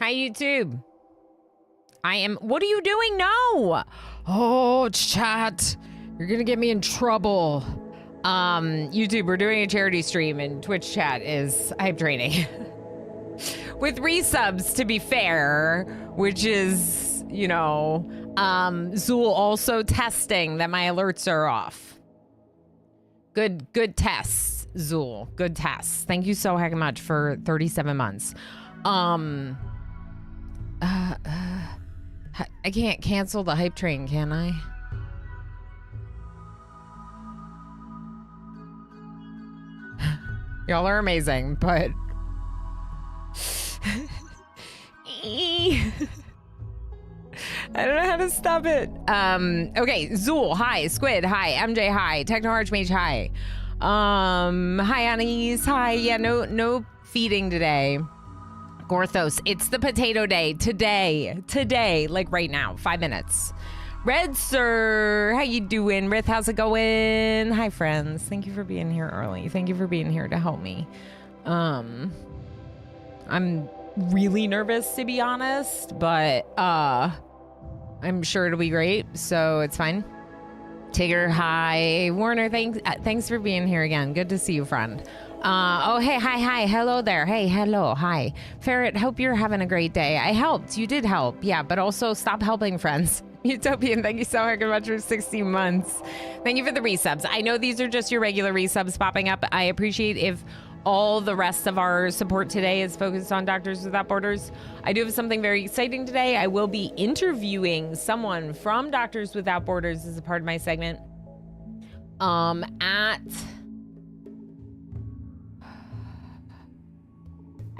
Hi, YouTube. What are you doing? No. Oh, chat. You're gonna get me in trouble. YouTube, we're doing a charity stream and Twitch chat is hype training. With resubs, to be fair, which is, you know, Zool also testing that my alerts are off. Good tests, Zool. Good tests. Thank you so heck much for 37 months. I can't cancel the hype train, can I? Y'all are amazing, but I don't know how to stop it. Okay, Zool, hi. Squid, hi. MJ, hi. Techno Archmage, hi. Hi, Anais, hi. Yeah, no feeding today. Gorthos, it's the potato day. Today, like right now, 5 minutes. Red Sir, how you doing? Rith, how's it going? Hi, friends. Thank you for being here early. Thank you for being here to help me. I'm really nervous, to be honest, but I'm sure it'll be great, so it's fine. Tigger, hi. Warner, thanks for being here again. Good to see you, friend. Oh, hey, hi, hello there. Hey, hello, hi. Ferret, hope you're having a great day. I helped, you did help, yeah, but also stop helping friends. Utopian, thank you so much for 16 months. Thank you for the resubs. I know these are just your regular resubs popping up. I appreciate if all the rest of our support today is focused on Doctors Without Borders. I do have something very exciting today. I will be interviewing someone from Doctors Without Borders as a part of my segment.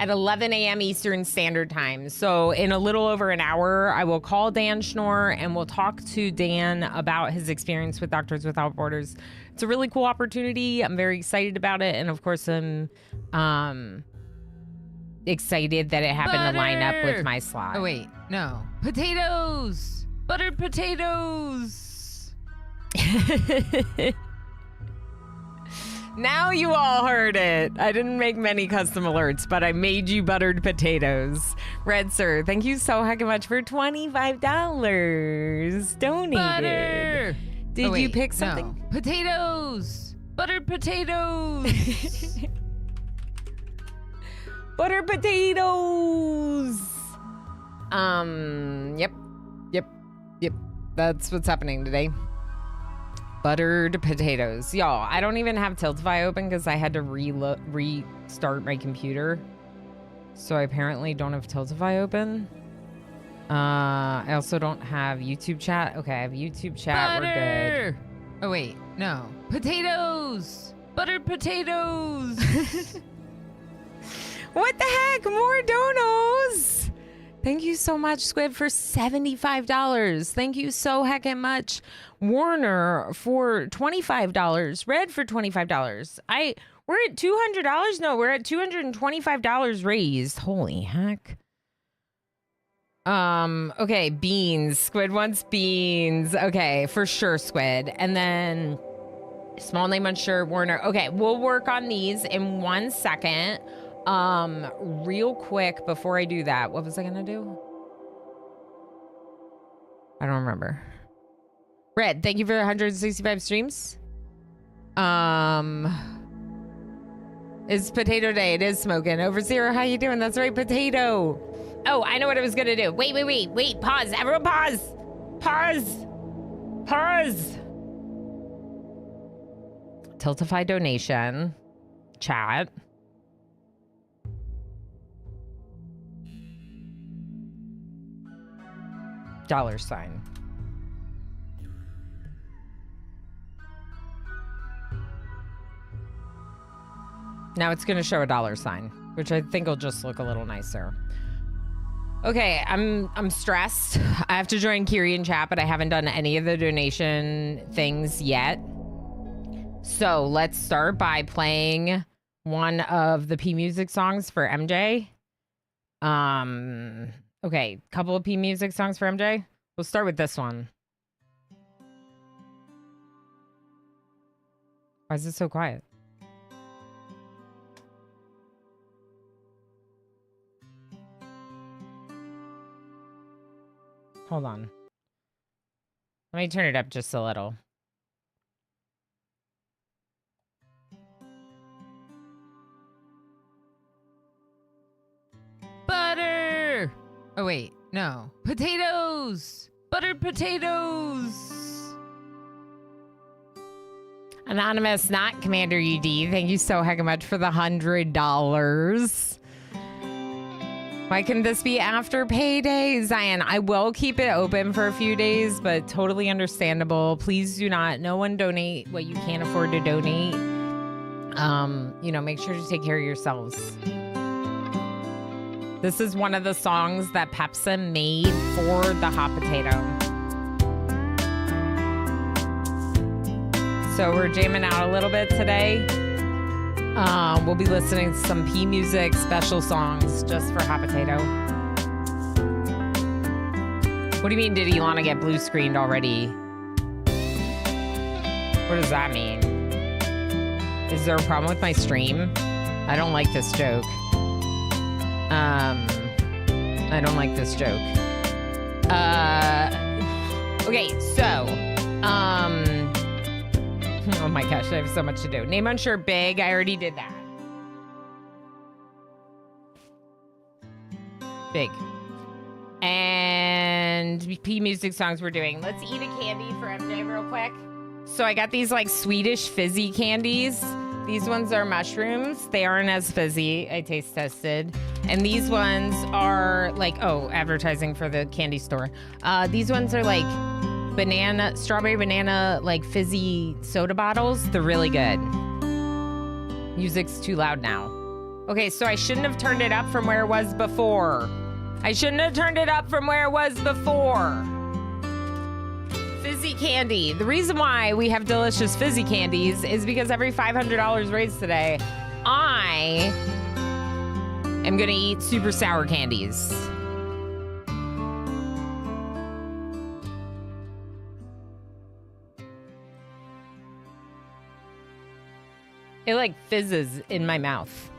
At 11 a.m. Eastern Standard Time. So in a little over an hour, I will call Dan Schnorr and we'll talk to Dan about his experience with Doctors Without Borders. It's a really cool opportunity. I'm very excited about it. And of course, I'm excited that it happened to line up with my slot. Oh, wait. No. Potatoes! Buttered potatoes! Now you all heard it. I didn't make many custom alerts, but I made you buttered potatoes. Red Sir, thank you so heck much for $25 donated. Butter! Did you pick something? No. Potatoes! Buttered potatoes! Buttered potatoes! Yep. That's what's happening today. Buttered potatoes. Y'all, I don't even have Tiltify open because I had to restart my computer. So I apparently don't have Tiltify open. I also don't have YouTube chat. Okay, I have YouTube chat. Butter! We're good. Oh, wait. No. Potatoes! Buttered potatoes! What the heck? More donos! Thank you so much, Squid, for $75. Thank you so heckin' much. Warner for $25. Red for $25. We're at $200? No, we're at $225 raised. Holy heck. Okay, beans. Squid wants beans. Okay, for sure, Squid. And then small name unsure, Warner. Okay, we'll work on these in 1 second. Real quick before I do that, what was I gonna do? I don't remember. Red, thank you for 165 streams. It's potato day. It is smoking. Overseer, how you doing? That's right, potato. Oh, I know what I was gonna do. Wait. Pause. Everyone pause. Pause. Tiltify donation. Chat. $. Now it's going to show a $, which I think will just look a little nicer. Okay, I'm stressed. I have to join Kiri in chat, but I haven't done any of the donation things yet. So let's start by playing one of the P Music songs for MJ. Okay, couple of P Music songs for MJ. We'll start with this one. Why is it so quiet? Hold on. Let me turn it up just a little. Butter. Oh, wait. No. Potatoes. Buttered potatoes. Anonymous, not Commander UD. Thank you so heck much for the $100. Why couldn't this be after payday, Zion? I will keep it open for a few days, but totally understandable. Please do not. No one donate what you can't afford to donate. Make sure to take care of yourselves. This is one of the songs that Pepsi made for the hot potato. So we're jamming out a little bit today. We'll be listening to some P Music special songs just for hot potato. What do you mean, did Ilana get blue screened already? What does that mean? Is there a problem with my stream? I don't like this joke. I don't like this joke. Okay, so, oh my gosh, I have so much to do. Name unsure big. I already did that. Big. And P Music songs we're doing. Let's eat a candy for MJ real quick. So I got these like Swedish fizzy candies. These ones are mushrooms. They aren't as fizzy. I taste tested. And these ones are like, advertising for the candy store. These ones are like strawberry banana, like fizzy soda bottles. They're really good. Music's too loud now. Okay, so I shouldn't have turned it up from where it was before. Fizzy candy. The reason why we have delicious fizzy candies is because every $500 raised today, I am gonna eat super sour candies. It like fizzes in my mouth.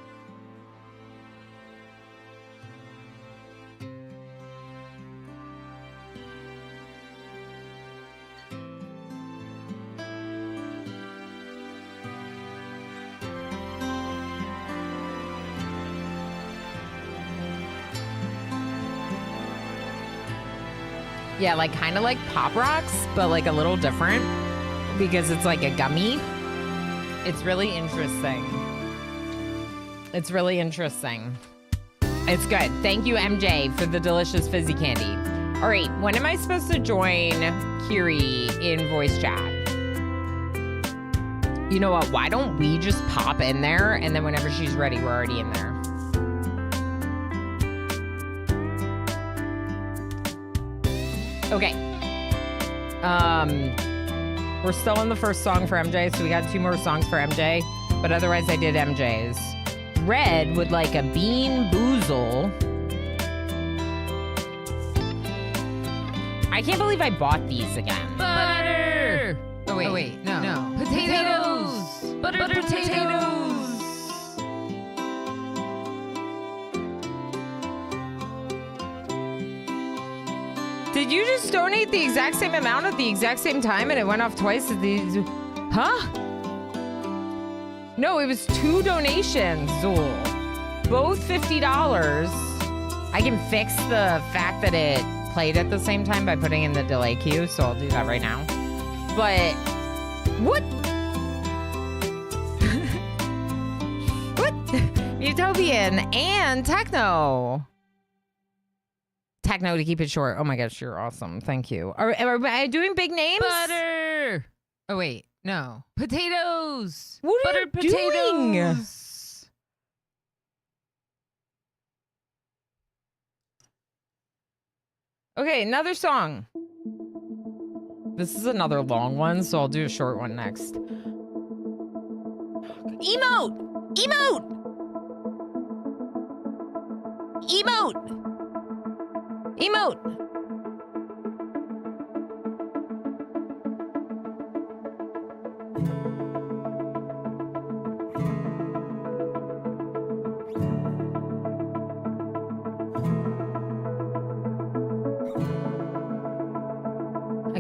Yeah, like kind of like Pop Rocks, but like a little different because it's like a gummy. It's really interesting. It's good. Thank you, MJ, for the delicious fizzy candy. All right, when am I supposed to join Kiri in voice chat? You know what? Why don't we just pop in there and then whenever she's ready, we're already in there. Okay. We're still on the first song for MJ, so we got 2 more songs for MJ. But otherwise, I did MJ's. Red would like a bean boozle. I can't believe I bought these again. Butter. Oh wait, no. Potatoes. Buttered potatoes. Did you just donate the exact same amount at the exact same time and it went off twice at these? Huh? No, it was 2 donations, Zool. Both $50. I can fix the fact that it played at the same time by putting in the delay queue, so I'll do that right now. But, what? What? Utopian and Techno. Techno to keep it short. Oh my gosh, you're awesome. Thank you. Are I doing big names? Butter. Oh wait, no. Potatoes. What are Buttered you potatoes. doing? Okay, another song. This is another long one, so I'll do a short one next. Emote! Emote! Emote! Emote!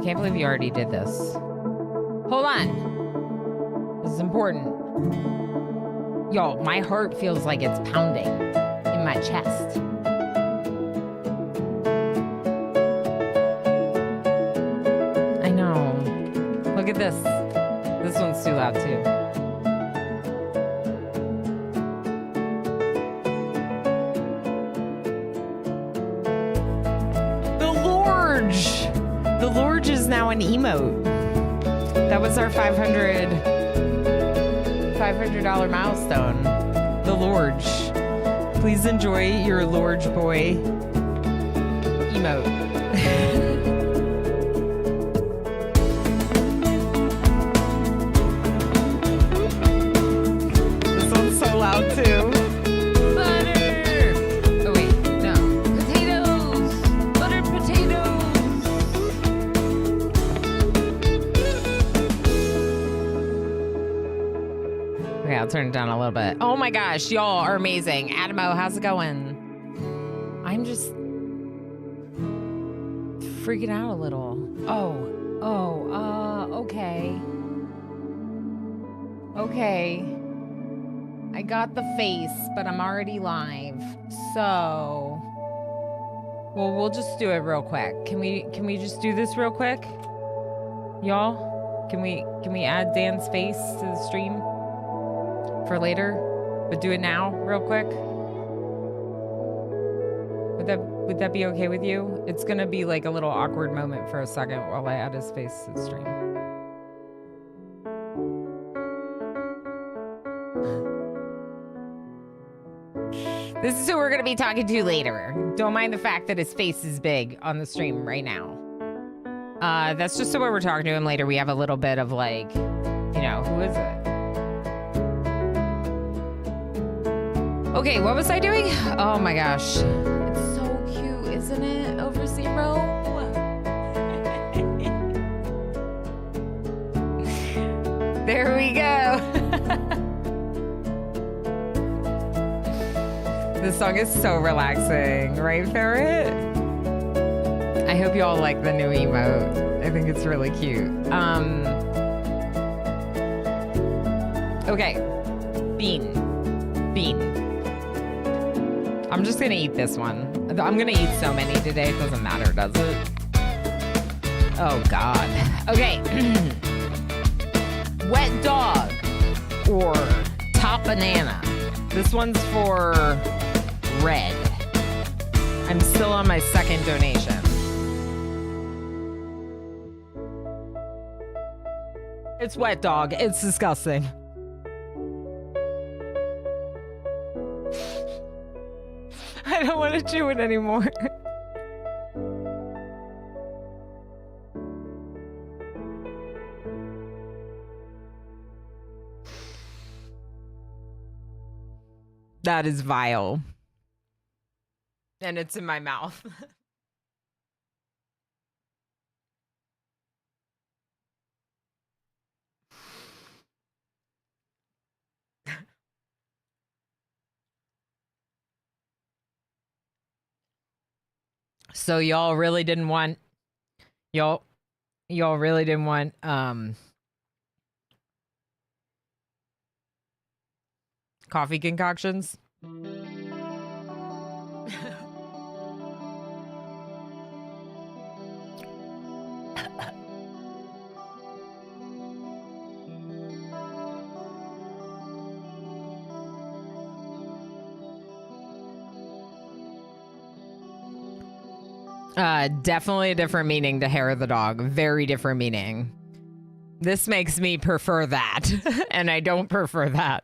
can't believe you already did this. Hold on. This is important. Yo, my heart feels like it's pounding in my chest. I know. Look at this. This one's too loud too. The Lorge is now an emote. That was our $500 milestone. The Lorge. Please enjoy your Lorge boy emote. This one's so loud too. I'll turn it down a little bit. Oh my gosh, y'all are amazing. Adamo, how's it going? I'm just freaking out a little. Okay. Okay. I got the face, but I'm already live. So, well, we'll just do it real quick. Can we just do this real quick? Y'all? Can we add Dan's face to the stream? For later, but do it now real quick. Would that be okay with you? It's gonna be like a little awkward moment for a second while I add his face to the stream. This is who we're gonna be talking to later. Don't mind the fact that his face is big on the stream right now. That's just the way we're talking to him later. We have a little bit of like, you know, who is it? Okay, what was I doing? Oh my gosh. It's so cute, isn't it? Over zero. There we go. This song is so relaxing, right, Ferret? I hope you all like the new emote. I think it's really cute. Okay. Bean. I'm just gonna eat this one. I'm gonna eat so many today, it doesn't matter, does it? Oh God. Okay. Wet dog or top banana. This one's for red. I'm still on my second donation. It's wet dog. It's disgusting. I don't want to chew it anymore. That is vile. And it's in my mouth. So y'all really didn't want y'all really didn't want coffee concoctions? Definitely a different meaning to hair of the dog. Very different meaning. This makes me prefer that. And I don't prefer that.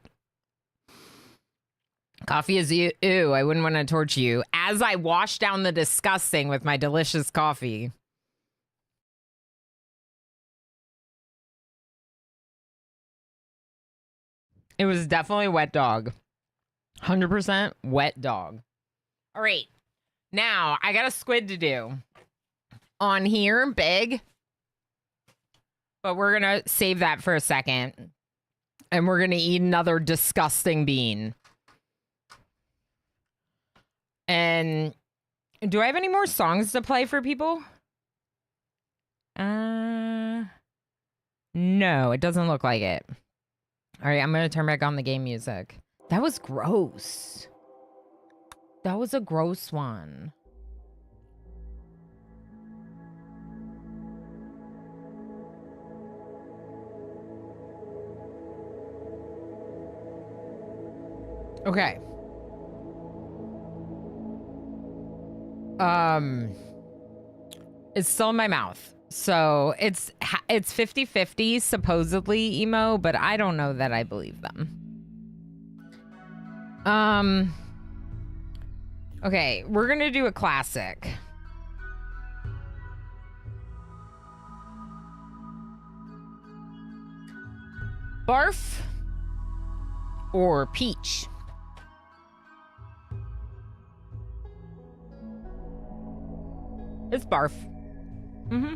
Coffee is ew. I wouldn't want to torture you. As I wash down the disgusting with my delicious coffee. It was definitely wet dog. 100% wet dog. All right. Now, I got a squid to do on here, big. But we're going to save that for a second. And we're going to eat another disgusting bean. And do I have any more songs to play for people? No, it doesn't look like it. All right, I'm going to turn back on the game music. That was gross. That was a gross one. Okay. It's still in my mouth. So it's 50-50 supposedly emo, but I don't know that I believe them. Okay, we're going to do a classic. Barf or peach? It's barf. Mm-hmm.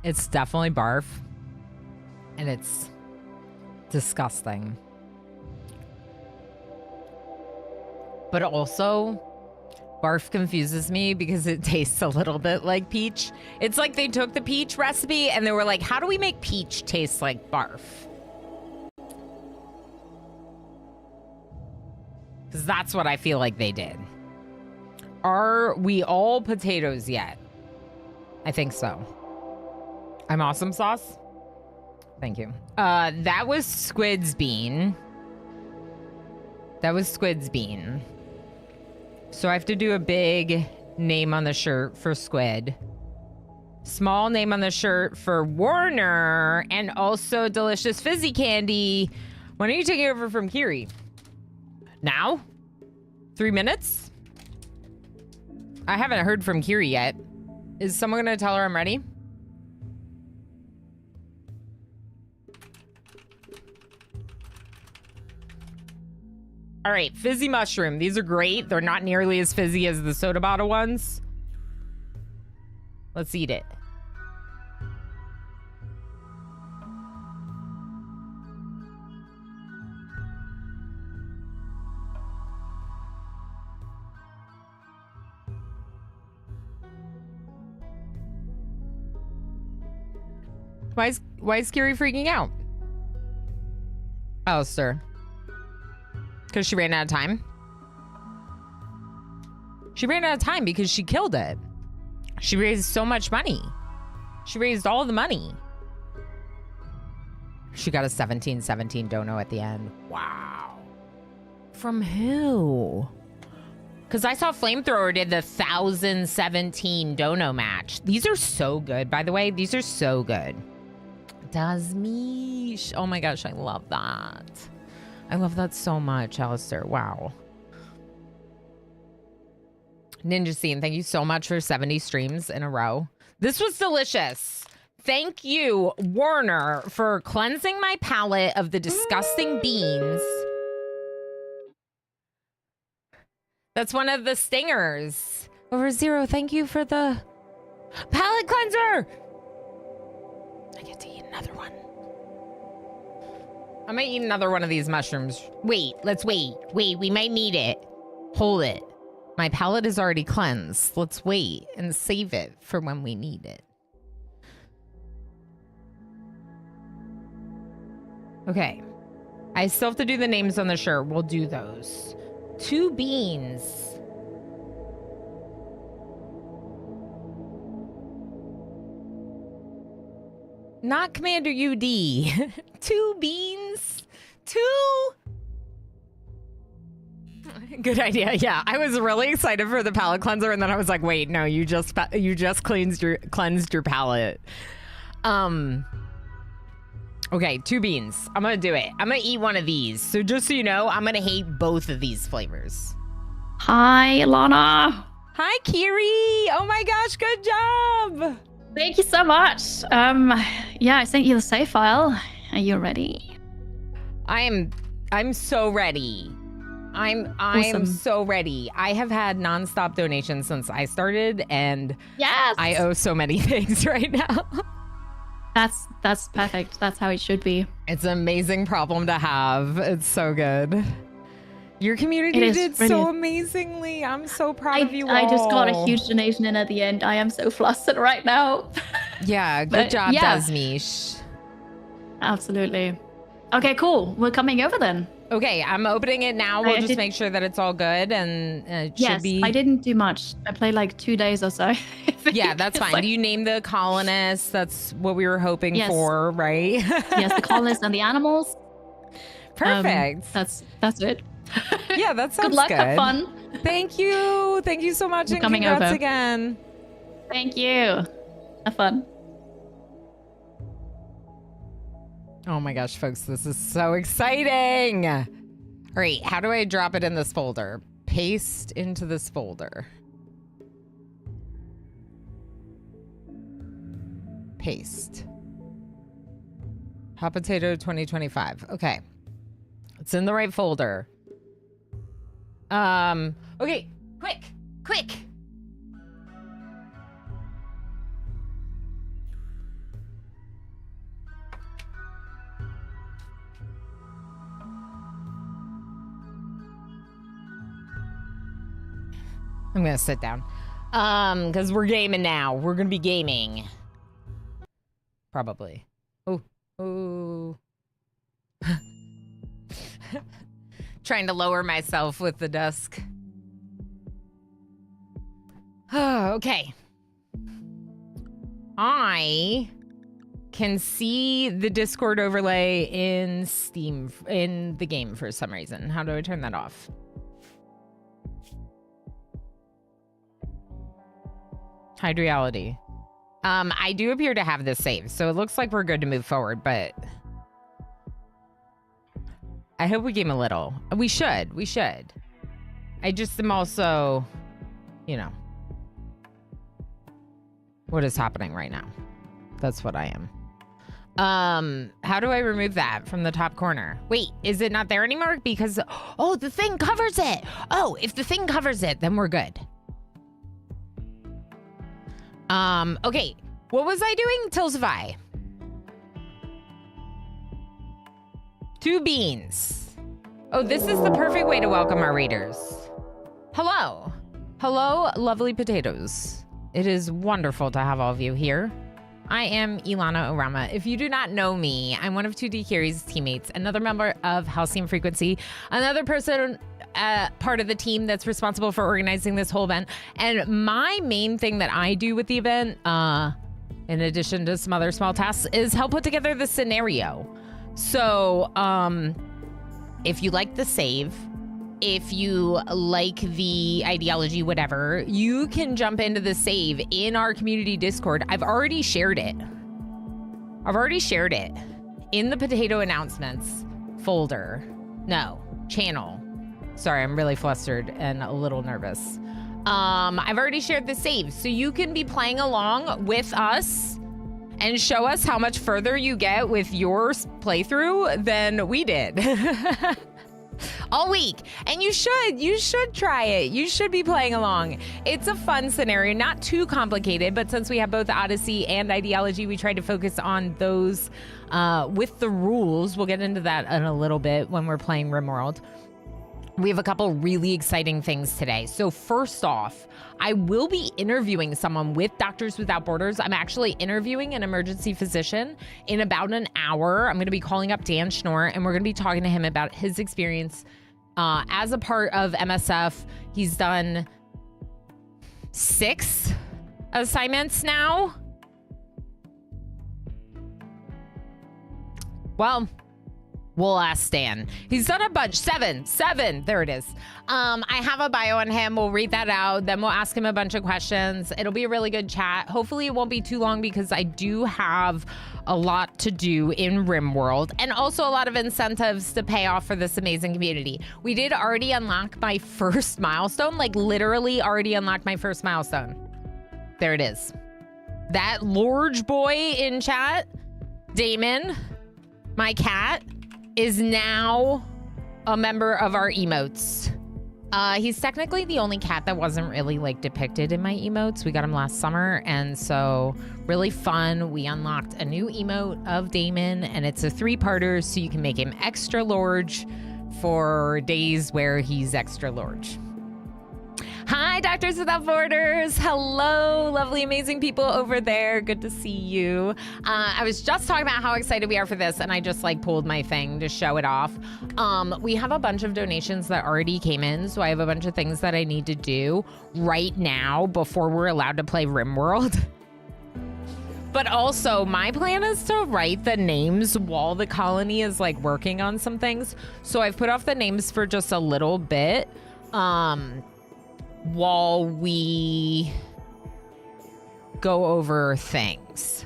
It's definitely barf. And it's disgusting. But also, barf confuses me because it tastes a little bit like peach. It's like they took the peach recipe and they were like, how do we make peach taste like barf? Because that's what I feel like they did. Are we all potatoes yet? I think so. I'm awesome sauce. Thank you. That was Squid's bean. That was Squid's bean. So I have to do a big name on the shirt for Squid. Small name on the shirt for Warner. And also delicious fizzy candy. When are you taking over from Kiri? Now? 3 minutes? I haven't heard from Kiri yet. Is someone going to tell her I'm ready? All right, fizzy mushroom. These are great. They're not nearly as fizzy as the soda bottle ones. Let's eat it. Why is Kiri freaking out? Alistair. Because she ran out of time? She ran out of time because she killed it. She raised so much money. She raised all the money. She got a 17-17 dono at the end. Wow. From who? Because I saw Flamethrower did the 1017 dono match. These are so good, by the way. These are so good. Does me? Oh my gosh, I love that. I love that so much, Alistair. Wow. Ninja Scene, thank you so much for 70 streams in a row. This was delicious. Thank you, Warner, for cleansing my palate of the disgusting beans. That's one of the stingers. Over Zero, thank you for the palate cleanser. I get to eat another one. I might eat another one of these mushrooms. Wait, let's wait. Wait, we might need it. Hold it. My palate is already cleansed. Let's wait and save it for when we need it. Okay. I still have to do the names on the shirt. We'll do those. 2 beans. Not Commander UD. 2 beans. 2. Good idea. Yeah, I was really excited for the palate cleanser, and then I was like, "Wait, no, you just cleansed your palate." Okay, 2 beans. I'm gonna do it. I'm gonna eat one of these. So just so you know, I'm gonna hate both of these flavors. Hi, Lana. Hi, Kiri. Oh my gosh, good job. Thank you so much. Yeah, I sent you the save file. Are you ready? I'm so ready. I'm Awesome. so ready. I have had nonstop donations since I started, and Yes. I owe so many things right now. That's perfect. That's how it should be. It's an amazing problem to have. It's so good. Your community It is, did really so is. amazingly. I'm so proud of you all. I just got a huge donation in at the end. I am so flustered right now. Yeah, good But, job, yeah. Dasmish. Absolutely. Okay, cool. We're coming over then. Okay, I'm opening it now. We'll I just did- make sure that it's all good and it Yes, should be. I didn't do much. I played like 2 days or so. I think. Yeah, that's It's fine. like- You named the colonists. That's what we were hoping Yes. for, right? yes, the colonists and the animals. Perfect. That's it. Yeah, that sounds Good luck. good. Have fun. Thank you. Thank you so much. We're And coming congrats over. again. Thank you. Have fun. Oh my gosh, folks, this is so exciting. All right, how do I drop it in this folder? Paste into this folder. Paste. Hot Potato 2025. Okay. It's in the right folder. Okay, quick. I'm gonna sit down. Because we're gaming now. We're gonna be gaming. Probably. Oh. Trying to lower myself with the desk. Oh, okay. I can see the Discord overlay in Steam, in the game for some reason. How do I turn that off? Hide reality. I do appear to have this saved, so it looks like we're good to move forward, but I hope we game a little. We should. I just am also, you know, what is happening right now. That's what I am. How do I remove that from the top corner? Wait, is it not there anymore? Because, oh, the thing covers it. Oh, if the thing covers it, then we're good. Okay. What was I doing? Tilsify. 2 beans. Oh, this is the perfect way to welcome our readers. Hello. Hello, lovely potatoes. It is wonderful to have all of you here. I am Ilana Orama. If you do not know me, I'm one of 2D Carrie's teammates, another member of Halcyon Frequency, another person part of the team that's responsible for organizing this whole event. And my main thing that I do with the event, in addition to some other small tasks, is help put together the scenario. So, if you like the save, if you like the ideology, whatever, you can jump into the save in our community Discord. I've already shared it in the potato announcements folder. No, channel. Sorry, I'm really flustered and a little nervous. I've already shared the save, so you can be playing along with us and show us how much further you get with your playthrough than we did. All week. And you should try it. You should be playing along. It's a fun scenario, not too complicated, but since we have both Odyssey and Ideology, we try to focus on those with the rules. We'll get into that in a little bit when we're playing RimWorld. We have a couple really exciting things today. So first off, I will be interviewing someone with Doctors Without Borders. I'm actually interviewing an emergency physician in about an hour. I'm going to be calling up Dan Schnorr, and we're going to be talking to him about his experience as a part of MSF. He's done 6 assignments now. Well, we'll ask Dan. He's done a bunch. 7. There it is. I have a bio on him. We'll read that out. Then we'll ask him a bunch of questions. It'll be a really good chat. Hopefully it won't be too long because I do have a lot to do in RimWorld and also a lot of incentives to pay off for this amazing community. We did already unlock my first milestone, like literally already unlocked my first milestone. There it is. That large boy in chat, Damon, my cat, is now a member of our emotes. He's technically the only cat that wasn't really like depicted in my emotes. We got him last summer, and so really fun. We unlocked a new emote of Damon, and it's a 3-parter, so you can make him extra large for days where he's extra large. Hi, Doctors Without Borders. Hello, lovely, amazing people over there. Good to see you. I was just talking about how excited we are for this, and I just like pulled my thing to show it off. We have a bunch of donations that already came in, so I have a bunch of things that I need to do right now before we're allowed to play RimWorld. But also, my plan is to write the names while the colony is like working on some things. So I've put off the names for just a little bit. While we go over things.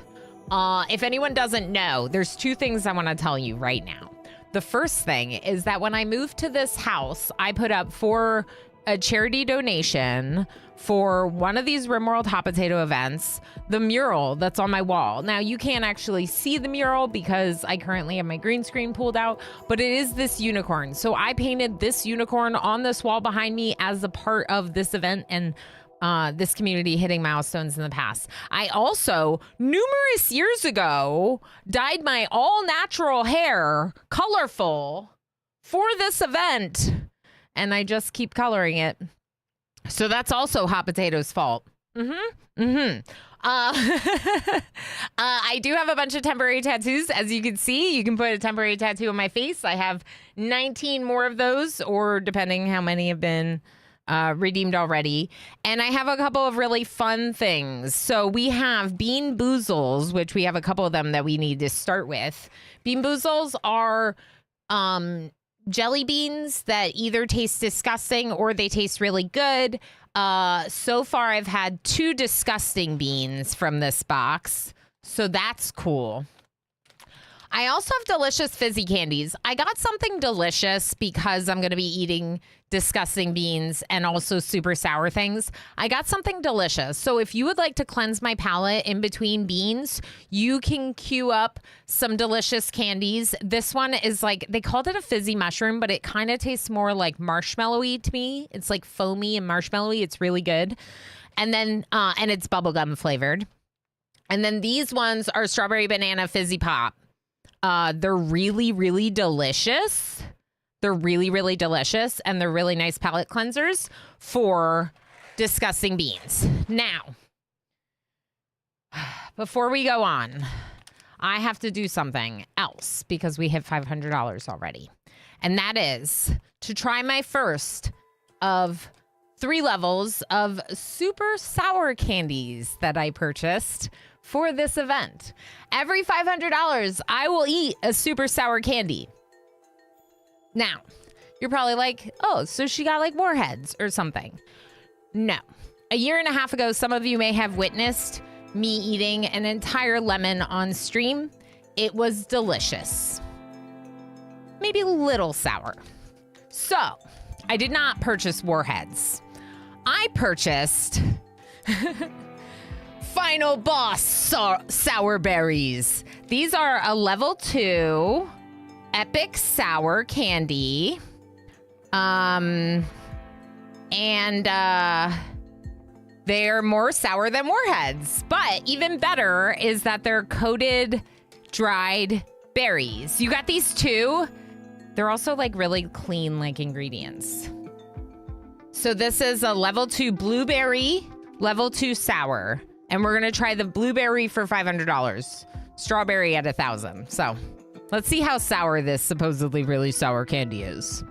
If anyone doesn't know, there's 2 things I want to tell you right now. The first thing is that when I moved to this house, I put up for a charity donation for one of these RimWorld Hot Potato events, the mural that's on my wall. Now, you can't actually see the mural because I currently have my green screen pulled out, but it is this unicorn. So I painted this unicorn on this wall behind me as a part of this event and this community hitting milestones in the past. I also, numerous years ago, dyed my all-natural hair colorful for this event, and I just keep coloring it. So that's also Hot Potato's fault. I do have a bunch of temporary tattoos. As you can see, you can put a temporary tattoo on my face. I have 19 more of those, or depending how many have been redeemed already. And I have a couple of really fun things. So we have Bean Boozles, which we have a couple of them that we need to start with. Bean Boozles are jelly beans that either taste disgusting or they taste really good. So far, I've had 2 disgusting beans from this box, so that's cool. I also have delicious fizzy candies. I got something delicious because I'm going to be eating disgusting beans and also super sour things. I got something delicious. So if you would like to cleanse my palate in between beans, you can queue up some delicious candies. This one is like, they called it a fizzy mushroom, but it kind of tastes more like marshmallowy to me. It's like foamy and marshmallowy. It's really good. And then, and it's bubblegum flavored. And then these ones are strawberry banana fizzy pop. They're really, really delicious. They're really, really delicious, and they're really nice palate cleansers for disgusting beans. Now, before we go on, I have to do something else because we hit $500 already. And that is to try my first of 3 levels of super sour candies that I purchased for this event. Every $500, I will eat a super sour candy. Now, you're probably like, oh, so she got like warheads or something. No. A year and a half ago, some of you may have witnessed me eating an entire lemon on stream. It was delicious. Maybe a little sour. So, I did not purchase warheads. I purchased Final Boss sour berries. These are a level 2 epic sour candy. They're more sour than warheads. But even better is that they're coated dried berries. You got these 2. They're also like really clean like ingredients. So this is a level 2 blueberry, level 2 sour. And we're going to try the blueberry for $500. Strawberry at 1,000. So let's see how sour this supposedly really sour candy is.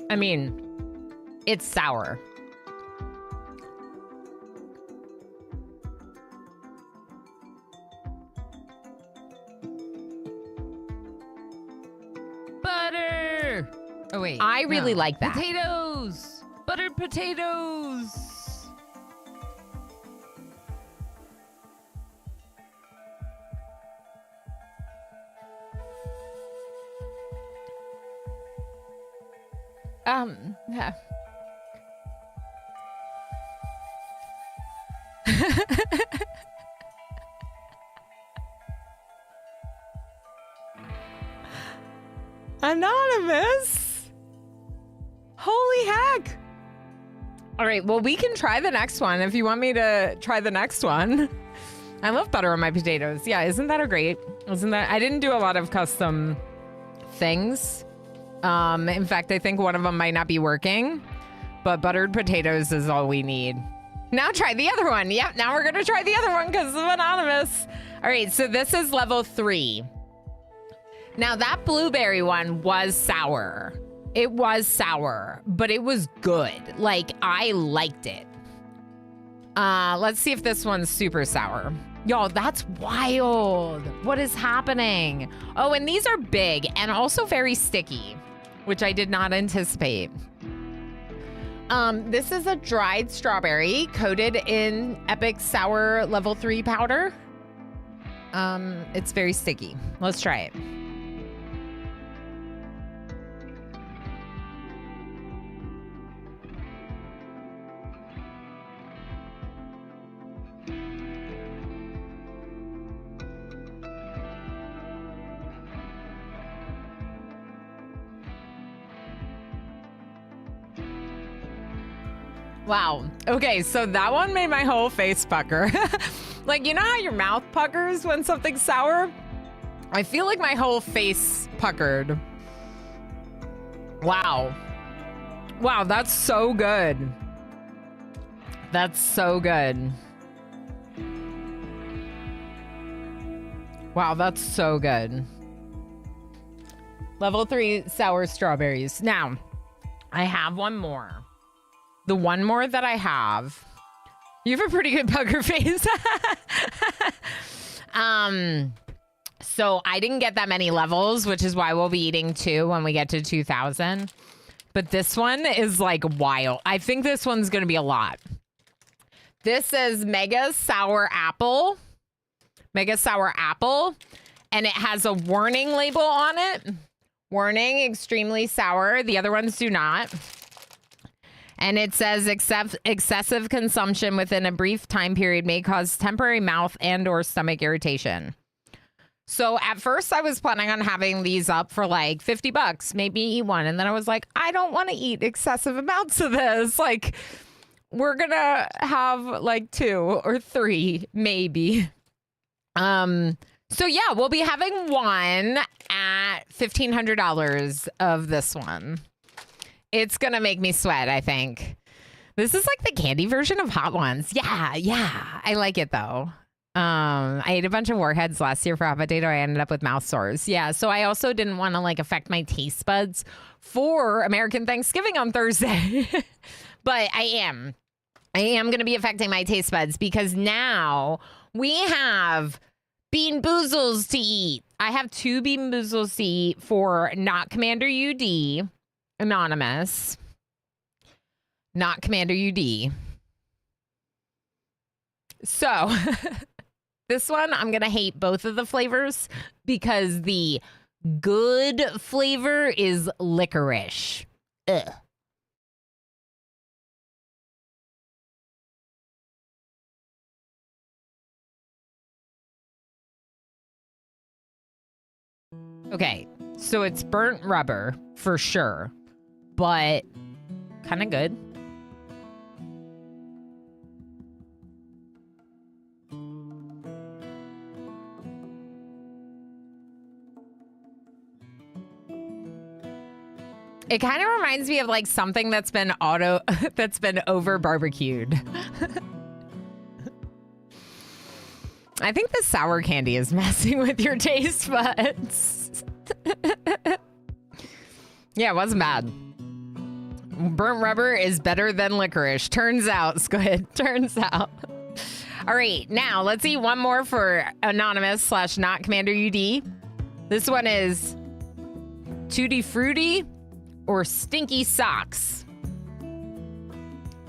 I mean, it's sour. Butter. Oh wait. I really like that. Potatoes. Buttered potatoes. Yeah. Anonymous. Holy heck. All right, well, we can try the next one if you want me to try the next one. I love butter on my potatoes. Yeah, isn't that a great? Isn't that? I didn't do a lot of custom things. In fact, I think one of them might not be working, but buttered potatoes is all we need. Now try the other one. Yep, now we're going to try the other one because of Anonymous. All right, so this is level 3. Now that blueberry one was sour. It was sour, but it was good. Like, I liked it. Let's see if this one's super sour. Y'all, that's wild. What is happening? Oh, and these are big and also very sticky, which I did not anticipate. This is a dried strawberry coated in epic sour level 3 powder. It's very sticky. Let's try it. Wow. Okay, so that one made my whole face pucker. Like, you know how your mouth puckers when something's sour? I feel like my whole face puckered. Wow. Wow, that's so good. That's so good. Wow, that's so good. Level 3 sour strawberries. Now, I have one more. The one more that I have, you have a pretty good poker face. So I didn't get that many levels, which is why we'll be eating 2 when we get to 2000. But this one is like wild. I think this one's going to be a lot. This is Mega Sour Apple. Mega Sour Apple. And it has a warning label on it. Warning, extremely sour. The other ones do not. And it says excessive consumption within a brief time period may cause temporary mouth and or stomach irritation. So at first I was planning on having these up for like $50, maybe eat one. And then I was like, I don't want to eat excessive amounts of this. Like, we're going to have like 2 or 3, maybe. So yeah, we'll be having one at $1,500 of this one. It's going to make me sweat, I think. This is like the candy version of Hot Ones. Yeah. I like it, though. I ate a bunch of Warheads last year for hot potato. I ended up with mouth sores. Yeah, so I also didn't want to, like, affect my taste buds for American Thanksgiving on Thursday. But I am going to be affecting my taste buds because now we have Bean Boozles to eat. I have 2 Bean Boozles to eat for Not Commander UD. Anonymous. Not Commander UD. So, this one, I'm going to hate both of the flavors because the good flavor is licorice. Ugh. Okay, so it's burnt rubber for sure, but kind of good. It kind of reminds me of like something that's been over barbecued. I think the sour candy is messing with your taste buds. Yeah, it wasn't bad. Burnt rubber is better than licorice. Turns out, Squid. Turns out. All right, now let's eat one more for Anonymous / Not Commander UD. This one is Tutti Frutti or Stinky Socks.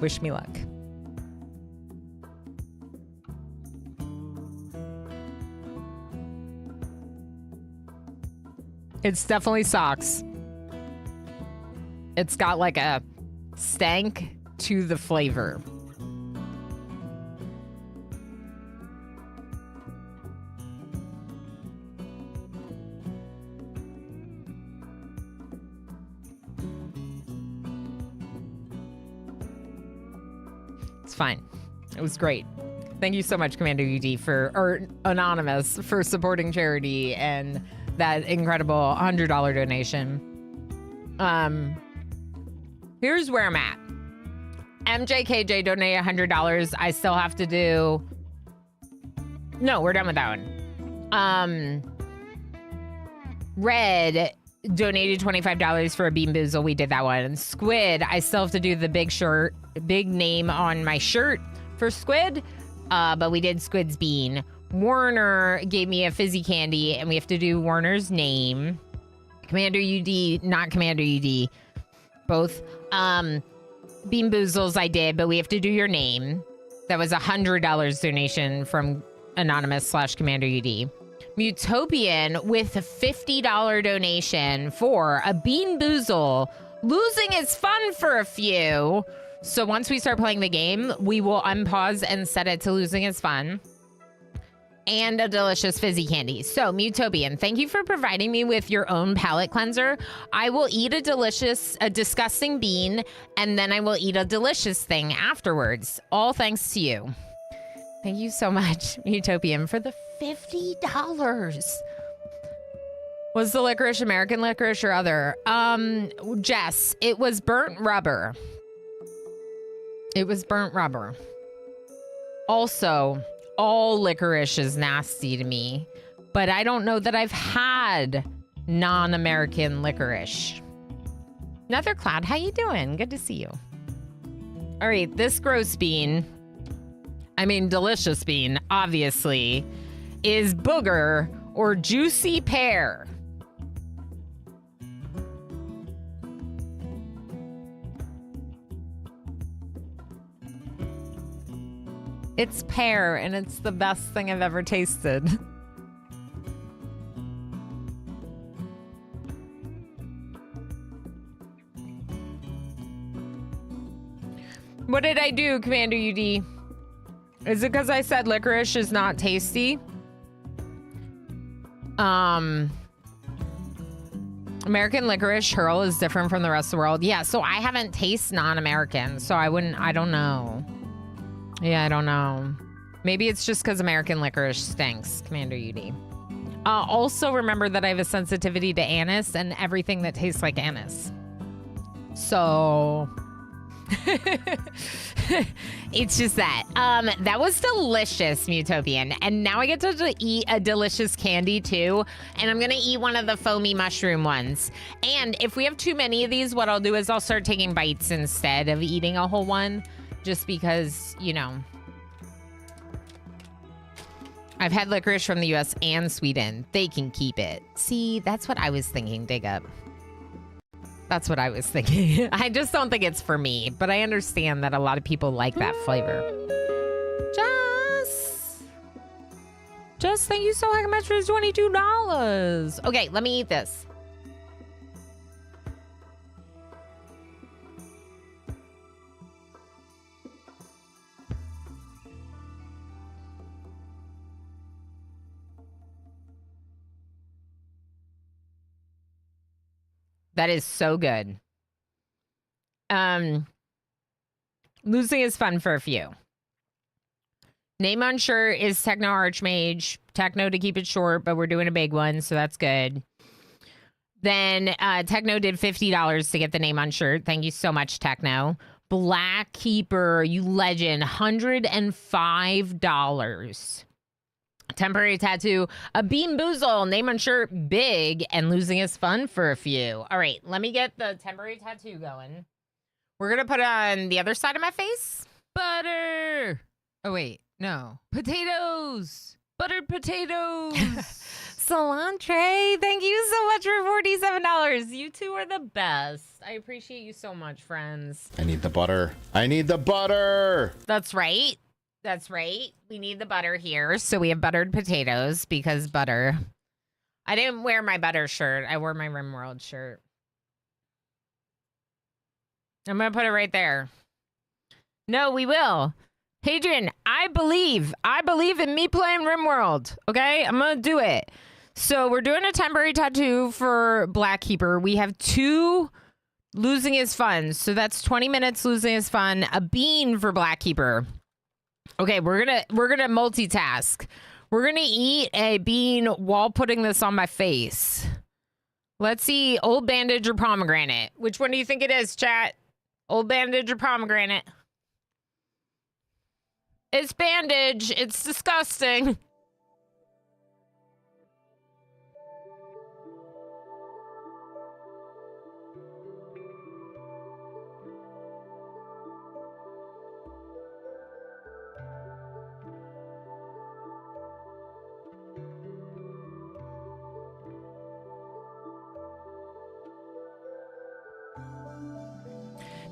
Wish me luck. It's definitely socks. It's got like a stank to the flavor. It's fine. It was great. Thank you so much, Commander UD, or Anonymous, for supporting charity and that incredible $100 donation. Here's where I'm at. MJKJ donated $100. I still have to do... No, we're done with that one. Red donated $25 for a Bean Boozle. We did that one. Squid, I still have to do the big name on my shirt for Squid, but we did Squid's bean. Warner gave me a fizzy candy, and we have to do Warner's name. Commander UD, not Commander UD, both. Bean Boozles I did, but we have to do your name. That was $100 donation from Anonymous/Commander UD. Mutopian with a $50 donation for a Bean Boozle. Losing is fun for a few. So once we start playing the game, we will unpause and set it to losing is fun. And a delicious fizzy candy. So, Mutopian, thank you for providing me with your own palate cleanser. I will eat a disgusting bean, and then I will eat a delicious thing afterwards. All thanks to you. Thank you so much, Mutopian, for the $50. Was the licorice American licorice or other? Jess, it was burnt rubber. It was burnt rubber. Also, all licorice is nasty to me, but I don't know that I've had non-American licorice. Another Cloud, how you doing? Good to see you. All right, this gross bean, delicious bean, obviously, is booger or juicy pear. It's pear, and it's the best thing I've ever tasted. What did I do, Commander UD? Is it because I said licorice is not tasty? American licorice, Hurl, is different from the rest of the world. Yeah, so I haven't tasted non-American, so I don't know. Yeah, I don't know. Maybe it's just because American licorice stinks, Commander UD. Also remember that I have a sensitivity to anise and everything that tastes like anise. So... it's just that. That was delicious, Mutopian. And now I get to eat a delicious candy too. And I'm gonna eat one of the foamy mushroom ones. And if we have too many of these, what I'll do is I'll start taking bites instead of eating a whole one. Just because, you know, I've had licorice from the US and Sweden. They can keep it. See, that's what I was thinking, Dig Up. That's what I was thinking. I just don't think it's for me, but I understand that a lot of people like that flavor. Just thank you so much for $22. Okay, let me eat this. That is so good. Losing is fun for a few. Name on shirt is Techno Archmage. Techno to keep it short, but we're doing a big one, so that's good. Then Techno did $50 to get the name on shirt. Thank you so much, Techno. Black Keeper, you legend, $105. Temporary tattoo, a Bean Boozle, name on shirt, big, and losing is fun for a few. All right, let me get the temporary tattoo going. We're going to put it on the other side of my face. Butter. Oh, wait. No. Potatoes. Buttered potatoes. Cilantro, thank you so much for $47. You two are the best. I appreciate you so much, friends. I need the butter. I need the butter. That's right. That's right. We need the butter here. So we have buttered potatoes because butter. I didn't wear my butter shirt. I wore my RimWorld shirt. I'm going to put it right there. No, we will. Hadrian, I believe in me playing RimWorld. Okay? I'm going to do it. So we're doing a temporary tattoo for Black Keeper. We have two Losing is fun. So that's 20 minutes losing is fun. A bean for Blackkeeper. Okay, we're gonna multitask. We're gonna eat a bean while putting this on my face. Let's see, old bandage or pomegranate. Which one do you think it is, chat? Old bandage or pomegranate? It's bandage. It's disgusting.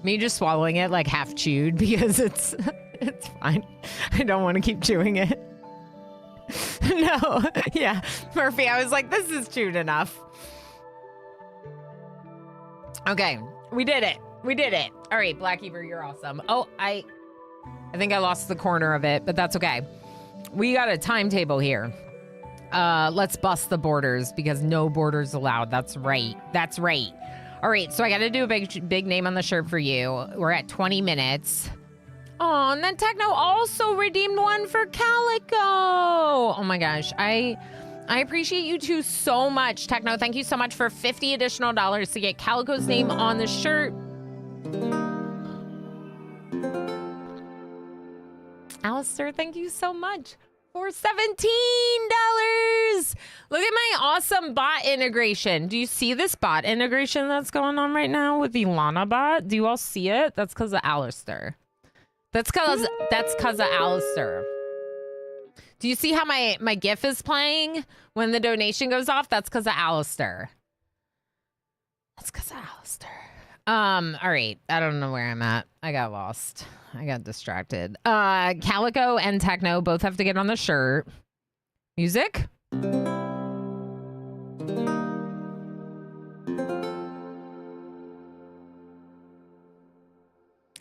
Me just swallowing it like half chewed because it's fine. I don't want to keep chewing it. No, yeah, Murphy, I was like, this is chewed enough. Okay, we did it. We did it. All right, Blackkeeper, you're awesome. Oh, I think I lost the corner of it, but that's okay. We got a timetable here. Let's bust the borders because no borders allowed. That's right. That's right. All right, so I got to do a big name on the shirt for you. We're at 20 minutes. Oh, and then Techno also redeemed one for Calico. Oh my gosh, I appreciate you two so much, Techno. Thank you so much for $50 additional to get Calico's name on the shirt. Alistair, thank you so much for $17. Look at my awesome bot integration. Do you see this bot integration that's going on right now with the Lana bot? Do you all see it? That's because of Alistair. That's because of Alistair. Do you see how my GIF is playing when the donation goes off? That's because of Alistair. That's because of Alistair. All right. I don't know where I'm at. I got lost. I got distracted. Calico and Techno both have to get on the shirt. Music?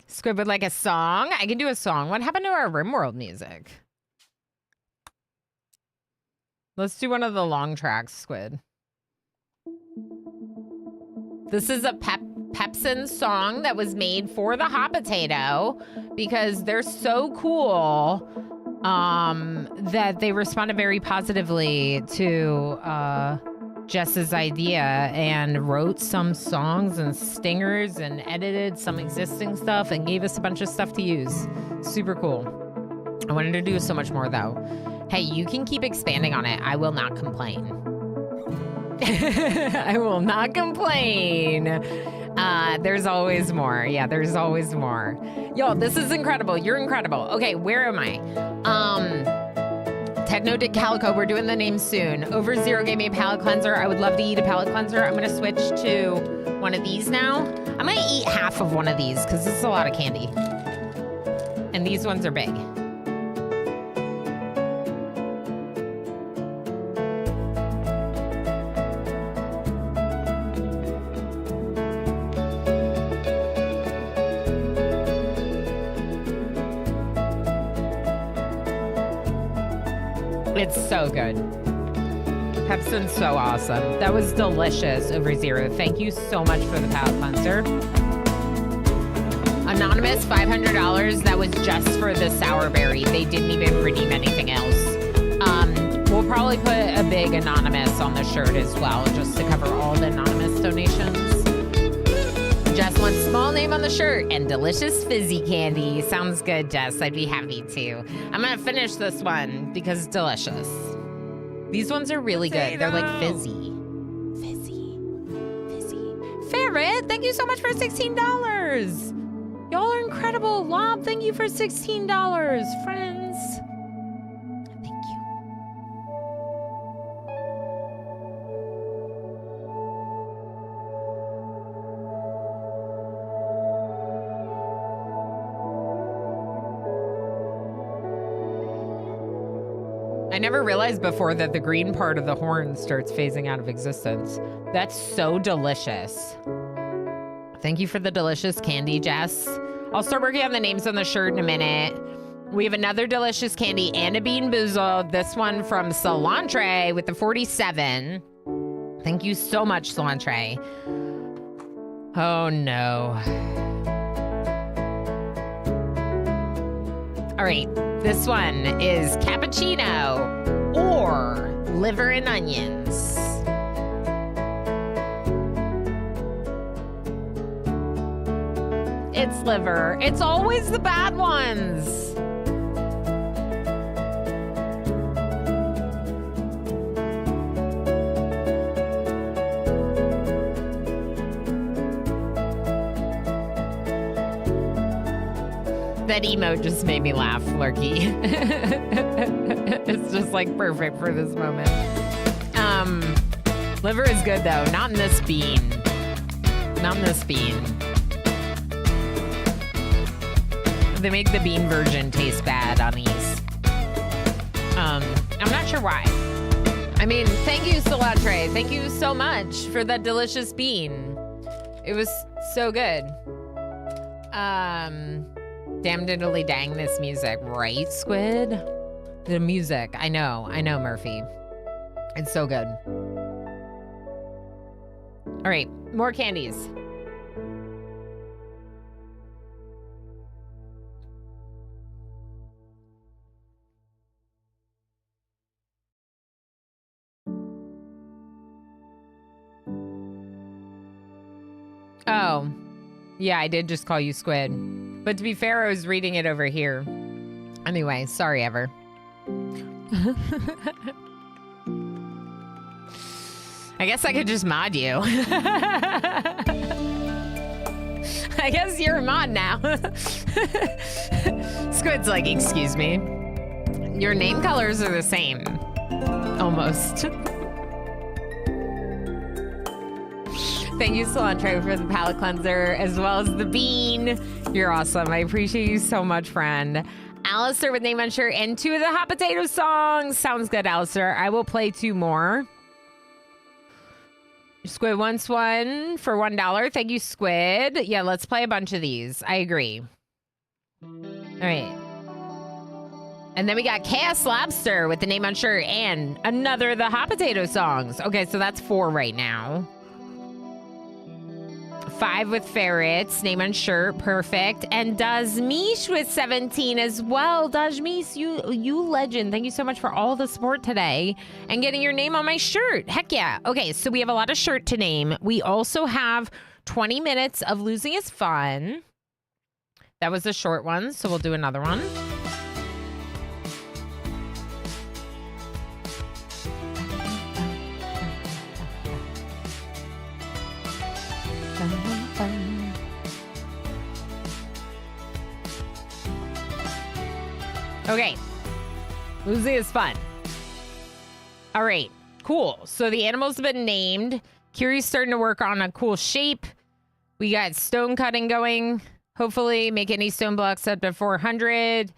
Squid would like a song. I can do a song. What happened to our RimWorld music? Let's do one of the long tracks, Squid. This is a Pepsin song that was made for the hot potato because they're so cool that they responded very positively to Jess's idea and wrote some songs and stingers and edited some existing stuff and gave us a bunch of stuff to use. Super cool. I wanted to do so much more though. Hey, you can keep expanding on it. I will not complain. I will not complain. There's always more. Yeah, there's always more. Yo, this is incredible. You're incredible. Okay, where am I? Techno did Calico. We're doing the name soon. Over Zero gave me a palate cleanser. I would love to eat a palate cleanser. I'm going to switch to one of these now. I'm going to eat half of one of these because this is a lot of candy. And these ones are big. It's so good. Pepsin's so awesome. That was delicious, Over Zero. Thank you so much for the palate cleanser. Anonymous, $500. That was just for the sour berry. They didn't even redeem anything else. We'll probably put a big anonymous on the shirt as well, just to cover all the anonymous donations. Just one small name on the shirt and delicious fizzy candy. Sounds good, Jess. I'd be happy to. I'm going to finish this one because it's delicious. These ones are really good. They're like fizzy. Fizzy. Fizzy. Ferret, thank you so much for $16. Y'all are incredible. Lob, thank you for $16. Friends. Thank you. I never realized before that the green part of the horn starts phasing out of existence. That's so delicious. Thank you for the delicious candy, Jess. I'll start working on the names on the shirt in a minute. We have another delicious candy and a Bean Boozled. This one from Cilantro with the 47. Thank you so much, Cilantro. Oh no. All right, this one is cappuccino or liver and onions. It's liver. It's always the bad ones. That emote just made me laugh, Lurky. It's just like perfect for this moment. Liver is good though. Not in this bean. Not in this bean. They make the bean version taste bad on these. I'm not sure why. I mean, thank you, Cilantro. Thank you so much for that delicious bean. It was so good. Damn diddly dang this music, right, Squid? The music, I know, Murphy. It's so good. All right, more candies. Oh, yeah, I did just call you Squid. But to be fair, I was reading it over here. Anyway, sorry, Ever. I guess I could just mod you. I guess you're a mod now. Squid's like, excuse me. Your name colors are the same. Almost. Thank you, Cilantro, for the palate cleanser, as well as the bean. You're awesome. I appreciate you so much, friend. Alistair with name unsure and 2 of the hot potato songs. Sounds good, Alistair. I will play 2 more. Squid wants one for $1. Thank you, Squid. Yeah, let's play a bunch of these. I agree. All right. And then we got Chaos Lobster with the name unsure and another of the hot potato songs. Okay, so that's 4 right now. 5 with ferrets, name unsure, perfect. And Dazmish with 17 as well. Dazmish, you legend. Thank you so much for all the support today and getting your name on my shirt. Heck yeah. Okay, so we have a lot of shirt to name. We also have 20 minutes of Losing is Fun. That was a short one, so we'll do another one. Okay, Losing is Fun. All right, cool. So the animals have been named. Kiri's starting to work on a cool shape. We got stone cutting going. Hopefully make any stone blocks up to 400.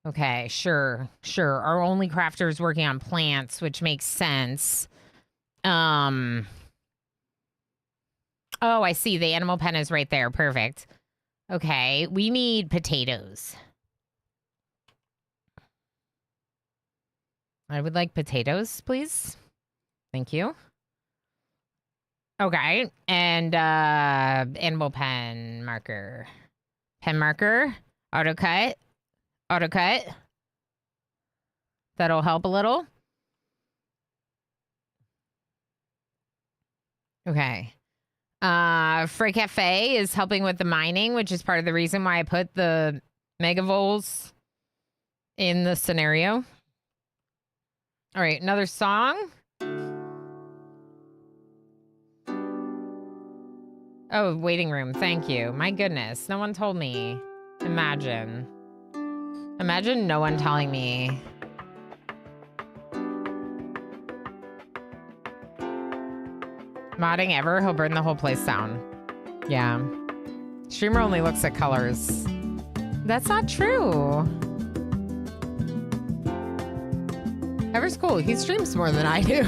Okay, sure. Our only crafter is working on plants, which makes sense. Oh, I see. The animal pen is right there. Perfect. Okay, we need potatoes. I would like potatoes, please. Thank you. Okay, and animal pen marker. Pen marker. Auto cut. That'll help a little. Okay. Frey Cafe is helping with the mining, which is part of the reason why I put the megavols in the scenario. All right, another song. Oh, waiting room. Thank you. My goodness. No one told me. Imagine no one telling me. Modding ever, he'll burn the whole place down. Yeah. Streamer only looks at colors. That's not true. Ever's cool. He streams more than I do.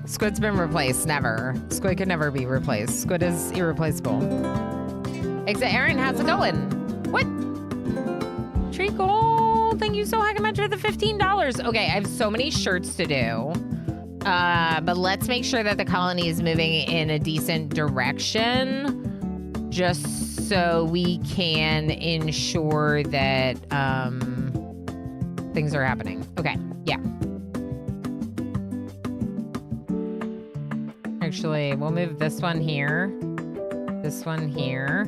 Squid's been replaced. Never. Squid could never be replaced. Squid is irreplaceable. Exit Aaron, how's it going? What? Treacle, thank you so much for the $15. Okay, I have so many shirts to do. But let's make sure that the colony is moving in a decent direction, just so we can ensure that things are happening. Okay, yeah. Actually, we'll move this one here. This one here.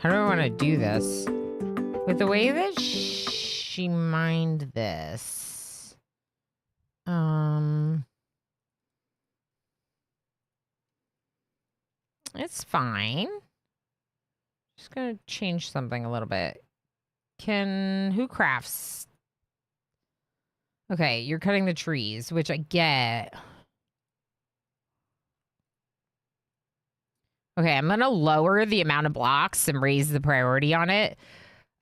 How do I want to do this? With the way that she mined this. It's fine. Just gonna change something a little bit. Who crafts? Okay, you're cutting the trees, which I get. Okay, I'm gonna lower the amount of blocks and raise the priority on it.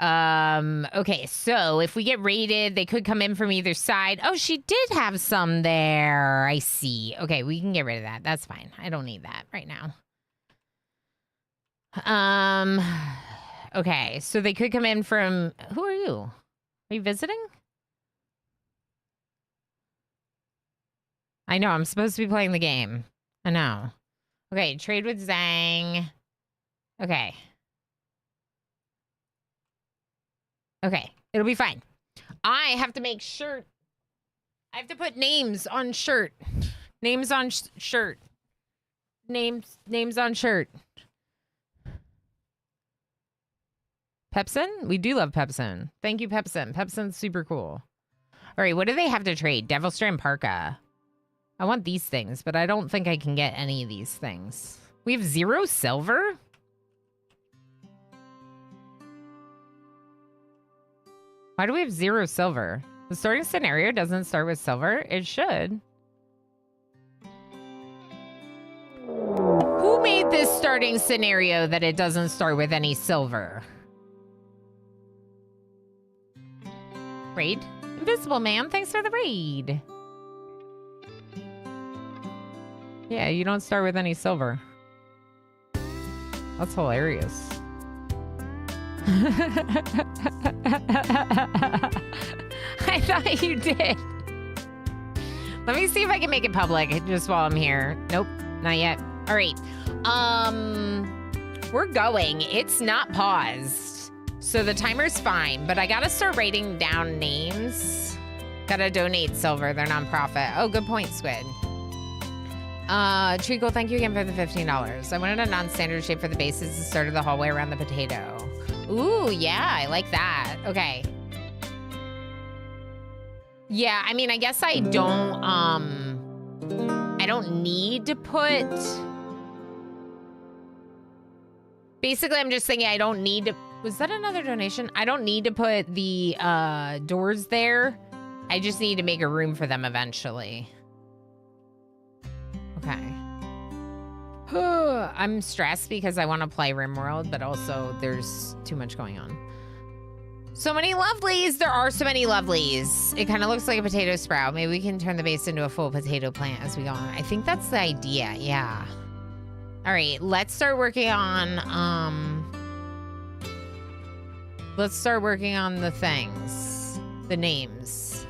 Okay, so if we get raided, they could come in from either side. Oh, she did have some there. I see. Okay, we can get rid of that. That's fine. I don't need that right now. Okay, so they could come in from... Who are you? Are you visiting? I know, I'm supposed to be playing the game. I know. Okay, trade with Zhang. Okay. Okay, it'll be fine. I have to make shirt. I have to put names on shirt. Names on shirt. Names on shirt. Pepsin? We do love Pepsin. Thank you, Pepsin. Pepsin's super cool. All right, what do they have to trade? Devilstray and Parka. I want these things, but I don't think I can get any of these things. We have 0 silver? Why do we have 0 silver? The starting scenario doesn't start with silver. It should. Who made this starting scenario that it doesn't start with any silver? Raid? Invisible Man, thanks for the raid. Yeah, you don't start with any silver. That's hilarious. I thought you did. Let me see if I can make it public just while I'm here. Nope, not yet. All right. We're going. It's not paused. So the timer's fine, but I gotta start writing down names. Gotta donate silver. They're nonprofit. Oh, good point, Squid. Treacle, thank you again for the $15. I wanted a non-standard shape for the bases to start of the hallway around the potato. Ooh, yeah, I like that. Okay. Yeah, I mean, I guess I don't need to put... Basically, I'm just thinking I don't need to... Was that another donation? I don't need to put the doors there. I just need to make a room for them eventually. Okay. I'm stressed because I want to play RimWorld, but also there's too much going on. So many lovelies. There are so many lovelies. It kind of looks like a potato sprout. Maybe we can turn the base into a full potato plant as we go on. I think that's the idea. Yeah. All right. Let's start working on, the things. The names.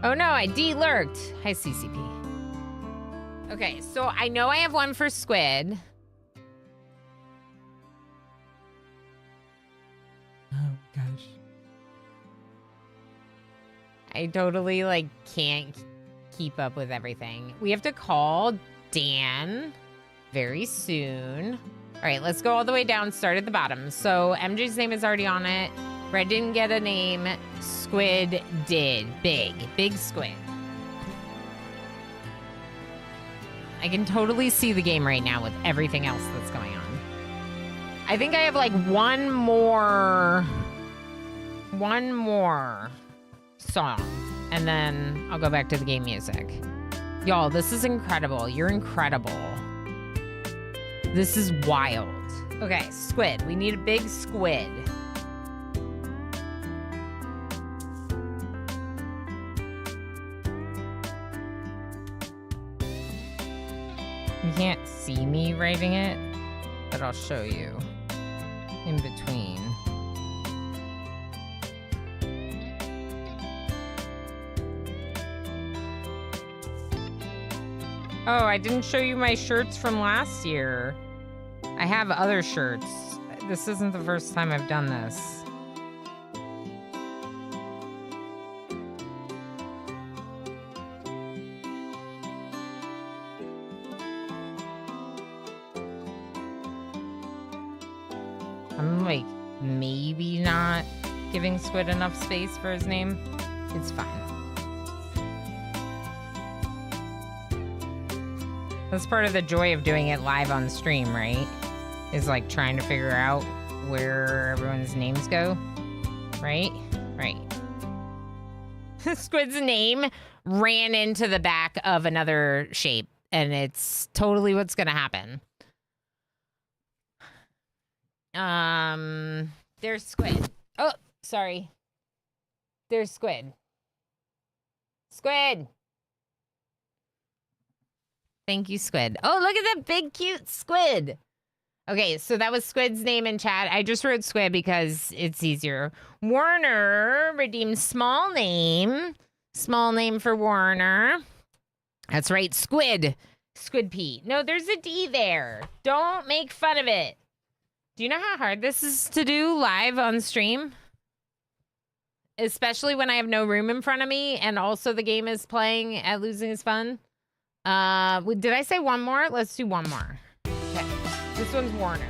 Oh no, I de-lurked. Hi, CCP. Okay, so I know I have one for Squid. Oh, gosh. I totally, can't keep up with everything. We have to call Dan very soon. All right, let's go all the way down, start at the bottom. So MJ's name is already on it. Red didn't get a name. Squid did. Big Squid. I can totally see the game right now with everything else that's going on. I think I have one more song, and then I'll go back to the game music. Y'all, this is incredible. You're incredible. This is wild. Okay, Squid. We need a big squid. You can't see me writing it, but I'll show you in between. Oh, I didn't show you my shirts from last year. I have other shirts. This isn't the first time I've done this. I'm like maybe not giving Squid enough space for his name. It's fine. That's part of the joy of doing it live on stream, right? Is like trying to figure out where everyone's names go, right? Right. Squid's name ran into the back of another shape, and it's totally what's gonna happen. There's Squid. Oh, sorry. There's Squid. Squid. Thank you, Squid. Oh, look at that big, cute squid. Okay, so that was Squid's name in chat. I just wrote Squid because it's easier. Warner redeemed small name. Small name for Warner. That's right, Squid. Squid Pete. No, there's a D there. Don't make fun of it. Do you know how hard this is to do live on stream? Especially when I have no room in front of me and also the game is playing at Losing is Fun. Did I say one more? Let's do one more. Okay. This one's Warner.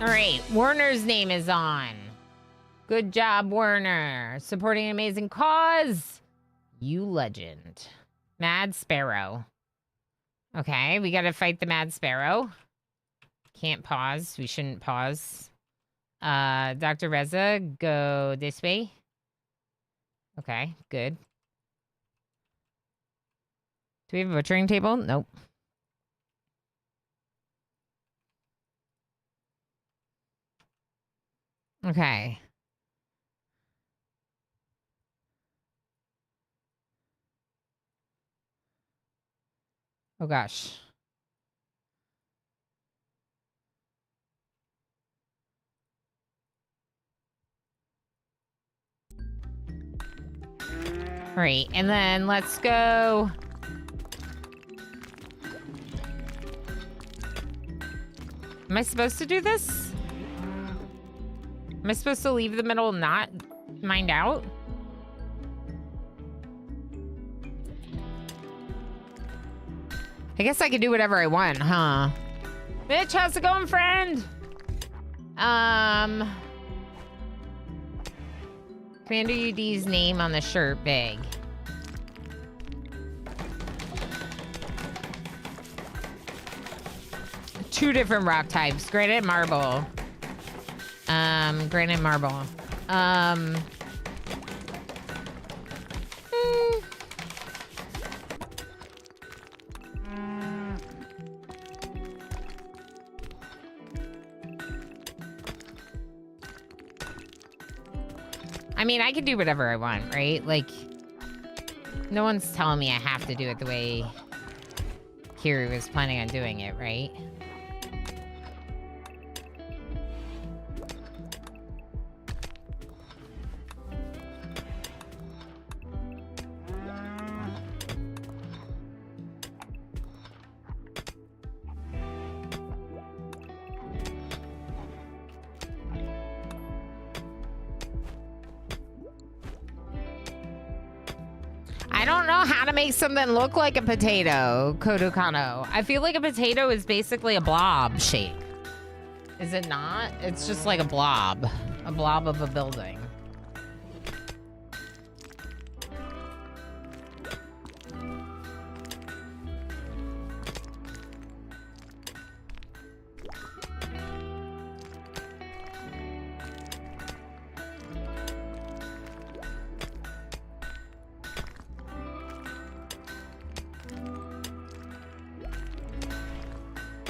All right, Warner's name is on. Good job, Warner. Supporting an amazing cause. You legend. Mad Sparrow. Okay, we gotta fight the Mad Sparrow. Can't pause. We shouldn't pause. Dr. Reza, go this way. Okay, good. Do we have a butchering table? Nope. Okay. Oh gosh. All right, and then let's go. Am I supposed to do this? Am I supposed to leave the middle not mined out? I guess I could do whatever I want, huh? Mitch, how's it going, friend? Commander UD's name on the shirt, big. Two different rock types, granite, marble. Granite, marble. I mean, I can do whatever I want, right? Like, no one's telling me I have to do it the way Kiri was planning on doing it, right? I don't know how to make something look like a potato, Kodokano. I feel like a potato is basically a blob shape. Is it not? It's just like a blob of a building.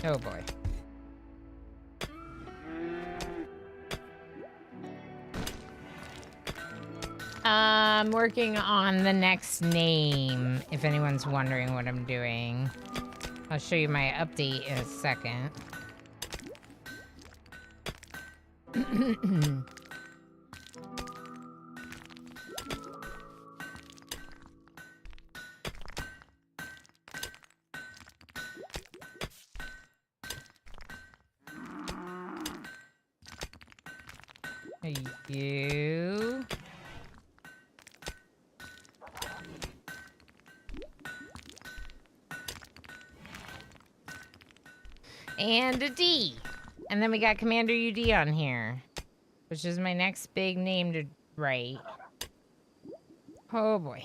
Oh boy. I'm working on the next name, if anyone's wondering what I'm doing. I'll show you my update in a second. You. And a D. And then we got Commander UD on here, which is my next big name to write. Oh boy.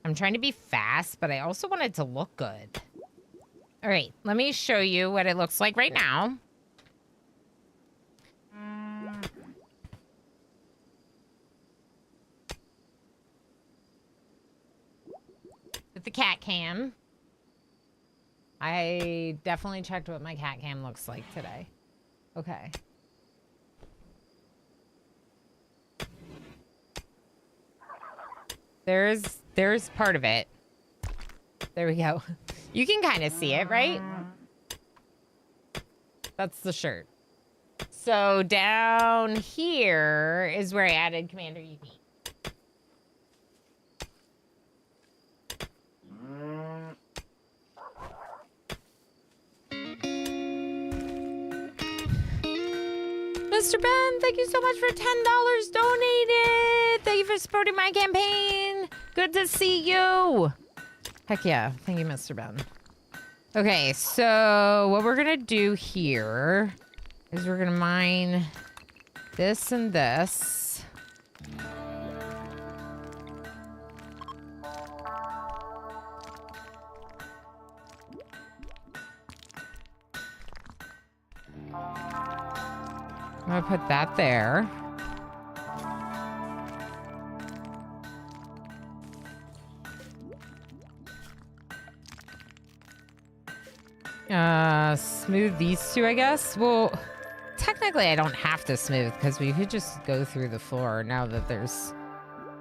I'm trying to be fast, but I also want it to look good. All right, let me show you what it looks like right now. With the cat cam. I definitely checked what my cat cam looks like today. Okay. There's part of it. There we go. You can kind of see it, right? That's the shirt. So down here is where I added Commander UD. Mr. Ben, thank you so much for $10 donated. Thank you for supporting my campaign. Good to see you. Heck yeah. Thank you, Mr. Ben. Okay, so what we're going to do here is we're going to mine this and this. I'm gonna put that there. Smooth these two, I guess. Well, technically I don't have to smooth because we could just go through the floor now that there's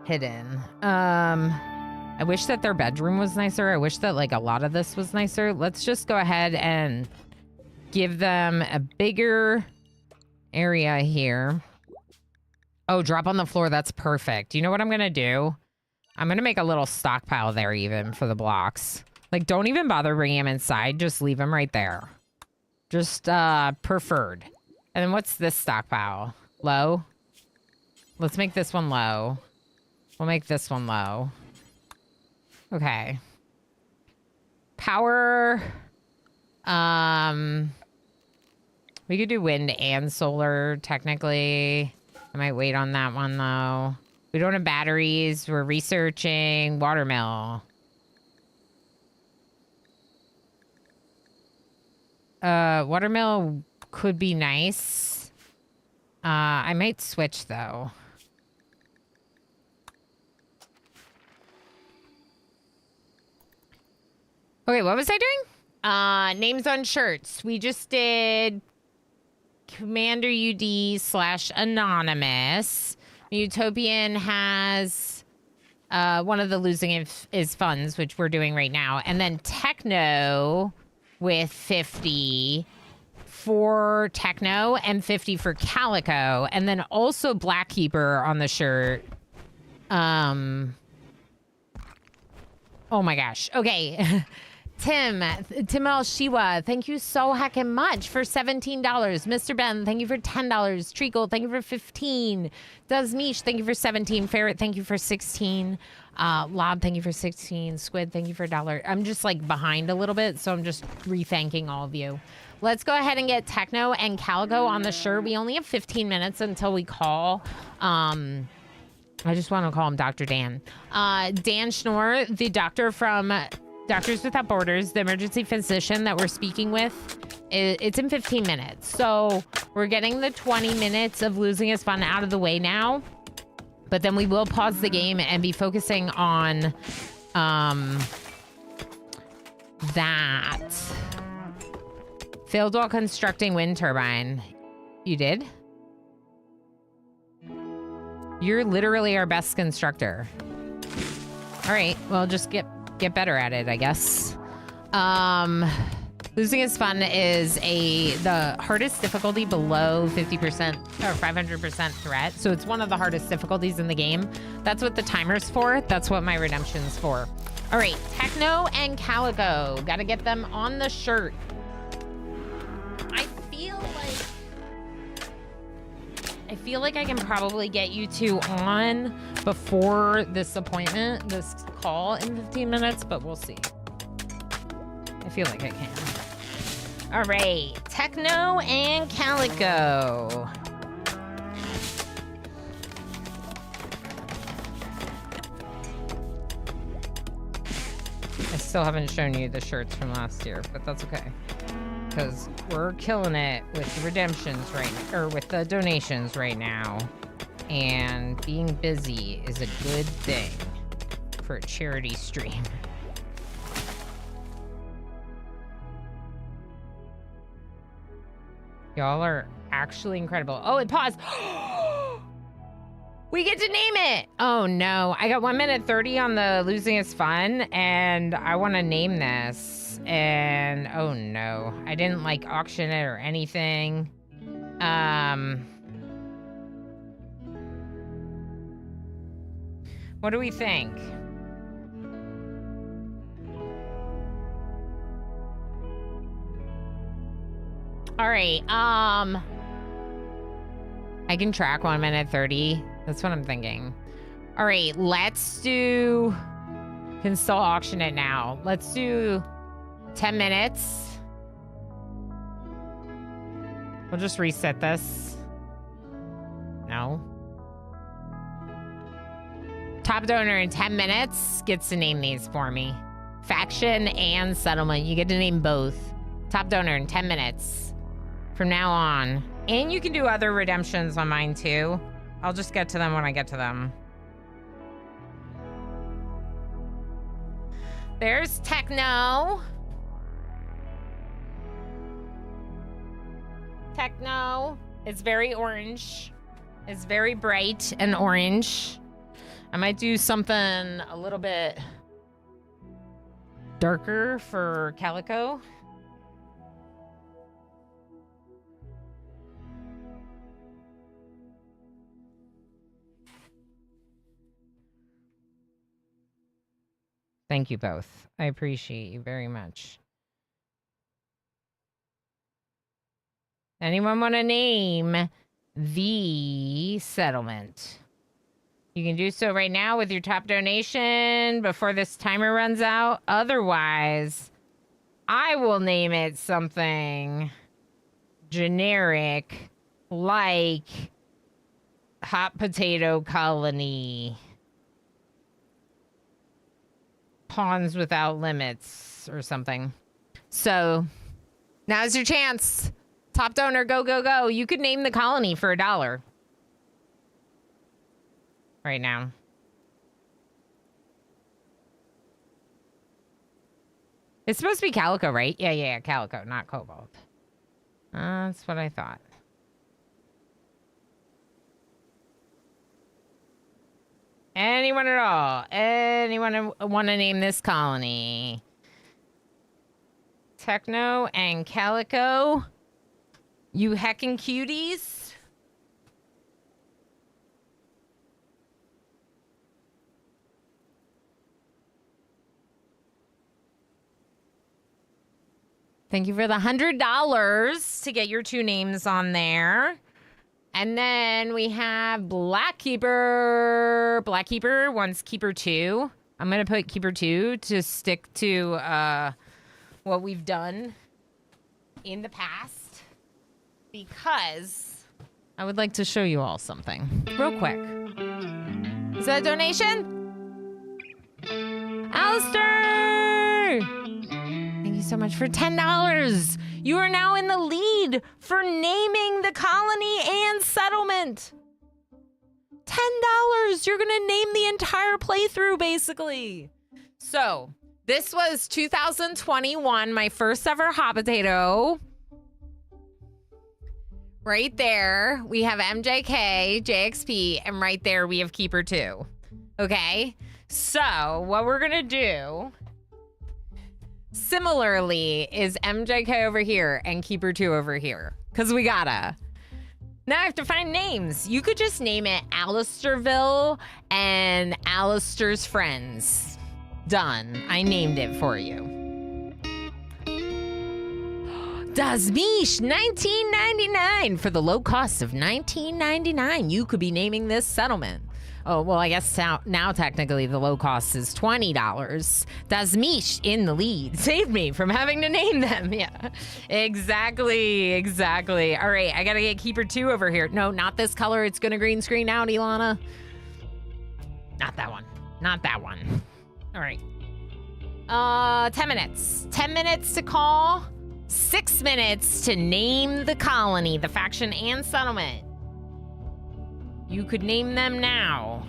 hidden. I wish that their bedroom was nicer. I wish that like a lot of this was nicer. Let's just go ahead and give them a bigger area here. Oh, drop on the floor. That's perfect. You know what I'm gonna do? I'm gonna make a little stockpile there even for the blocks. Like, don't even bother bringing them inside. Just leave them right there. Just preferred. And then what's this stockpile? Low? Let's make this one low. We'll make this one low. Okay. Power. We could do wind and solar, technically. I might wait on that one, though. We don't have batteries. We're researching watermill. Watermill could be nice. I might switch, though. Okay, what was I doing? Names on shirts. We just did Commander UD / Anonymous. Utopian has one of the losing is funds, which we're doing right now. And then Techno with 50 for Techno and 50 for Calico. And then also Blackkeeper on the shirt. Oh my gosh. Okay. Tim L. Shiwa, thank you so heckin' much for $17. Mr. Ben, thank you for $10. Treacle, thank you for 15. Does Mish, thank you for 17. Ferret, thank you for 16. Lob, thank you for 16. Squid, thank you for $1. I'm just like behind a little bit, so I'm just re-thanking all of you. Let's go ahead and get Techno and Calico on the shirt. We only have 15 minutes until we call. I just want to call him Dr. Dan. Dan Schnorr, the doctor from Doctors Without Borders, the emergency physician that we're speaking with. It's in 15 minutes. So we're getting the 20 minutes of losing his fun out of the way now. But then we will pause the game and be focusing on that. Failed while constructing wind turbine. You did? You're literally our best constructor. All right, well, just get better at it, I guess. Losing is fun is the hardest difficulty below 50% or 500% threat. So it's one of the hardest difficulties in the game. That's what the timer's for. That's what my redemption's for. All right, Techno and Calico. Got to get them on the shirt. I feel like I can probably get you two on before this call in 15 minutes, but we'll see. I feel like I can. All right, Techno and Calico. I still haven't shown you the shirts from last year, but that's okay. Because we're killing it with the redemptions or with the donations right now. And being busy is a good thing for a charity stream. Y'all are actually incredible. Oh, it paused. We get to name it. Oh no, I got 1 minute 30 on the losing is fun and I want to name this. And oh no, I didn't like auction it or anything. What do we think? All right, I can track 1 minute 30. That's what I'm thinking. All right, let's do, can still auction it now. Let's do 10 minutes. We'll just reset this. No. Top donor in 10 minutes gets to name these for me. Faction and settlement. You get to name both. Top donor in 10 minutes from now on. And you can do other redemptions on mine too. I'll just get to them when I get to them. There's Techno. Techno. It's very orange. It's very bright and orange. I might do something a little bit darker for Calico. Thank you both. I appreciate you very much. Anyone want to name the settlement? You can do so right now with your top donation before this timer runs out. Otherwise, I will name it something generic like Hot Potato Colony. Pawns Without Limits or something. So now's your chance. Top donor, go, go, go. You could name the colony for $1 right now. It's supposed to be Calico, right? Yeah, Calico, not Cobalt. That's what I thought. Anyone at all? Anyone want to name this colony? Techno and Calico. You heckin' cuties. Thank you for the $100 to get your two names on there. And then we have Black Keeper. Black Keeper wants Keeper 2. I'm going to put Keeper 2 to stick to what we've done in the past. Because I would like to show you all something real quick. Is that a donation? Alistair! Thank you so much for $10. You are now in the lead for naming the colony and settlement. $10. You're going to name the entire playthrough, basically. So, this was 2021, my first ever hot potato. Right there, we have MJK, JXP, and right there we have Keeper 2. Okay? So, what we're gonna do, similarly, is MJK over here and Keeper 2 over here. Because we gotta. Now I have to find names. You could just name it Alistairville and Alistair's Friends. Done. I named it for you. Dazmish, $19.99. For the low cost of $19.99, you could be naming this settlement. Oh, well, I guess now technically the low cost is $20. Dazmish in the lead. Saved me from having to name them. Yeah, exactly. All right, I gotta get Keeper 2 over here. No, not this color. It's gonna green screen out, Ilana. Not that one. All right. 10 minutes. 10 minutes to call. 6 minutes to name the colony, the faction, and settlement. You could name them now.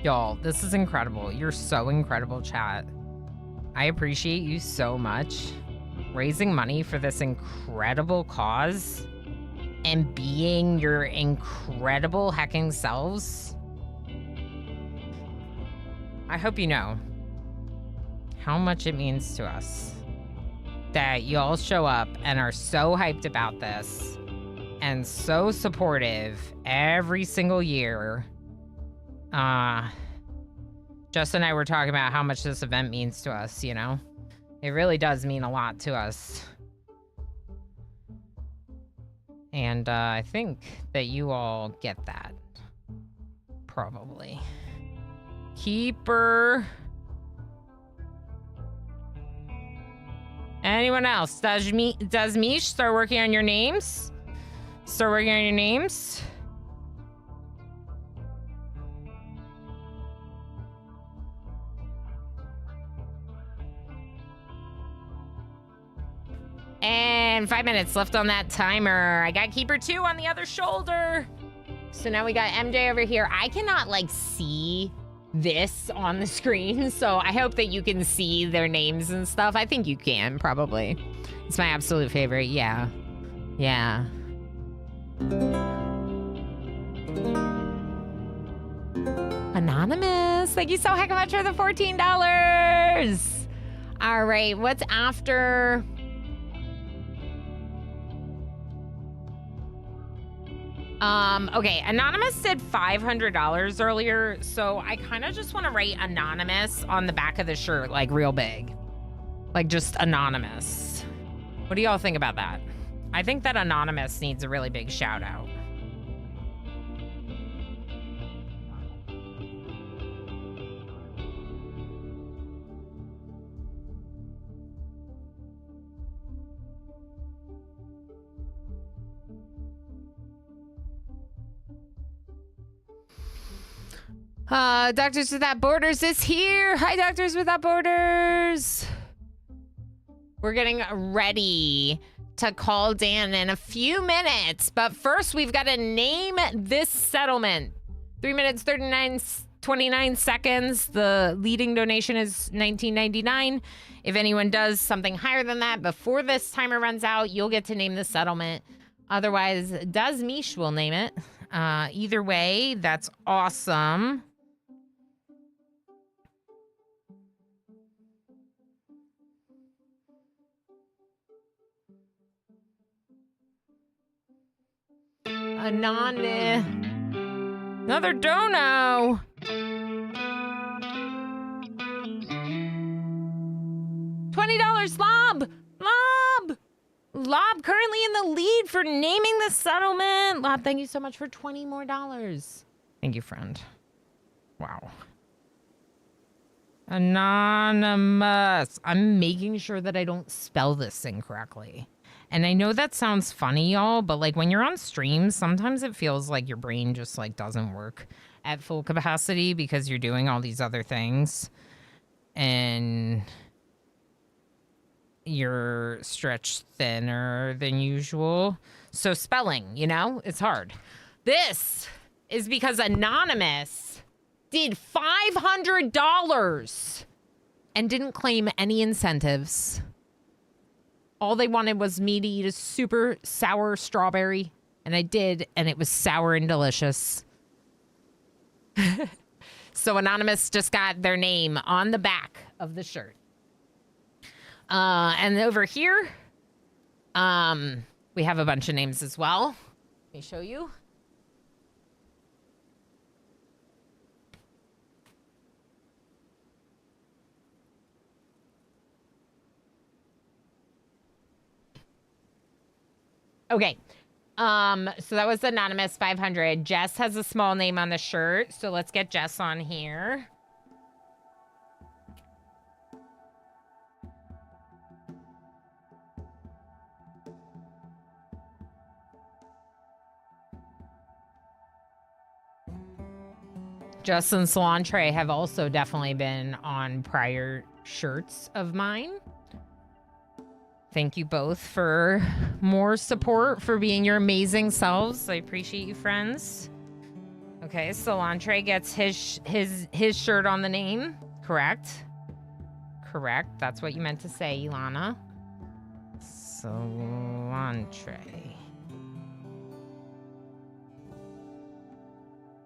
Y'all, this is incredible. You're so incredible, chat. I appreciate you so much. Raising money for this incredible cause and being your incredible hecking selves. I hope you know how much it means to us that y'all show up and are so hyped about this and so supportive every single year. Jess and I were talking about how much this event means to us, you know? It really does mean a lot to us. And I think that you all get that. Probably. Keeper. Anyone else? Does Mish start working on your names? Start working on your names? And 5 minutes left on that timer. I got Keeper 2 on the other shoulder. So now we got MJ over here. I cannot, like, see this on the screen, so I hope that you can see their names and stuff. I think you can, probably. It's my absolute favorite, yeah. Yeah. Anonymous, thank you so heck much for the $14. All right, what's after? Okay, Anonymous did $500 earlier, so I kind of just want to write Anonymous on the back of the shirt, like real big. Like just Anonymous. What do y'all think about that? I think that Anonymous needs a really big shout out. Doctors Without Borders is here. Hi, Doctors Without Borders. We're getting ready to call Dan in a few minutes, but first we've got to name this settlement. 3 minutes, 29 seconds. The leading donation is $19.99. If anyone does something higher than that before this timer runs out, you'll get to name the settlement. Otherwise, Dazmish will name it. Either way, that's awesome. Another dono. $20, Lob currently in the lead for naming the settlement. Lob, thank you so much for $20 more. Thank you, friend. Wow. Anonymous. I'm making sure that I don't spell this incorrectly. And I know that sounds funny, y'all, but like when you're on stream, sometimes it feels like your brain just like doesn't work at full capacity because you're doing all these other things. And you're stretched thinner than usual. So spelling, you know, it's hard. This is because Anonymous did $500 and didn't claim any incentives. All they wanted was me to eat a super sour strawberry. And I did, and it was sour and delicious. So Anonymous just got their name on the back of the shirt. And over here, we have a bunch of names as well. Let me show you. Okay. So that was Anonymous 500. Jess has a small name on the shirt, so let's get Jess on here. Jess and Cilantro have also definitely been on prior shirts of mine. Thank you both for more support, for being your amazing selves. I appreciate you, friends. Okay, Cilantro gets his shirt on the name. Correct. Correct. That's what you meant to say, Ilana. Cilantro.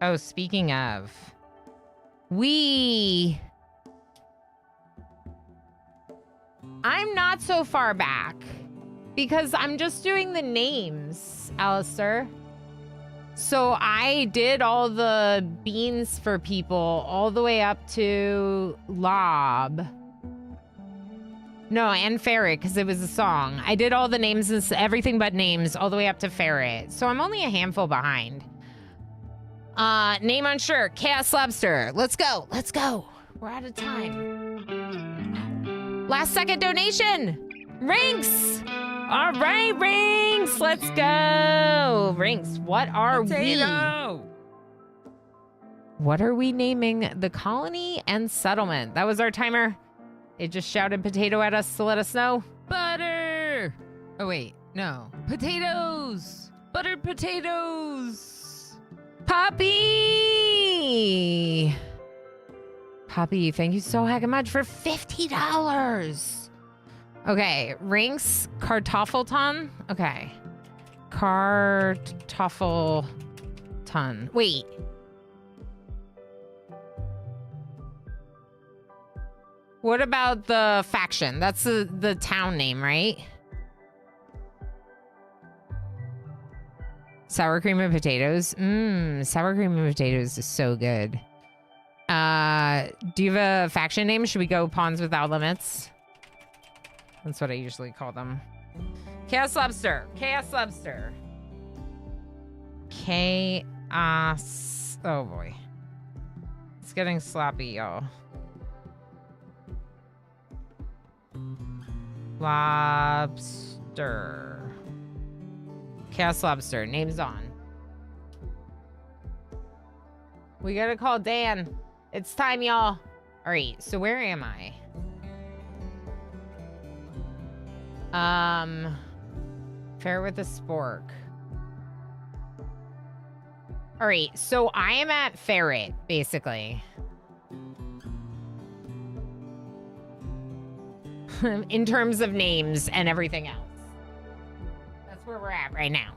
Oh, speaking of, I'm not so far back because I'm just doing the names, Alistair. So I did all the beans for people all the way up to Lob. No, and Ferret, because it was a song. I did all the names, and everything but names, all the way up to Ferret. So I'm only a handful behind. Name on shirt, Chaos Lobster. Let's go. Let's go. We're out of time. Last second donation. Rinks. All right, Rinks. Let's go. Rinks, what are Potato! we? What are we naming the colony and settlement? That was our timer. It just shouted potato at us to let us know. Butter! Oh, wait. No. Potatoes! Buttered potatoes! Poppy! Poppy, thank you so heckin' much for $50. Okay, Rinks Kartoffelton. Okay. Kartoffelton. Wait. What about the faction? That's the town name, right? Sour cream and potatoes. Sour cream and potatoes is so good. Do you have a faction name? Should we go Pawns Without Limits? That's what I usually call them. Chaos Lobster. Chaos Lobster. Chaos. Oh boy. It's getting sloppy, y'all. Lobster. Chaos Lobster. Name's on. We gotta call Dan. It's time, y'all. All right, so where am I? Fair with the spork. All right, so I am at Ferret, basically. In terms of names and everything else. That's where we're at right now.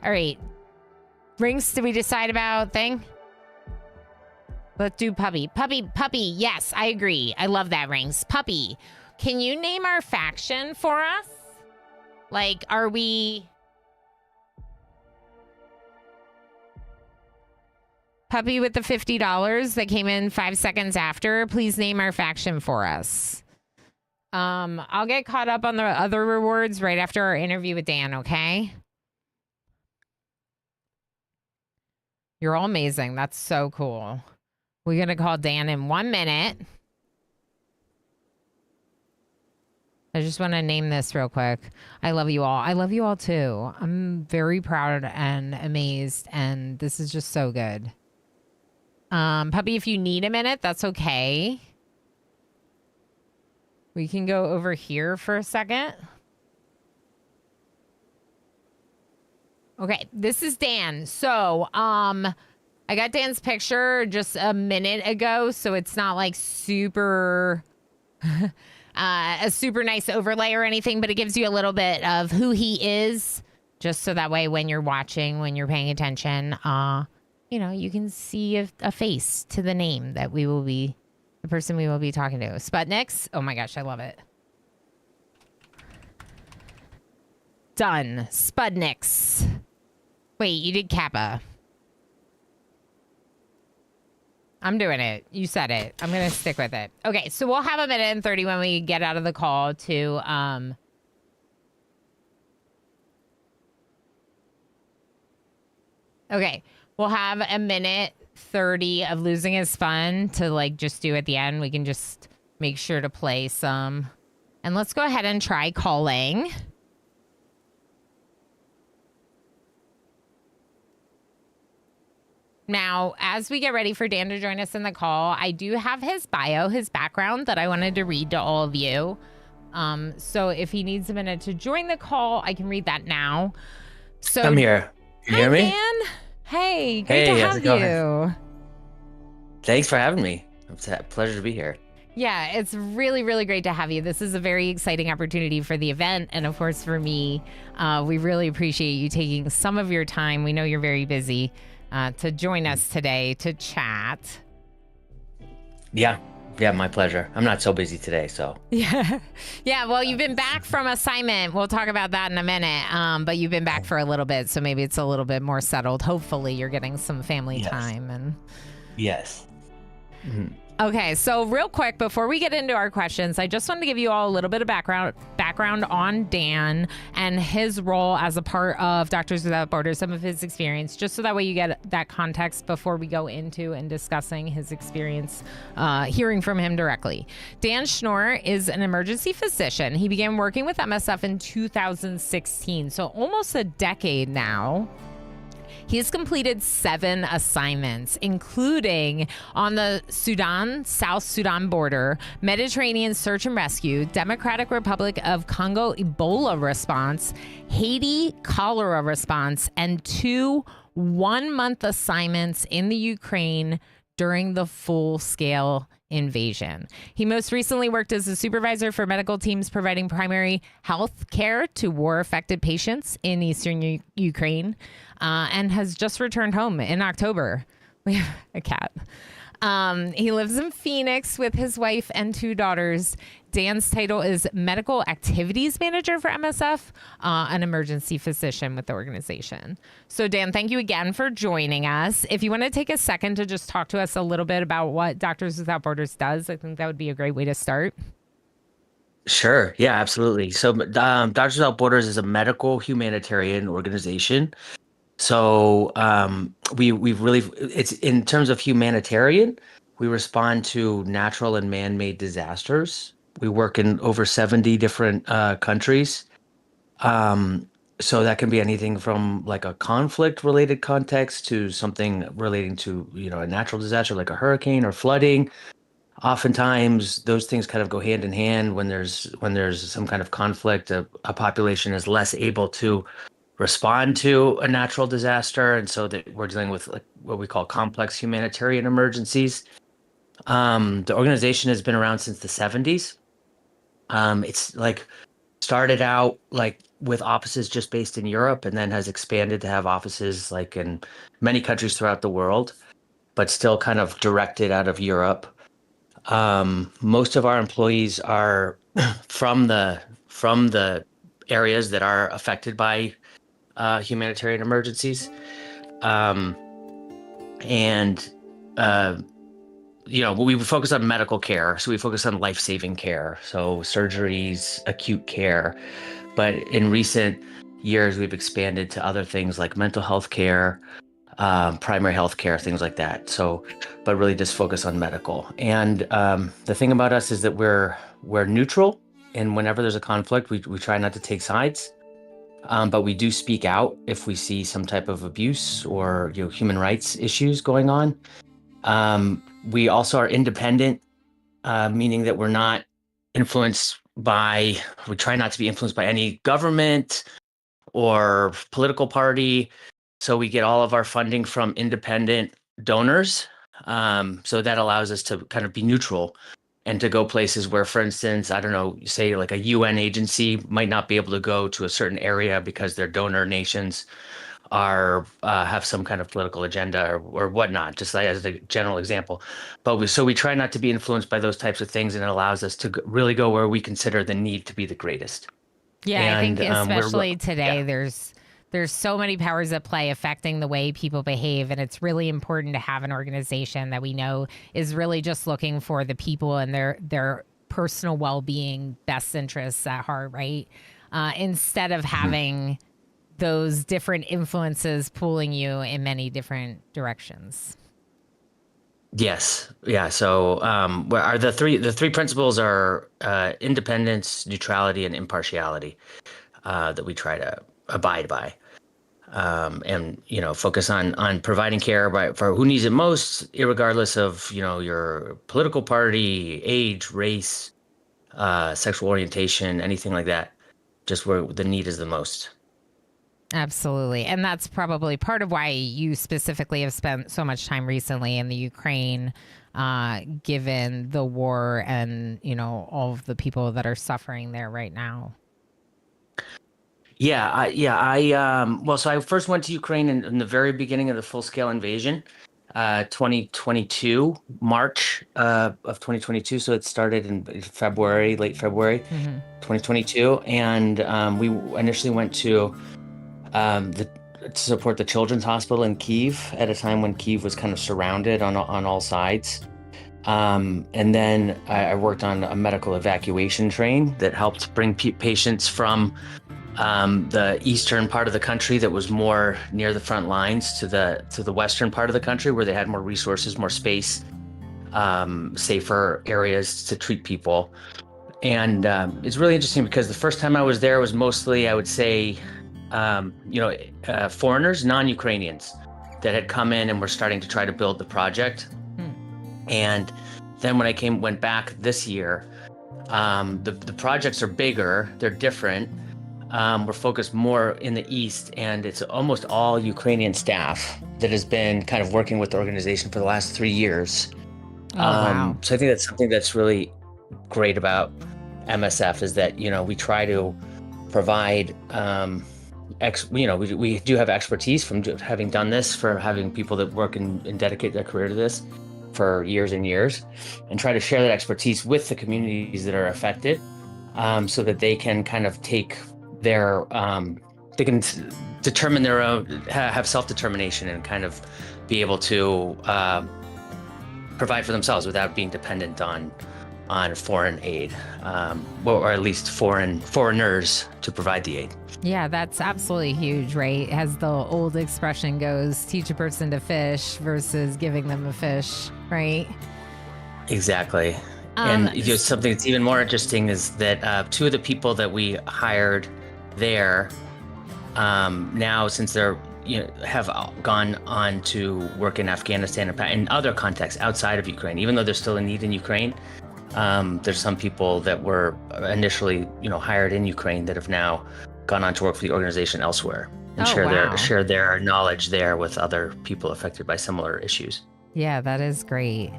All right. Rings, did we decide about thing? Let's do puppy. Puppy. Yes, I agree. I love that, Rings. Puppy. Can you name our faction for us? Like, are we... Puppy with the $50 that came in 5 seconds after. Please name our faction for us. I'll get caught up on the other rewards right after our interview with Dan, okay? You're all amazing. That's so cool. We're going to call Dan in 1 minute. I just want to name this real quick. I love you all. I love you all too. I'm very proud and amazed, and this is just so good. Puppy, if you need a minute, that's okay. We can go over here for a second. Okay, this is Dan. So, I got Dan's picture just a minute ago, so it's not like super a super nice overlay or anything, but it gives you a little bit of who he is, just so that way when you're watching, when you're paying attention, you can see a face to the name that the person we will be talking to. Sputniks. Oh my gosh, I love it. Done. Sputniks. Wait, you did Kappa. I'm doing it. You said it. I'm going to stick with it. Okay, so we'll have a minute and 30 when we get out of the call to... Okay, we'll have a minute 30 of losing his fun to like just do at the end. We can just make sure to play some. And let's go ahead and try calling. Now, as we get ready for Dan to join us in the call, I do have his bio, his background that I wanted to read to all of you. So if he needs a minute to join the call, I can read that now. So I'm here. Can you hear me? Dan. Hey, great Hey, to how's have it going? you. Thanks for having me. It's a pleasure to be here. Yeah, it's really, really great to have you. This is a very exciting opportunity for the event. And of course, for me, we really appreciate you taking some of your time. We know you're very busy to join us today to chat. Yeah, my pleasure. I'm not so busy today, so. Yeah. Well, you've been back from assignment. We'll talk about that in a minute. But you've been back for a little bit, so maybe it's a little bit more settled. Hopefully you're getting some family time. And Yes. Mm-hmm. Okay, so real quick, before we get into our questions, I just wanted to give you all a little bit of background on Dan and his role as a part of Doctors Without Borders, some of his experience, just so that way you get that context before we go into and discussing his experience, hearing from him directly. Dan Schnorr is an emergency physician. He began working with MSF in 2016, so almost a decade now. He's completed 7 assignments, including on the South Sudan border, Mediterranean search and rescue, Democratic Republic of Congo Ebola response, Haiti cholera response, and 2 one-month assignments in the Ukraine during the full-scale invasion. He most recently worked as a supervisor for medical teams providing primary health care to war-affected patients in eastern Ukraine, and has just returned home in October. We have a cat. He lives in Phoenix with his wife and 2 daughters. Dan's title is Medical Activities Manager for MSF, an emergency physician with the organization. So Dan, thank you again for joining us. If you want to take a second to just talk to us a little bit about what Doctors Without Borders does, I think that would be a great way to start. Sure. Yeah, absolutely. So Doctors Without Borders is a medical humanitarian organization. So we've really, it's in terms of humanitarian, we respond to natural and man-made disasters. We work in over 70 different countries. So that can be anything from like a conflict related context to something relating to, a natural disaster like a hurricane or flooding. Oftentimes those things kind of go hand in hand. When there's some kind of conflict, a population is less able to respond to a natural disaster, and so that we're dealing with like what we call complex humanitarian emergencies. The organization has been around since the 70s. It's like started out like with offices just based in Europe, and then has expanded to have offices like in many countries throughout the world, but still kind of directed out of Europe. Most of our employees are from the areas that are affected by humanitarian emergencies. We focus on medical care. So we focus on life-saving care. So surgeries, acute care. But in recent years, we've expanded to other things like mental health care, primary health care, things like that. So, but really just focus on medical. And the thing about us is that we're neutral. And whenever there's a conflict, we try not to take sides. But we do speak out if we see some type of abuse or human rights issues going on. We also are independent, meaning that we're not influenced by, we try not to be influenced by any government or political party. So we get all of our funding from independent donors. So that allows us to kind of be neutral and to go places where, for instance, I don't know, say like a UN agency might not be able to go to a certain area because their donor nations are have some kind of political agenda or whatnot, just like as a general example. But we try not to be influenced by those types of things, and it allows us to really go where we consider the need to be the greatest. Yeah, I think And especially today, yeah. there's so many powers at play affecting the way people behave, and it's really important to have an organization that we know is really just looking for the people and their personal well-being, best interests at heart, right? Instead of having those different influences pulling you in many different directions. Yes. Yeah. So, what are the three principles are independence, neutrality, and impartiality that we try to abide by, and focus on providing care for who needs it most, irregardless of your political party, age, race, sexual orientation, anything like that. Just where the need is the most. Absolutely. And that's probably part of why you specifically have spent so much time recently in the Ukraine, given the war and, all of the people that are suffering there right now. Well, so I first went to Ukraine in the very beginning of the full-scale invasion, 2022, March of 2022. So it started in late February, 2022. And we initially went to to support the Children's Hospital in Kyiv at a time when Kyiv was kind of surrounded on all sides. And then I worked on a medical evacuation train that helped bring patients from the eastern part of the country that was more near the front lines to the western part of the country where they had more resources, more space, safer areas to treat people. And it's really interesting because the first time I was there was mostly, I would say, foreigners, non-Ukrainians that had come in and were starting to try to build the project. And then when I went back this year, the projects are bigger, they're different. We're focused more in the East, and it's almost all Ukrainian staff that has been kind of working with the organization for the last 3 years. Wow. So I think that's something that's really great about MSF is that, we try to provide, we do have expertise from having done this, for having people that work and dedicate their career to this for years and years, and try to share that expertise with the communities that are affected, so that they can kind of take their, they can determine their own, have self-determination and kind of be able to provide for themselves without being dependent on foreign aid, or at least foreigners to provide the aid. Yeah, that's absolutely huge, right? As the old expression goes, teach a person to fish versus giving them a fish, right? Exactly. And something that's even more interesting is that 2 of the people that we hired there, now since they're have gone on to work in Afghanistan and other contexts outside of Ukraine, even though there's still a need in Ukraine. There's some people that were initially, hired in Ukraine that have now gone on to work for the organization elsewhere and share their knowledge there with other people affected by similar issues. Yeah, that is great.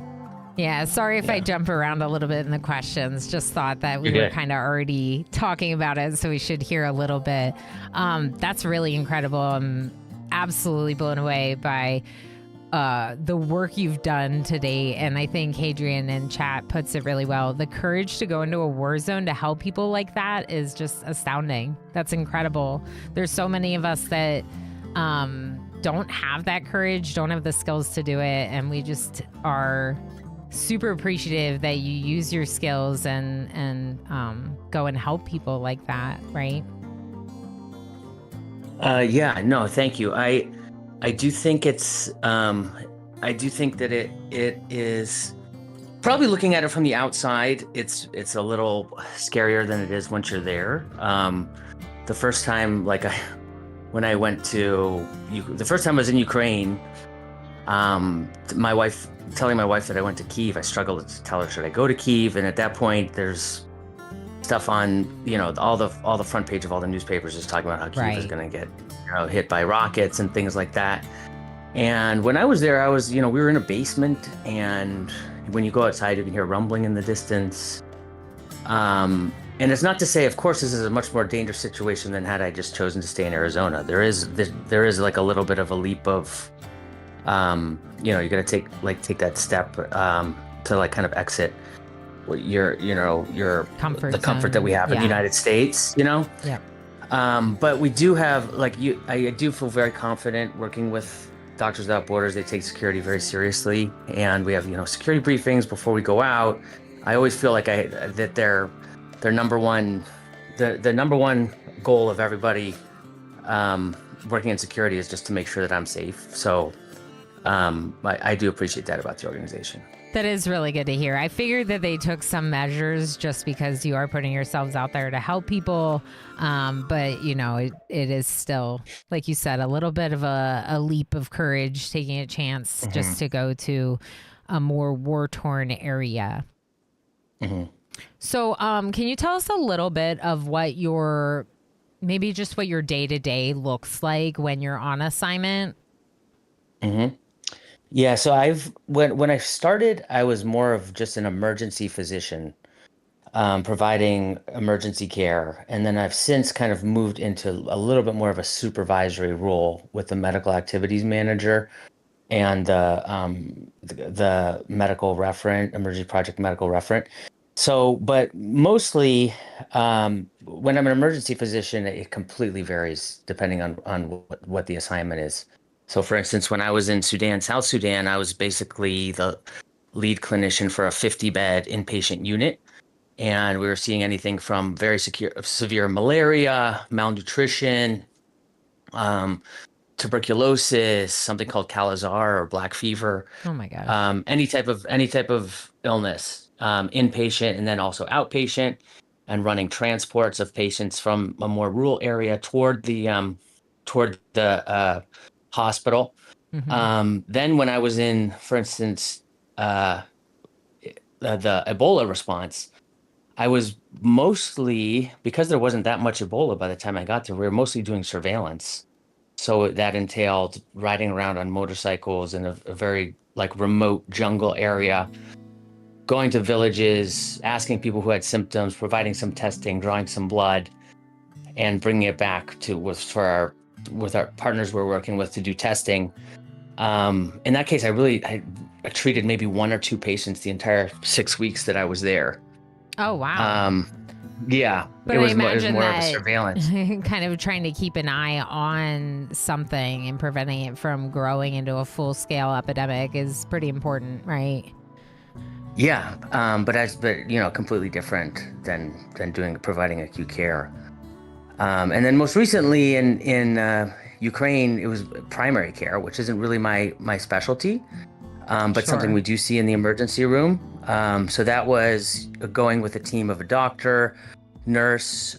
Yeah, sorry if I jump around a little bit in the questions. Just thought that we were kind of already talking about it, so we should hear a little bit. That's really incredible. I'm absolutely blown away by the work you've done today. And I think Hadrian in chat puts it really well. The courage to go into a war zone to help people like that is just astounding. That's incredible. There's so many of us that don't have that courage, don't have the skills to do it. And we just are super appreciative that you use your skills and go and help people like that, right? Thank you. I do think it's I do think that it is probably, looking at it from the outside, it's a little scarier than it is once you're there. The first time, the first time I was in Ukraine, telling my wife that I went to Kyiv, I struggled to tell her, should I go to Kyiv? And at that point, there's stuff on, all the front page of all the newspapers is talking about how Kyiv is going to get, hit by rockets and things like that. And when I was there, we were in a basement, and when you go outside, you can hear rumbling in the distance. And it's not to say, of course, this is a much more dangerous situation than had I just chosen to stay in Arizona. There is like a little bit of a leap of, you got to take that step to like kind of exit your Comfort the comfort zone. that we have in the United States, Yeah. But we do have I do feel very confident working with Doctors Without Borders. They take security very seriously, and we have security briefings before we go out. I always feel like that their number one the number one goal of everybody working in security is just to make sure that I'm safe. So I do appreciate that about the organization. That is really good to hear. I figured that they took some measures just because you are putting yourselves out there to help people. But, it is still, like you said, a little bit of a leap of courage, taking a chance just to go to a more war-torn area. So can you tell us a little bit of what your day-to-day looks like when you're on assignment? Yeah, so when I started, I was more of just an emergency physician, providing emergency care, and then I've since kind of moved into a little bit more of a supervisory role with the medical activities manager and the medical referent, emergency project medical referent. So, but mostly when I'm an emergency physician, it completely varies depending on what the assignment is. So, for instance, when I was in South Sudan, I was basically the lead clinician for a 50-bed inpatient unit. And we were seeing anything from very severe malaria, malnutrition, tuberculosis, something called Kala-Azar or black fever. Oh my gosh. Any type of illness, inpatient and then also outpatient, and running transports of patients from a more rural area toward the hospital. Then when I was in, for instance, the Ebola response, I was mostly, because there wasn't that much Ebola by the time I got there, we were mostly doing surveillance. So that entailed riding around on motorcycles in a very remote jungle area, going to villages, asking people who had symptoms, providing some testing, drawing some blood, and bringing it back with our partners we're working with to do testing. In that case, I treated maybe one or two patients the entire 6 weeks that I was there. Oh, wow. Yeah, but it was more of a surveillance. Kind of trying to keep an eye on something and preventing it from growing into a full-scale epidemic is pretty important, right? Yeah, but completely different than providing acute care. And then most recently in Ukraine, it was primary care, which isn't really my specialty, but something we do see in the emergency room. So that was going with a team of a doctor, nurse,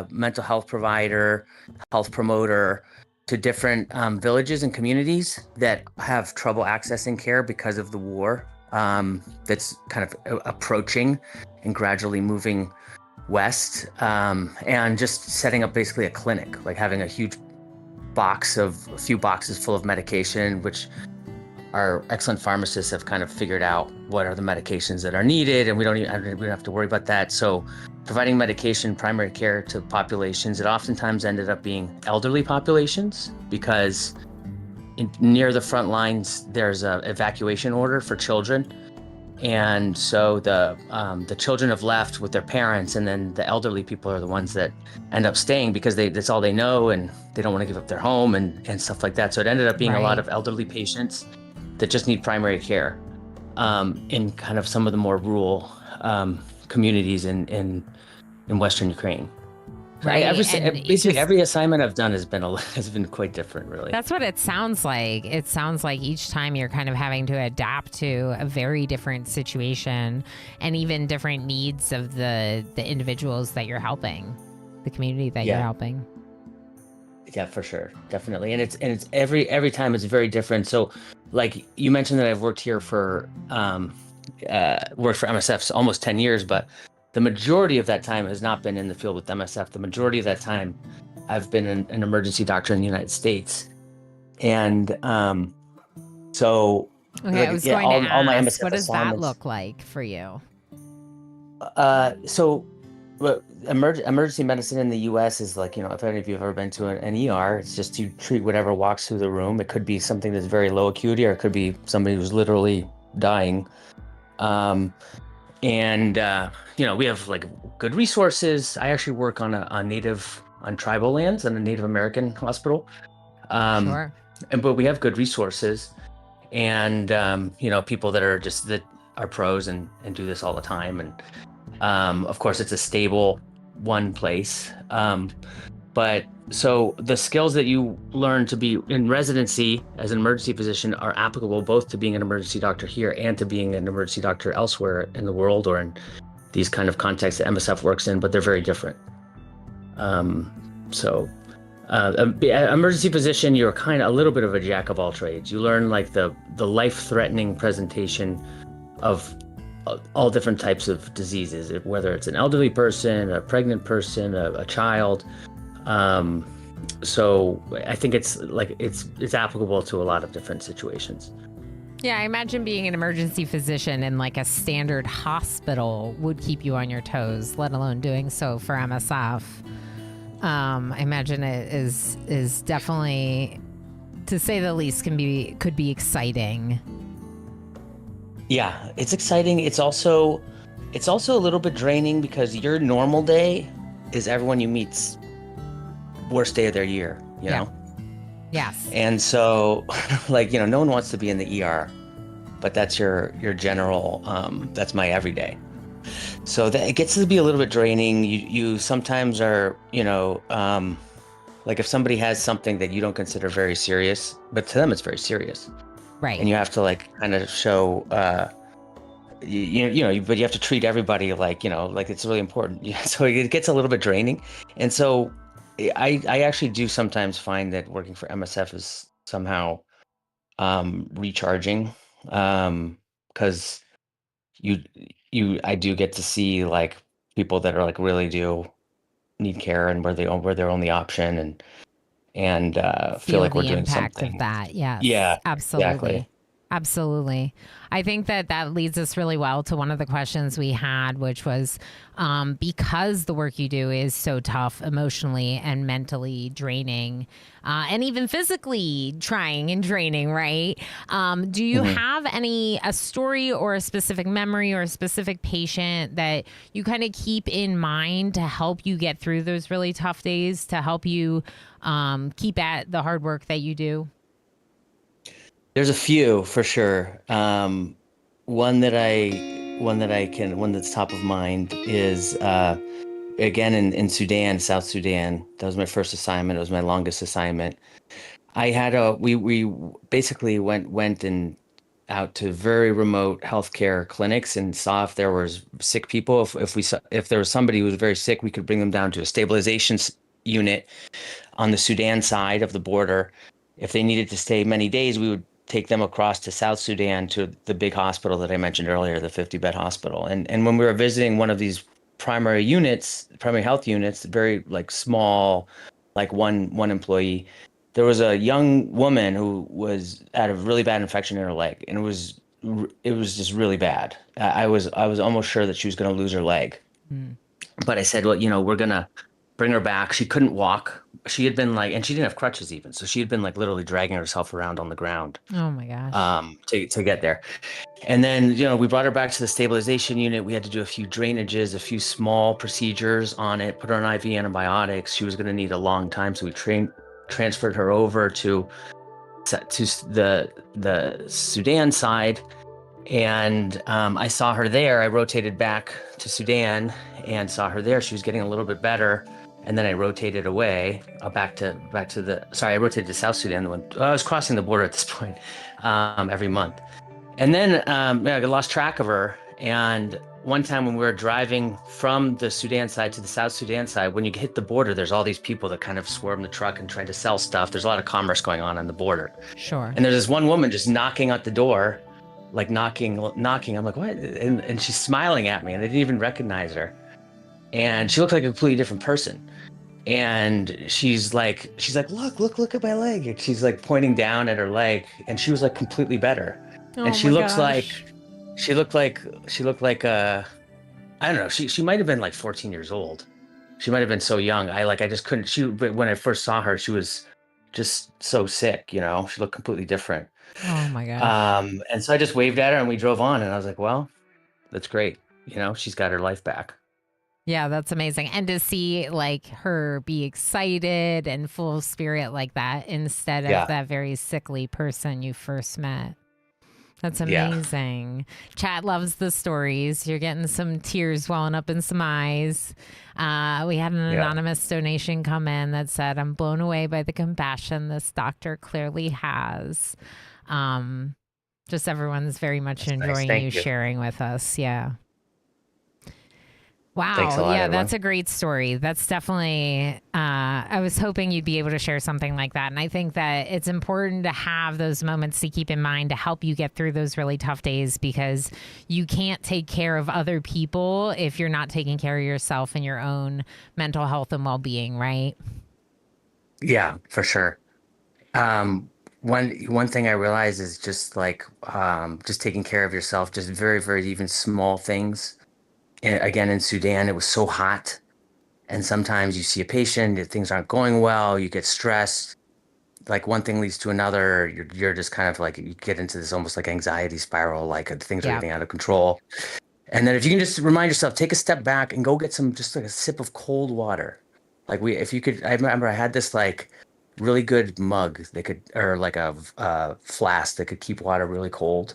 mental health provider, health promoter to different villages and communities that have trouble accessing care because of the war that's kind of approaching and gradually moving west, and just setting up basically a clinic, like having a few boxes full of medication, which our excellent pharmacists have kind of figured out what are the medications that are needed, and we don't have to worry about that. So providing medication, primary care to populations, it oftentimes ended up being elderly populations because near the front lines, there's an evacuation order for children. And so the children have left with their parents, and then the elderly people are the ones that end up staying because that's all they know, and they don't want to give up their home and stuff like that. So it ended up being a lot of elderly patients that just need primary care in kind of some of the more rural communities in Western Ukraine. Right. Basically, every assignment I've done has been quite different, really. That's what it sounds like. It sounds like each time you're kind of having to adapt to a very different situation and even different needs of the individuals that you're helping, the community that you're helping. Yeah, for sure, definitely, and it's every time it's very different. So, like you mentioned that I've worked here for MSF almost 10 years, but the majority of that time has not been in the field with MSF. The majority of that time, I've been an emergency doctor in the United States. And so Okay, I was going to all my ask, MSF what does that assignments. look like for you? So, emergency medicine in the U.S. is like, if any of you have ever been to an ER, it's just you treat whatever walks through the room. It could be something that's very low acuity, or it could be somebody who's literally dying. And we have like good resources. I actually work on on tribal lands in a Native American hospital. Sure. But we have good resources, and people that are pros and do this all the time. And of course, it's a stable one place. But so the skills that you learn to be in residency as an emergency physician are applicable both to being an emergency doctor here and to being an emergency doctor elsewhere in the world, or in these kind of contexts that MSF works in, but they're very different. Emergency physician, you're kind of a little bit of a jack of all trades. You learn like the life-threatening presentation of all different types of diseases, whether it's an elderly person, a pregnant person, a child. So I think it's applicable to a lot of different situations. Yeah, I imagine being an emergency physician in like a standard hospital would keep you on your toes, let alone doing so for MSF. I imagine it is definitely, to say the least, could be exciting. Yeah, it's exciting. It's also a little bit draining because your normal day is everyone you meet's worst day of their year, you know? Yes. And so no one wants to be in the ER, but that's your general, that's my everyday. So that it gets to be a little bit draining. You sometimes are, like if somebody has something that you don't consider very serious, but to them it's very serious. Right. And you have to like kind of show, but you have to treat everybody like it's really important. So it gets a little bit draining. And so I actually do sometimes find that working for MSF is somehow recharging, because I do get to see like people that are like really do need care, and we're their only option, and feel like we're the doing impact something. of that. Yes. Yeah, Absolutely. exactly. Absolutely. I think that leads us really well to one of the questions we had, which was because the work you do is so tough emotionally and mentally draining, and even physically trying and draining, right? Do you have a story or a specific memory or a specific patient that you kind of keep in mind to help you get through those really tough days, to help you keep at the hard work that you do? There's a few for sure. One that's top of mind is again in Sudan, South Sudan. That was my first assignment. It was my longest assignment. I had we basically went and out to very remote healthcare clinics and saw if there was sick people. If there was somebody who was very sick, we could bring them down to a stabilization unit on the Sudan side of the border. If they needed to stay many days, we would take them across to South Sudan to the big hospital that I mentioned earlier, the 50-bed hospital. And when we were visiting one of these primary health units, very like small, like one employee, there was a young woman who had a really bad infection in her leg, and it was just really bad. I was almost sure that she was going to lose her leg. But I said, well, we're going to bring her back. She couldn't walk. She had been and she didn't have crutches even. So she had been literally dragging herself around on the ground. Oh my gosh. To get there. And then, we brought her back to the stabilization unit. We had to do a few drainages, a few small procedures on it, put her on IV antibiotics. She was going to need a long time. So we transferred her over to the Sudan side. And I saw her there. I rotated back to Sudan and saw her there. She was getting a little bit better. And then I rotated away I rotated to South Sudan. I was crossing the border at this point every month. And then I lost track of her. And one time when we were driving from the Sudan side to the South Sudan side, when you hit the border, there's all these people that kind of swarm the truck and try to sell stuff. There's a lot of commerce going on the border. Sure. And there's this one woman just knocking at the door, knocking. I'm like, what? And she's smiling at me, and I didn't even recognize her. And she looked like a completely different person. And she's like, look at my leg. And she's pointing down at her leg, and she was completely better. Oh and she my looks like gosh. she looked like I don't know. She might have been like 14 years old. She might have been so young. I just couldn't. But when I first saw her, she was just so sick. You know, she looked completely different. Oh my gosh. And so I just waved at her and we drove on. And I was like, well, that's great. You know, she's got her life back. Yeah, that's amazing. And to see like her be excited and full of spirit like that instead of Yeah. that very sickly person you first met. That's Yeah. amazing. Chat loves the stories. You're getting some tears welling up in some eyes. We had an anonymous donation come in that said, I'm blown away by the compassion this doctor clearly has. Just everyone's very much That's nice. enjoying Thank you you. sharing with us. Yeah. Wow. Thanks a lot, Yeah, everyone. that's a great story. That's definitely, I was hoping you'd be able to share something like that. And I think that it's important to have those moments to keep in mind to help you get through those really tough days, because you can't take care of other people if you're not taking care of yourself and your own mental health and well-being, right? Yeah, for sure. One thing I realized is just like just taking care of yourself, just very, very even small things. And again, in Sudan, it was so hot. And sometimes you see a patient, things aren't going well, you get stressed. Like one thing leads to another. You're just kind of like, you get into this almost like anxiety spiral, like things are Yeah. getting out of control. And then if you can just remind yourself, take a step back and go get some, just like a sip of cold water. Like if you could, I remember I had this like really good mug or like a flask that could keep water really cold.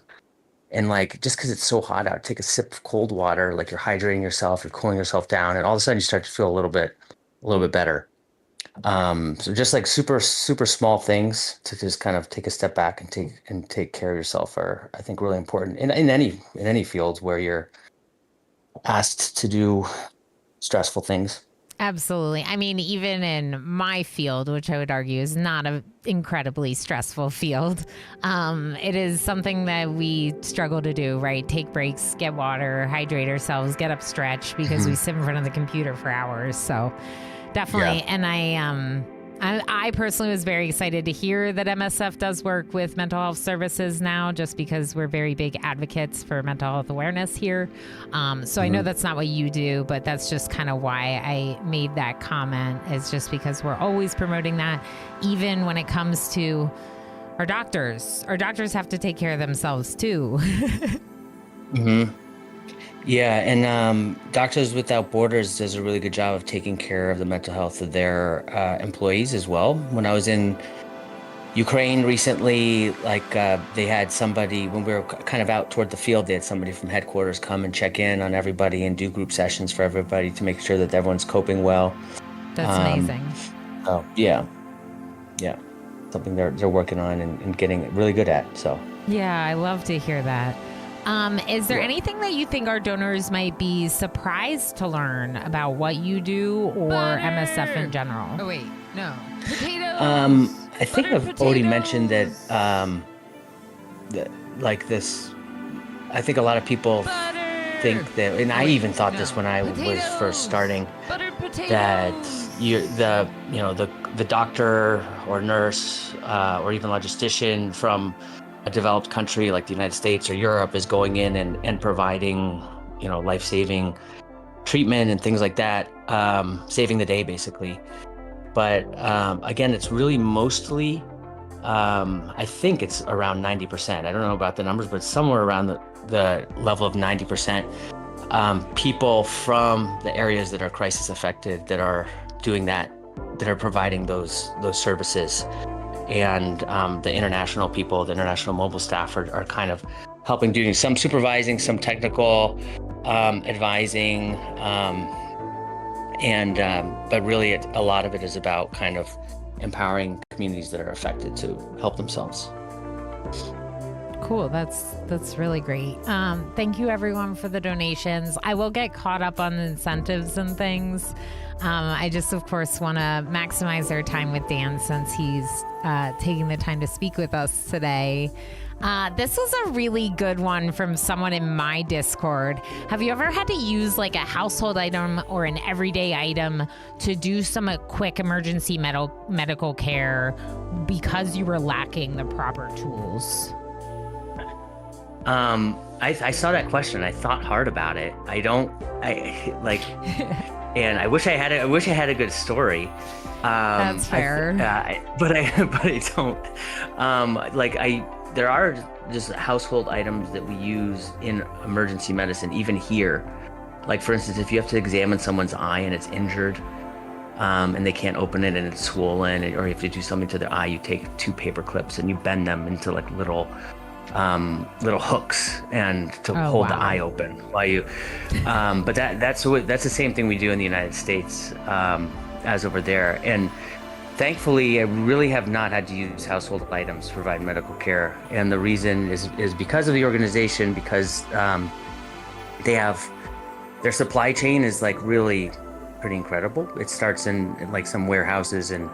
And like, just because it's so hot out, take a sip of cold water, like you're hydrating yourself, you're cooling yourself down, and all of a sudden you start to feel a little bit better. So just like super, super small things to just kind of take a step back and take care of yourself are, I think, really important in any field where you're asked to do stressful things. Absolutely. I mean, even in my field, which I would argue is not an incredibly stressful field, it is something that we struggle to do, right? Take breaks, get water, hydrate ourselves, get up, stretch, because we sit in front of the computer for hours. So definitely. Yeah. And I personally was very excited to hear that MSF does work with mental health services now, just because we're very big advocates for mental health awareness here. So I know that's not what you do, but that's just kind of why I made that comment, is just because we're always promoting that, even when it comes to our doctors. Our doctors have to take care of themselves too. Yeah, and Doctors Without Borders does a really good job of taking care of the mental health of their employees as well. When I was in Ukraine recently, like they had somebody, when we were kind of out toward the field, they had somebody from headquarters come and check in on everybody and do group sessions for everybody to make sure that everyone's coping well. That's amazing. So yeah, something they're working on and getting really good at. So Yeah, I love to hear that. Is there anything that you think our donors might be surprised to learn about what you do or MSF in general? Oh wait, no. Potatoes. I think Buttered I've already mentioned that, potatoes. that like this. I think a lot of people Butter. think that, and Oh, I wait, even thought no. this when I was Potatoes. first starting, Buttered potatoes. that the doctor or nurse or even logistician from a developed country like the United States or Europe is going in and providing, life-saving treatment and things like that, saving the day basically. But again, it's really mostly, I think it's around 90%. I don't know about the numbers, but somewhere around the level of 90%, people from the areas that are crisis affected that are doing that are providing those services. And the international people, the international mobile staff are kind of helping, doing some supervising, some technical advising, but really a lot of it is about kind of empowering communities that are affected to help themselves. Cool. That's really great. Thank you everyone for the donations. I will get caught up on the incentives and things. I just, of course, want to maximize our time with Dan since he's taking the time to speak with us today. This was a really good one from someone in my Discord. Have you ever had to use like a household item or an everyday item to do some quick emergency medical care because you were lacking the proper tools? I saw that question. I thought hard about it. And I wish I had a good story. That's fair. But I don't. There are just household items that we use in emergency medicine, even here. Like, for instance, if you have to examine someone's eye and it's injured, and they can't open it and it's swollen, or you have to do something to their eye, you take 2 paper clips and you bend them into like little hooks and to hold the eye open while you. But that's the same thing we do in the United States as over there. And thankfully, I really have not had to use household items to provide medical care. And the reason is because of the organization, because they have their supply chain is like really pretty incredible. It starts in like some warehouses in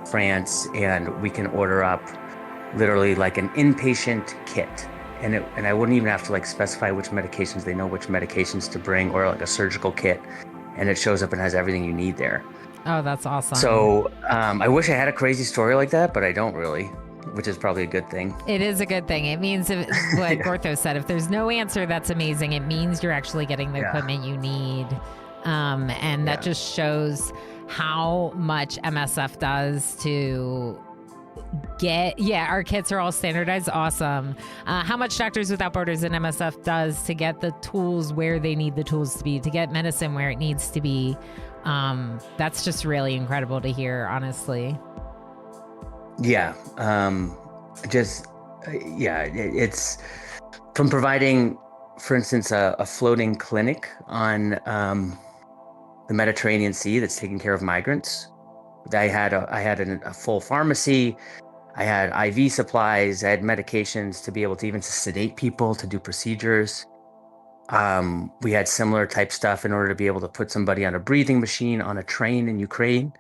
France, and we can order up literally like an inpatient kit. And I wouldn't even have to like specify which medications. They know which medications to bring, or like a surgical kit, and it shows up and has everything you need there. Oh, that's awesome. So I wish I had a crazy story like that, but I don't really, which is probably a good thing. It is a good thing. It means, like Gortho said, if there's no answer, that's amazing. It means you're actually getting the equipment you need. And that just shows how much MSF does to get, our kits are all standardized. Awesome. How much Doctors Without Borders and MSF does to get the tools where they need the tools to be, to get medicine where it needs to be. That's just really incredible to hear, honestly. Yeah. It's from providing, for instance, a floating clinic on the Mediterranean Sea that's taking care of migrants. I had a full pharmacy. I had IV supplies. I had medications to be able to even sedate people, to do procedures. We had similar type stuff in order to be able to put somebody on a breathing machine on a train in Ukraine,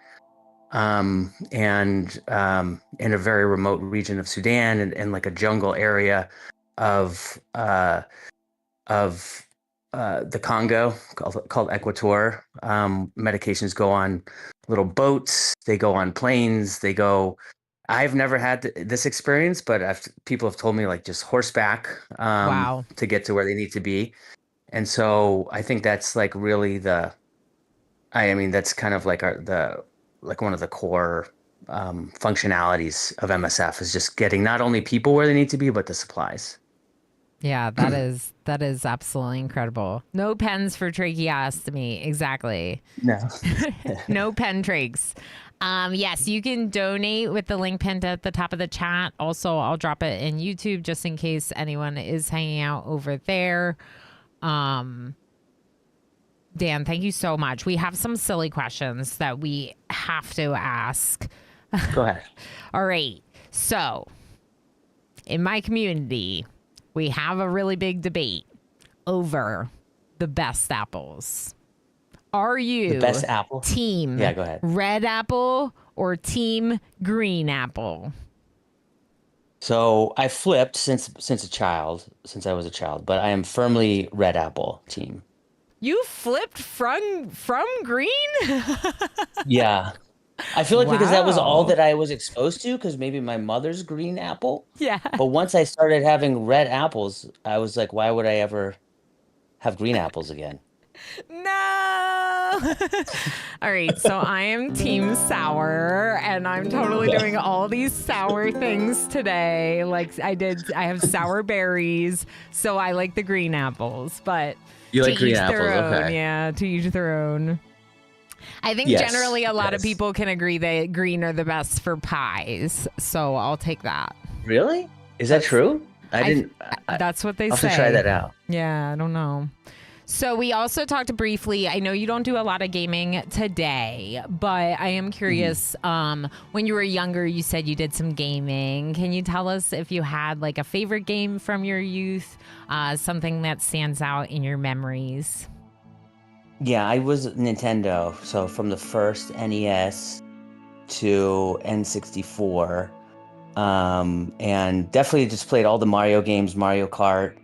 and in a very remote region of Sudan, and like a jungle area of the Congo called Equator. Medications go on little boats. They go on planes. I've never had this experience, but people have told me like just horseback to get to where they need to be. And so I think that's like really that's kind of like one of the core functionalities of MSF is just getting not only people where they need to be, but the supplies. Yeah, that is absolutely incredible. No pens for tracheostomy. Exactly. No. No pen trachs. Yes, you can donate with the link pinned at the top of the chat. Also, I'll drop it in YouTube just in case anyone is hanging out over there. Dan, thank you so much. We have some silly questions that we have to ask. Go ahead. All right. So, in my community, we have a really big debate over the best apples. Are you the best apple team go ahead. Red apple or team green apple? So I flipped since I was a child, but I am firmly red apple team. You flipped from green? Yeah. I feel like because that was all that I was exposed to, because maybe my mother's green apple. Yeah. But once I started having red apples, I was like, why would I ever have green apples again? No. All right. So I am team sour, and I'm totally doing all these sour things today. Like I have sour berries. So I like the green apples, but you like green apples. Okay. Yeah. To each their own. I think generally a lot of people can agree that green are the best for pies. So I'll take that. Really? Is that true? That's what they say. I'll have to try that out. Yeah, I don't know. So we also talked briefly, I know you don't do a lot of gaming today, but I am curious, when you were younger, you said you did some gaming. Can you tell us if you had like a favorite game from your youth, something that stands out in your memories? Yeah, I was Nintendo. So from the first NES to N64, and definitely just played all the Mario games, Mario Kart.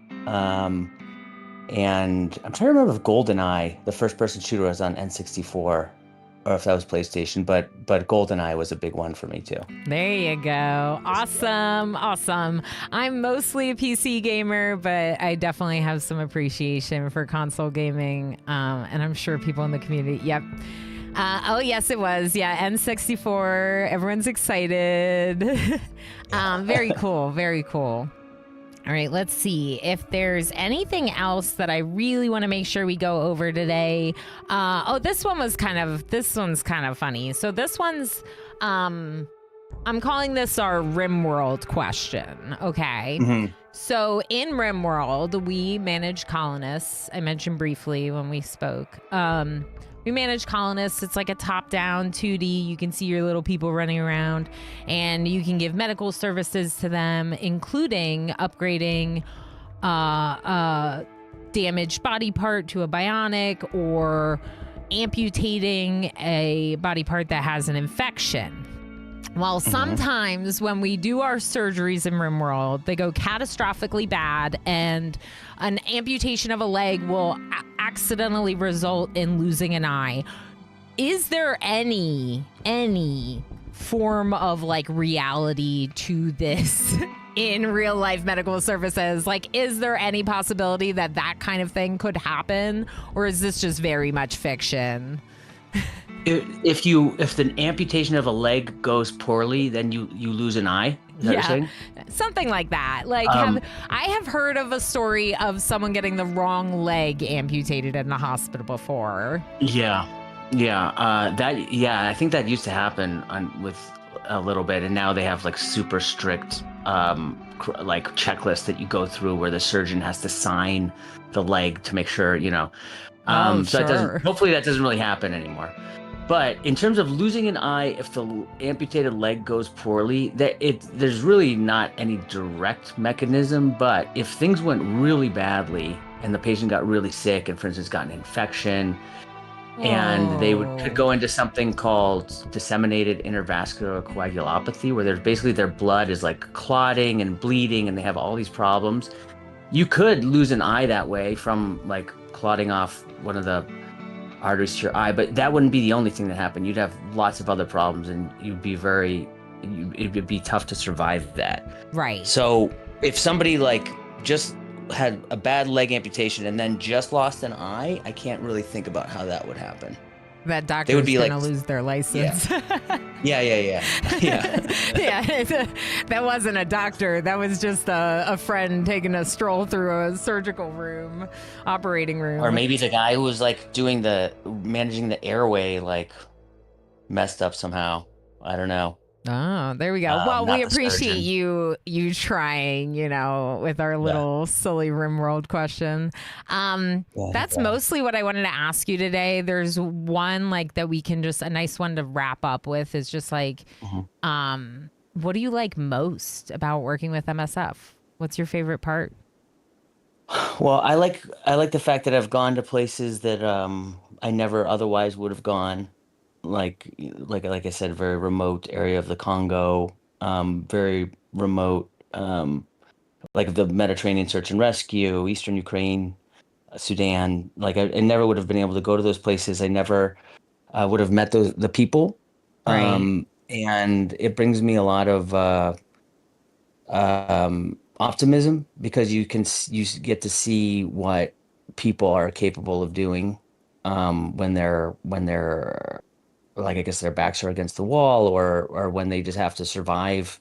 And I'm trying to remember if GoldenEye, the first-person shooter, was on N64. or if that was PlayStation, but GoldenEye was a big one for me too. There you go. Awesome. Awesome. I'm mostly a PC gamer, but I definitely have some appreciation for console gaming. And I'm sure people in the community, yep. Oh, yes, it was. Yeah, N64. Everyone's excited. Very cool. Very cool. All right, let's see if there's anything else that I really want to make sure we go over today. This one's kind of funny. So this one's, I'm calling this our RimWorld question. Okay. Mm-hmm. So in RimWorld, we manage colonists. I mentioned briefly when we spoke. We manage colonists. It's like a top-down 2D. You can see your little people running around, and you can give medical services to them, including upgrading a damaged body part to a bionic or amputating a body part that has an infection. Well, sometimes when we do our surgeries in RimWorld, they go catastrophically bad, and an amputation of a leg will accidentally result in losing an eye. Is there any form of like reality to this in real life medical services? Like, is there any possibility that that kind of thing could happen, or is this just very much fiction? If the amputation of a leg goes poorly, then you lose an eye. Is that what you're saying? Something like that. Like, I have heard of a story of someone getting the wrong leg amputated in the hospital before. Yeah. I think that used to happen with a little bit, and now they have like super strict like checklists that you go through where the surgeon has to sign the leg to make sure, So hopefully that doesn't really happen anymore. But in terms of losing an eye, if the amputated leg goes poorly, there's really not any direct mechanism. But if things went really badly and the patient got really sick and, for instance, got an infection, and they could go into something called disseminated intravascular coagulopathy, where there's basically their blood is like clotting and bleeding, and they have all these problems. You could lose an eye that way from like clotting off one of the arteries to your eye, but that wouldn't be the only thing that happened. You'd have lots of other problems, and it would be tough to survive that. Right. So if somebody like just had a bad leg amputation and then just lost an eye, I can't really think about how that would happen. That doctor is going to lose their license. Yeah. Yeah. That wasn't a doctor. That was just a friend taking a stroll through a surgical room, operating room. Or maybe the guy who was like managing the airway, like messed up somehow. I don't know. Oh, there we go. Well, we appreciate you trying, with our little silly RimWorld question. That's mostly what I wanted to ask you today. There's one like that we can a nice one to wrap up with is just like, what do you like most about working with MSF? What's your favorite part? Well, I like the fact that I've gone to places that I never otherwise would have gone. Like I said, very remote area of the Congo, very remote, like the Mediterranean search and rescue, Eastern Ukraine, Sudan. Like I never would have been able to go to those places. I never would have met the people, right. And it brings me a lot of optimism because you get to see what people are capable of doing when they're like, I guess their backs are against the wall, or when they just have to survive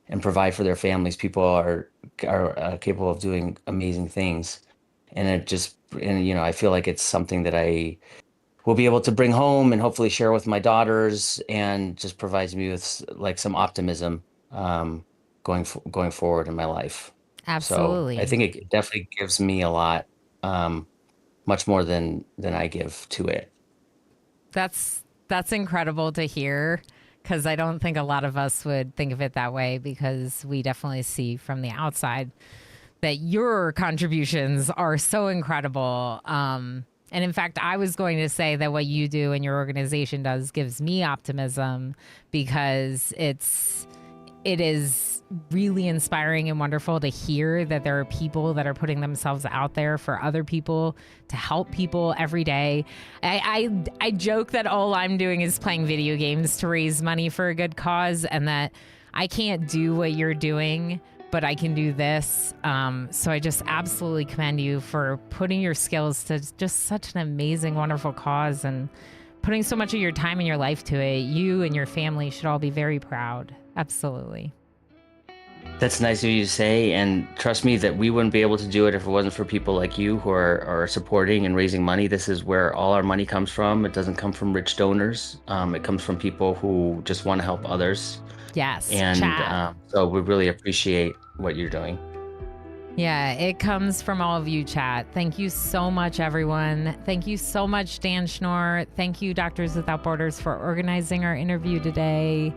and provide for their families. People are capable of doing amazing things, and I feel like it's something that I will be able to bring home and hopefully share with my daughters, and just provides me with like some optimism going forward in my life. Absolutely. So I think it definitely gives me a lot, much more than I give to it. That's incredible to hear, because I don't think a lot of us would think of it that way, because we definitely see from the outside that your contributions are so incredible. And in fact, I was going to say that what you do and your organization does gives me optimism, because it is really inspiring and wonderful to hear that there are people that are putting themselves out there for other people to help people every day. I joke that all I'm doing is playing video games to raise money for a good cause, and that I can't do what you're doing, but I can do this. So I just absolutely commend you for putting your skills to just such an amazing, wonderful cause and putting so much of your time and your life to it. You and your family should all be very proud. Absolutely. That's nice of you to say, and trust me that we wouldn't be able to do it if it wasn't for people like you who are supporting and raising money. This is where all our money comes from. It doesn't come from rich donors. It comes from people who just want to help others. Yes. And so we really appreciate what you're doing. Yeah, it comes from all of you, chat. Thank you so much, everyone. Thank you so much, Dan Schnorr. Thank you, Doctors Without Borders, for organizing our interview today.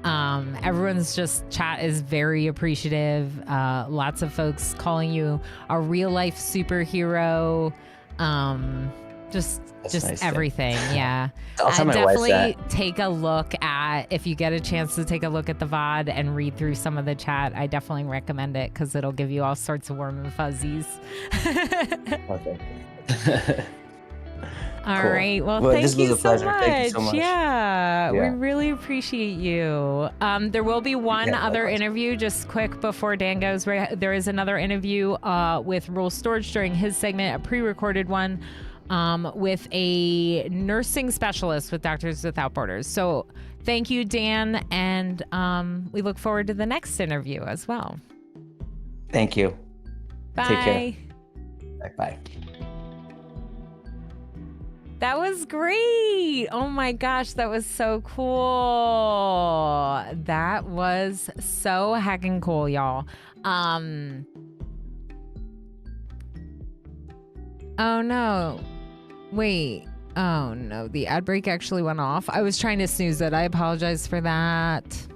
Everyone's chat is very appreciative. Lots of folks calling you a real life superhero. Just nice, everything. Yeah. I'll tell my wife definitely that. take a look at, if you get a chance to take a look at the VOD and read through some of the chat, I definitely recommend it because it'll give you all sorts of warm and fuzzies. Okay. All Cool. right. Well, This thank was you a pleasure. so much. Thank you so much. Yeah, we Yeah. really appreciate you. There will be one Yeah, other likewise. interview just quick before Dan goes. There is another interview with Rule Storage during his segment, a pre-recorded one with a nursing specialist with Doctors Without Borders. So thank you, Dan. And we look forward to the next interview as well. Thank you. Bye. Take care. Bye. That was great. Oh my gosh, that was so cool. That was so heckin' cool, y'all. Oh no. Wait. Oh no, the ad break actually went off. I was trying to snooze it. I apologize for that.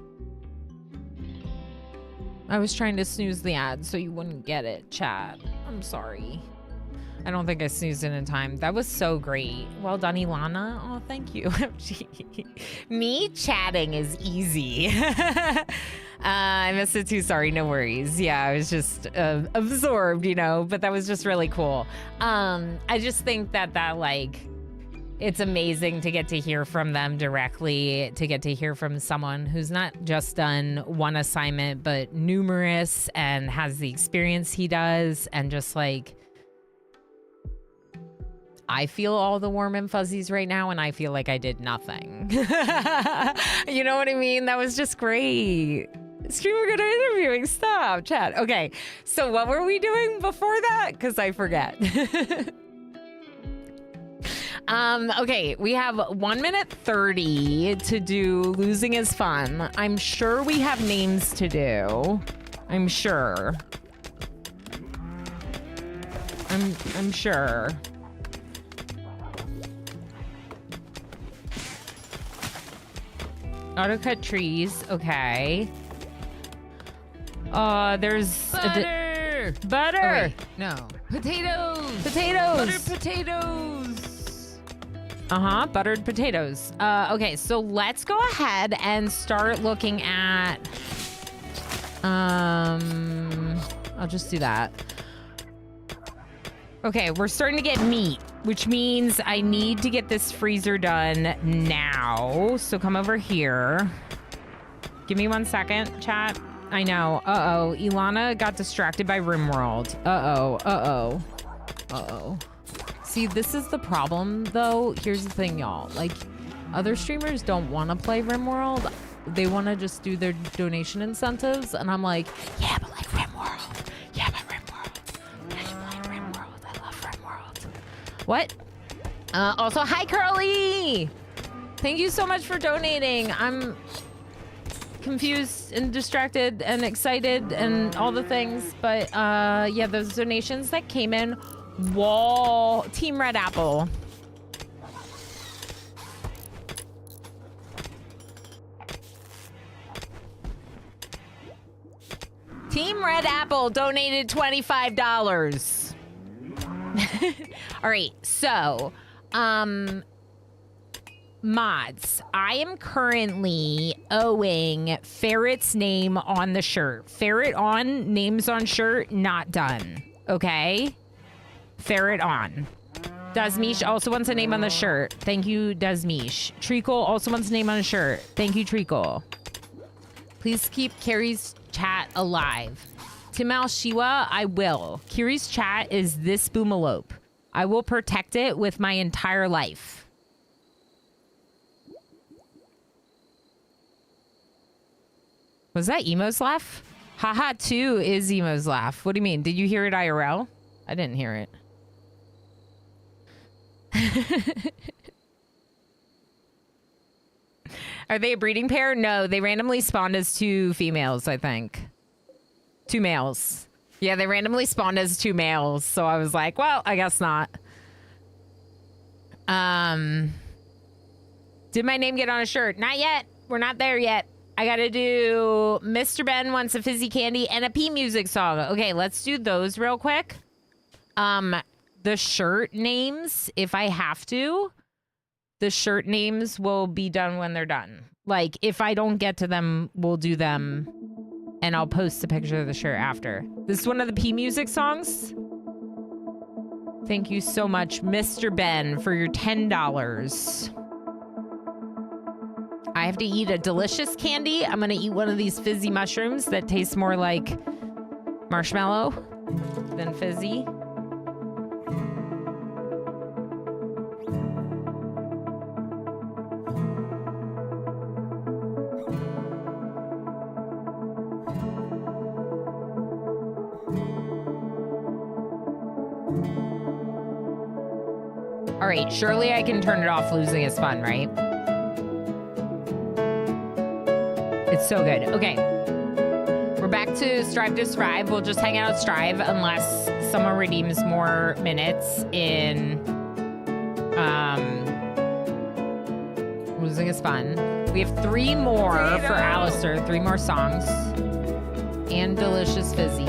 I was trying to snooze the ad so you wouldn't get it, chat. I'm sorry. I don't think I snoozed it in time. That was so great. Well done, Ilana. Oh, thank you. Me chatting is easy. I missed it too. Sorry, no worries. Yeah, I was just absorbed, but that was just really cool. I just think that it's amazing to get to hear from them directly, to get to hear from someone who's not just done one assignment, but numerous and has the experience he does, and just I feel all the warm and fuzzies right now, and I feel like I did nothing. You know what I mean? That was just great. Streamer good at interviewing. Stop, chat. Okay, so what were we doing before that? Because I forget. Okay, we have 1 minute 30 to do Losing is Fun. I'm sure we have names to do. I'm sure. I'm sure. Auto cut trees. Okay. There's Butter. butter. Oh, wait, no. Potatoes. Potatoes. Buttered potatoes. Buttered potatoes. Okay, so let's go ahead and start looking at. I'll just do that. Okay, we're starting to get meat, which means I need to get this freezer done now. So come over here. Give me 1 second, chat. I know. Uh-oh. Ilana got distracted by RimWorld. Uh-oh. See, this is the problem, though. Here's the thing, y'all. Other streamers don't want to play RimWorld. They want to just do their donation incentives. And I'm like, yeah, but RimWorld. Yeah, but RimWorld. I like RimWorld. I love RimWorld. What? Also, hi, Curly. Thank you so much for donating. I'm confused and distracted and excited and all the things. But yeah, those donations that came in. Wall Team Red Apple. Team Red Apple donated $25. All right, so mods, I am currently owing Ferret's name on the shirt. Ferret on, names on shirt, not done. Okay? Ferret on. Desmish also wants a name on the shirt. Thank you, Desmish. Treacle also wants a name on a shirt. Thank you, Treacle. Please keep Carrie's chat alive. Timal Shiwa, I will. Carrie's chat is this boomalope. I will protect it with my entire life. Was that Emo's laugh? Haha 2 is Emo's laugh. What do you mean? Did you hear it IRL? I didn't hear it. Are they a breeding pair? No, they randomly spawned as 2 females, I think. 2 males. Yeah, they randomly spawned as 2 males. So I was like, well, I guess not. Did my name get on a shirt? Not yet. We're not there yet. I gotta do Mr. Ben wants a fizzy candy and a P music song. Okay, let's do those real quick. The shirt names, if I have to, the shirt names will be done when they're done. Like, if I don't get to them, we'll do them and I'll post a picture of the shirt after. This is one of the P music songs. Thank you so much, Mr. Ben, for your $10. I have to eat a delicious candy. I'm gonna eat one of these fizzy mushrooms that taste more like marshmallow than fizzy. All right, surely I can turn it off. Losing is fun, right? It's so good. Okay. We're back to Strive to Strive. We'll just hang out at Strive unless someone redeems more minutes in Losing is Fun. We have 3 more for Alistair. 3 more songs. And Delicious Fizzy.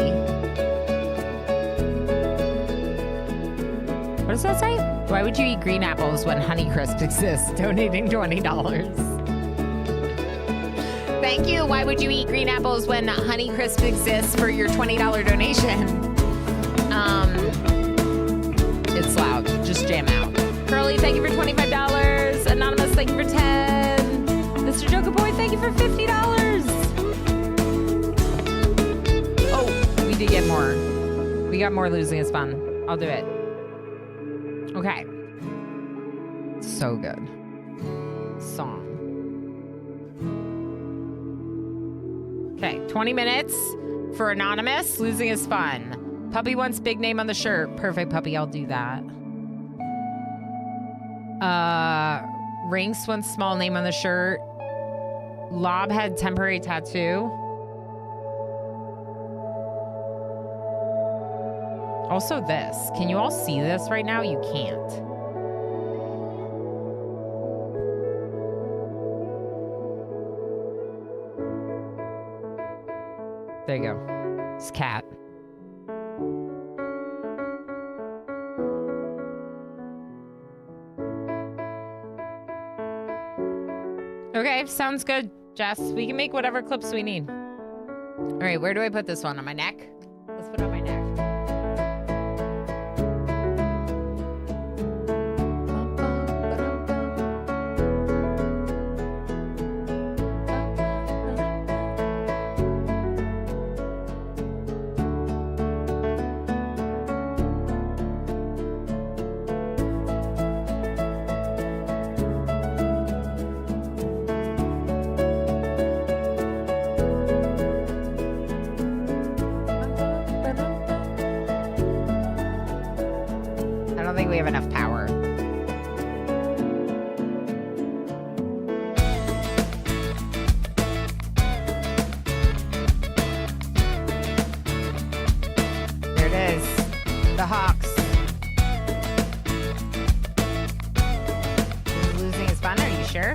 What does that say? Why would you eat green apples when Honeycrisp exists? Donating $20. Thank you. Why would you eat green apples when Honeycrisp exists for your $20 donation? It's loud. Just jam out. Curly, thank you for $25. Anonymous, thank you for 10. Mr. Joker Boy, thank you for $50. Oh, we did get more. We got more. Losing is fun. I'll do it. Okay. So good. Song. Okay, 20 minutes for Anonymous. Losing is fun. Puppy wants big name on the shirt. Perfect, Puppy. I'll do that. Rinks wants small name on the shirt. Lob had temporary tattoo. Also this. Can you all see this right now? You can't. There you go. It's cat. Okay, sounds good, Jess. We can make whatever clips we need. All right, where do I put this one? On my neck? Let's put it on my neck. I don't think we have enough power. There it is. The Hawks. Losing is fun, are you sure?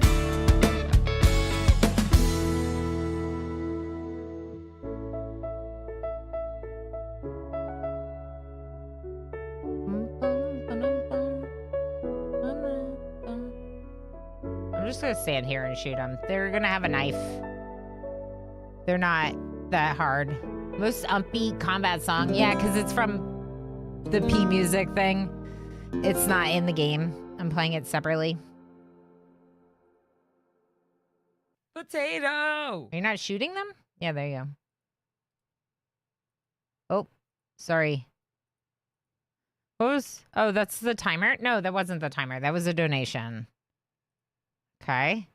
just gonna stand here and shoot them. They're gonna have a knife. They're not that hard. Most upbeat combat song. Yeah, because it's from the P music thing. It's not in the game. I'm playing it separately. Potato. Are you not shooting them? Yeah, there you go. Oh, sorry. What was... Oh, that's the timer? No, that wasn't the timer. That was a donation. Okay.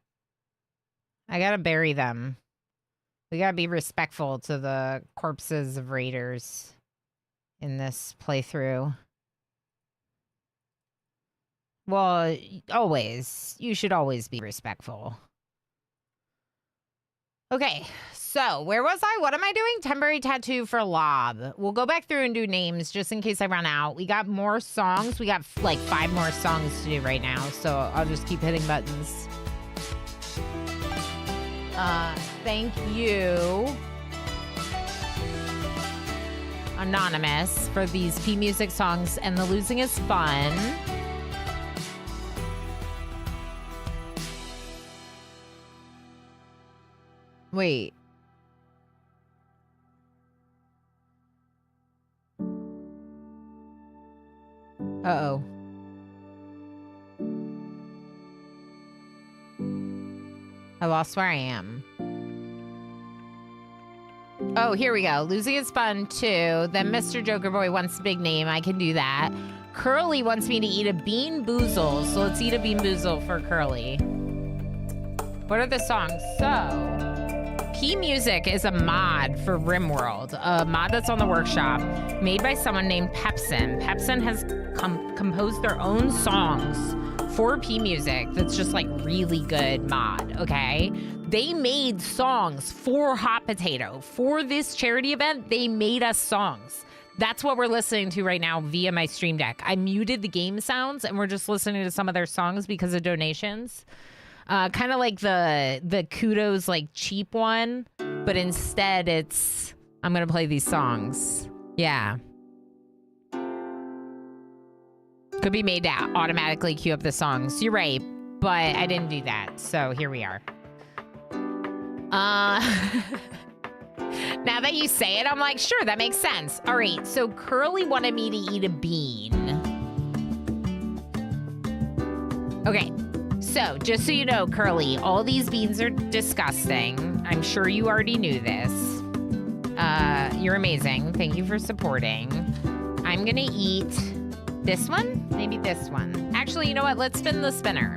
I gotta bury them. We gotta be respectful to the corpses of raiders in this playthrough. Well, always. You should always be respectful. Okay, so where was I? What am I doing? Temporary tattoo for Lob. We'll go back through and do names just in case I run out. We got more songs. We got like 5 more songs to do right now, so I'll just keep hitting buttons. Thank you, Anonymous, for these P Music songs, and the losing is fun. Wait. Uh-oh. I lost where I am. Oh, here we go. Losing is fun, too. Then Mr. Joker Boy wants a big name. I can do that. Curly wants me to eat a Bean Boozle, so let's eat a Bean Boozle for Curly. What are the songs? So, P Music is a mod for RimWorld, a mod that's on the workshop, made by someone named Pepsin. Pepsin has composed their own songs for P Music that's just like really good mod, okay? They made songs for Hot Potato. For this charity event, they made us songs. That's what we're listening to right now via my Stream Deck. I muted the game sounds and we're just listening to some of their songs because of donations. Kind of like the Kudos like cheap one, but instead it's, I'm gonna play these songs. Yeah. Could be made to automatically queue up the songs. You're right, but I didn't do that. So here we are. Now that you say it, I'm like, sure, that makes sense. All right, so Curly wanted me to eat a bean. Okay, so just so you know, Curly, all these beans are disgusting. I'm sure you already knew this. You're amazing. Thank you for supporting. I'm gonna eat this one, maybe this one. Actually, you know what? Let's spin the spinner.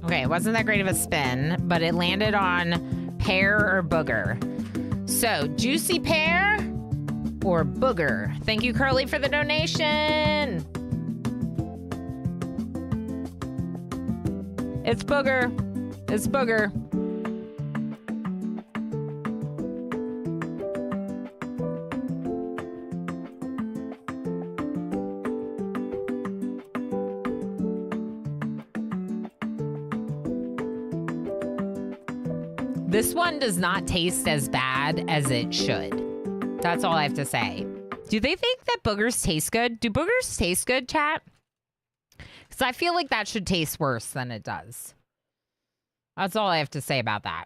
Okay, it wasn't that great of a spin, but it landed on pear or booger. So, juicy pear or booger? Thank you, Curly, for the donation. It's booger. It's booger. This one does not taste as bad as it should. That's all I have to say. Do they think that boogers taste good? Do boogers taste good, chat? Because I feel like that should taste worse than it does. That's all I have to say about that.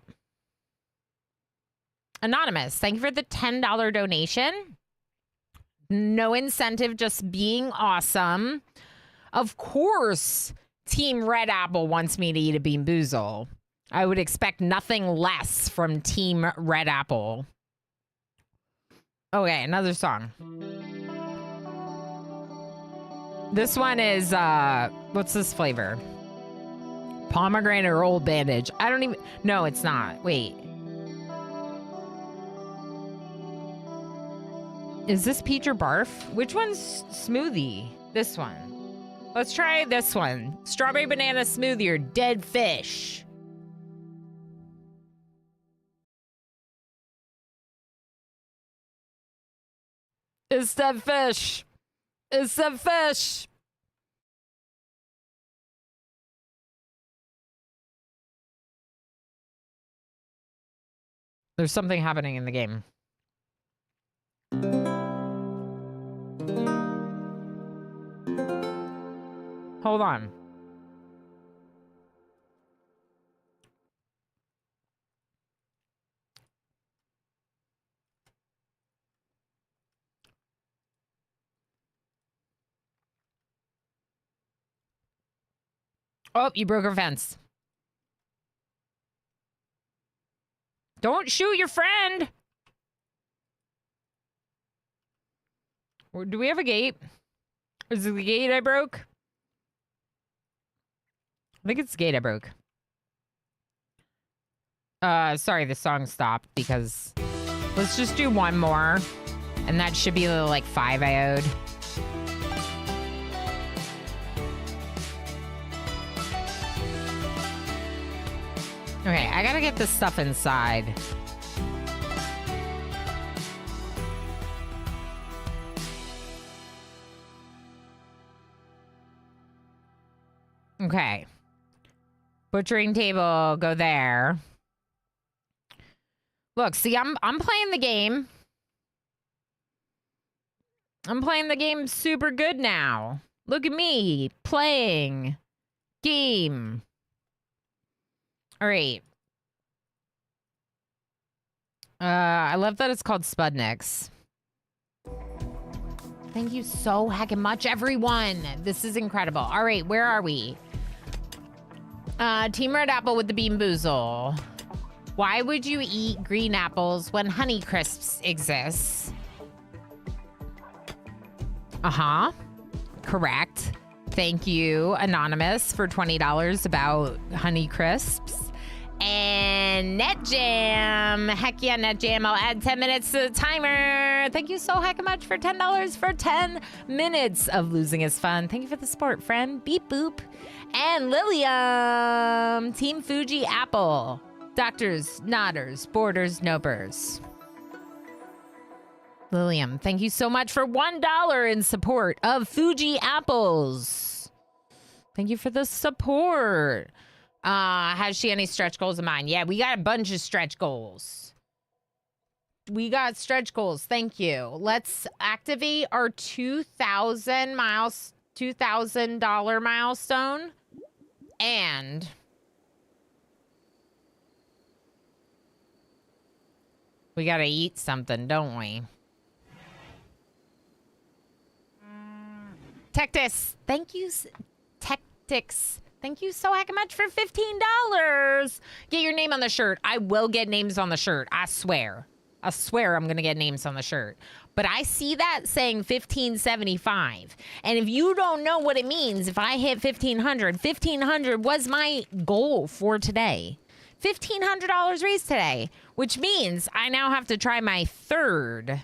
Anonymous, thank you for the $10 donation. No incentive, just being awesome. Of course, Team Red Apple wants me to eat a Bean Boozle. I would expect nothing less from Team Red Apple. Okay, another song. This one is, what's this flavor? Pomegranate or Old Bandage. I don't even, no, it's not. Wait. Is this peach or barf? Which one's smoothie? This one. Let's try this one. Strawberry banana smoothie or dead fish. It's that fish. It's that fish. There's something happening in the game. Hold on. Oh, you broke her fence. Don't shoot your friend. Or do we have a gate? Is it the gate I broke? I think it's the gate I broke. Sorry, the song stopped because let's just do one more. And that should be like 5 I owed. Okay, I gotta get this stuff inside. Okay. Butchering table, go there. Look, see, I'm playing the game. I'm playing the game super good now. Look at me playing game. All right. I love that it's called Spudniks. Thank you so heckin' much, everyone. This is incredible. All right, where are we? Team Red Apple with the Bean Boozle. Why would you eat green apples when Honey Crisps exists? Uh-huh. Correct. Thank you, Anonymous, for $20 about Honey Crisps. And NetJam. Heck yeah, NetJam. I'll add 10 minutes to the timer. Thank you so heckin' much for $10 for 10 minutes of Losing is Fun. Thank you for the support, friend. Beep boop. And Lilium. Team Fuji Apple. Doctors, Nodders, Borders, Nopers. Lilium, thank you so much for $1 in support of Fuji Apples. Thank you for the support. Has she any stretch goals in mind? Yeah, we got a bunch of stretch goals. We got stretch goals. Thank you. Let's activate our $2,000 milestone. And we gotta eat something, don't we? Tectis, thank you. Tactics. Thank you so heckin' much for $15. Get your name on the shirt. I will get names on the shirt. I swear. I swear I'm gonna get names on the shirt. But I see that saying 1575. And if you don't know what it means, if I hit 1500 was my goal for today. $1,500 raised today, which means I now have to try my third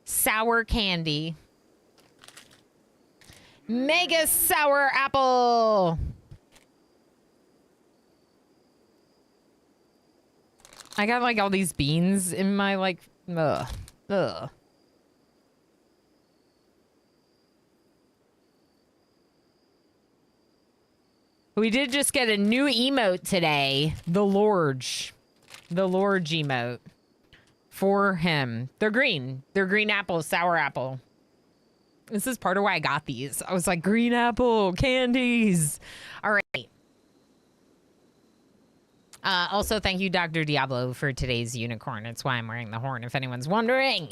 sour candy. Mega sour apple. I got like all these beans in my like, ugh. We did just get a new emote today. The Lorge emote for him. They're green. They're green apple, sour apple. This is part of why I got these. I was like, green apple candies. All right. Also, thank you, Dr. Diablo, for today's unicorn. It's why I'm wearing the horn, if anyone's wondering.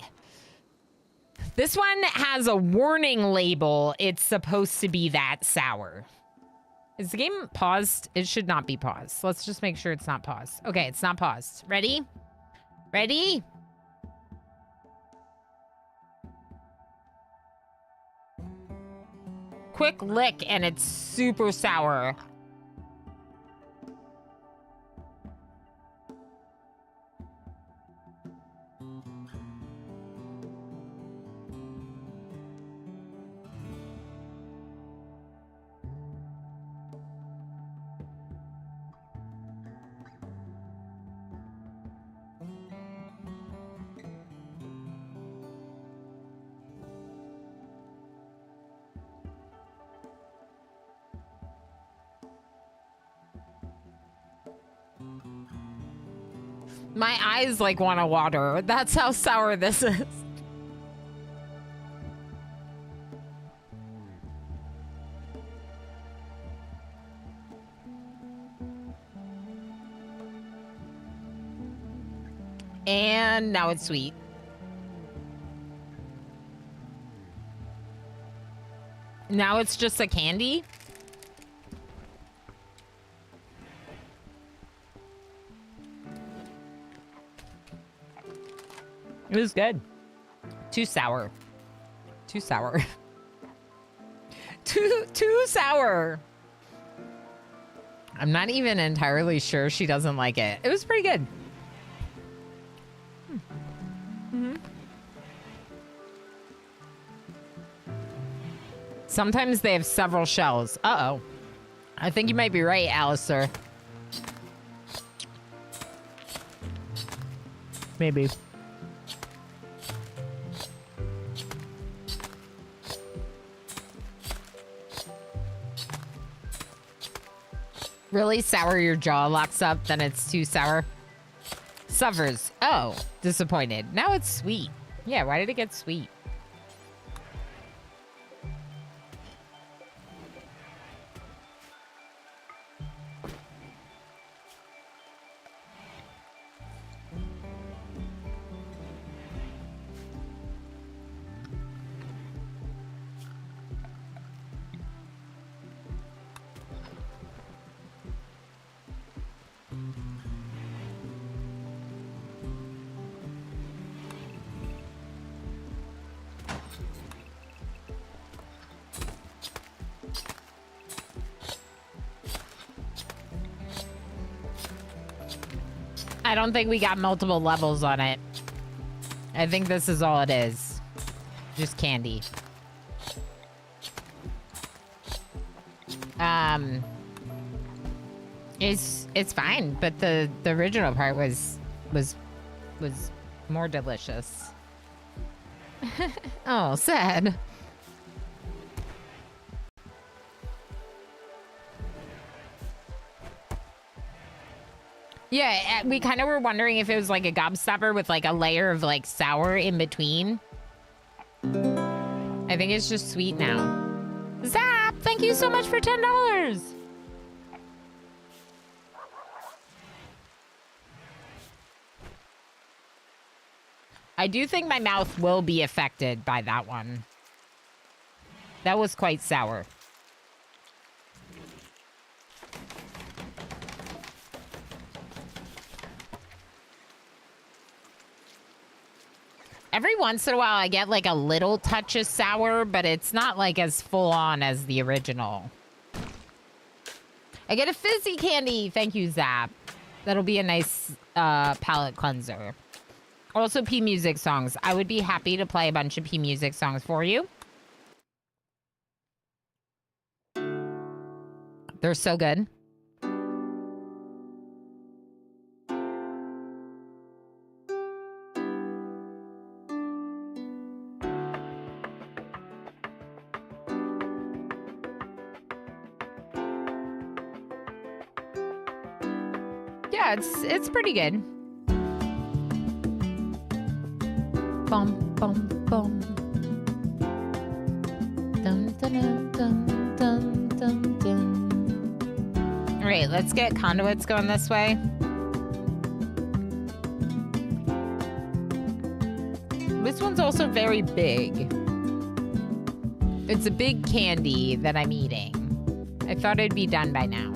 This one has a warning label. It's supposed to be that sour. Is the game paused? It should not be paused. Let's just make sure it's not paused. Okay, it's not paused. Ready? Ready? Quick lick, and it's super sour. My eyes like want to water. That's how sour this is. And now it's sweet. Now it's just a candy? It was good. Too sour. Too sour. Too sour. I'm not even entirely sure she doesn't like it. It was pretty good. Sometimes they have several shells. Uh-oh. I think you might be right, Alistair. Maybe. Really sour, your jaw locks up, then it's too sour. Suffers. Oh, disappointed. Now it's sweet. Yeah, why did it get sweet? I don't think we got multiple levels on it. I think this is all it is. Just candy. It's fine, but the original part was more delicious. Oh, sad. Yeah, we kind of were wondering if it was like a gobstopper with like a layer of like sour in between. I think it's just sweet now. Zap, thank you so much for $10. I do think my mouth will be affected by that one. That was quite sour. Every once in a while, I get like a little touch of sour, but it's not like as full on as the original. I get a fizzy candy. Thank you, Zap. That'll be a nice palate cleanser. Also, P Music songs. I would be happy to play a bunch of P Music songs for you. They're so good. Yeah, it's pretty good. Bum bum bum. Dun dun dun dun dun dun. All right, let's get conduits going this way. This one's also very big. It's a big candy that I'm eating. I thought it'd be done by now.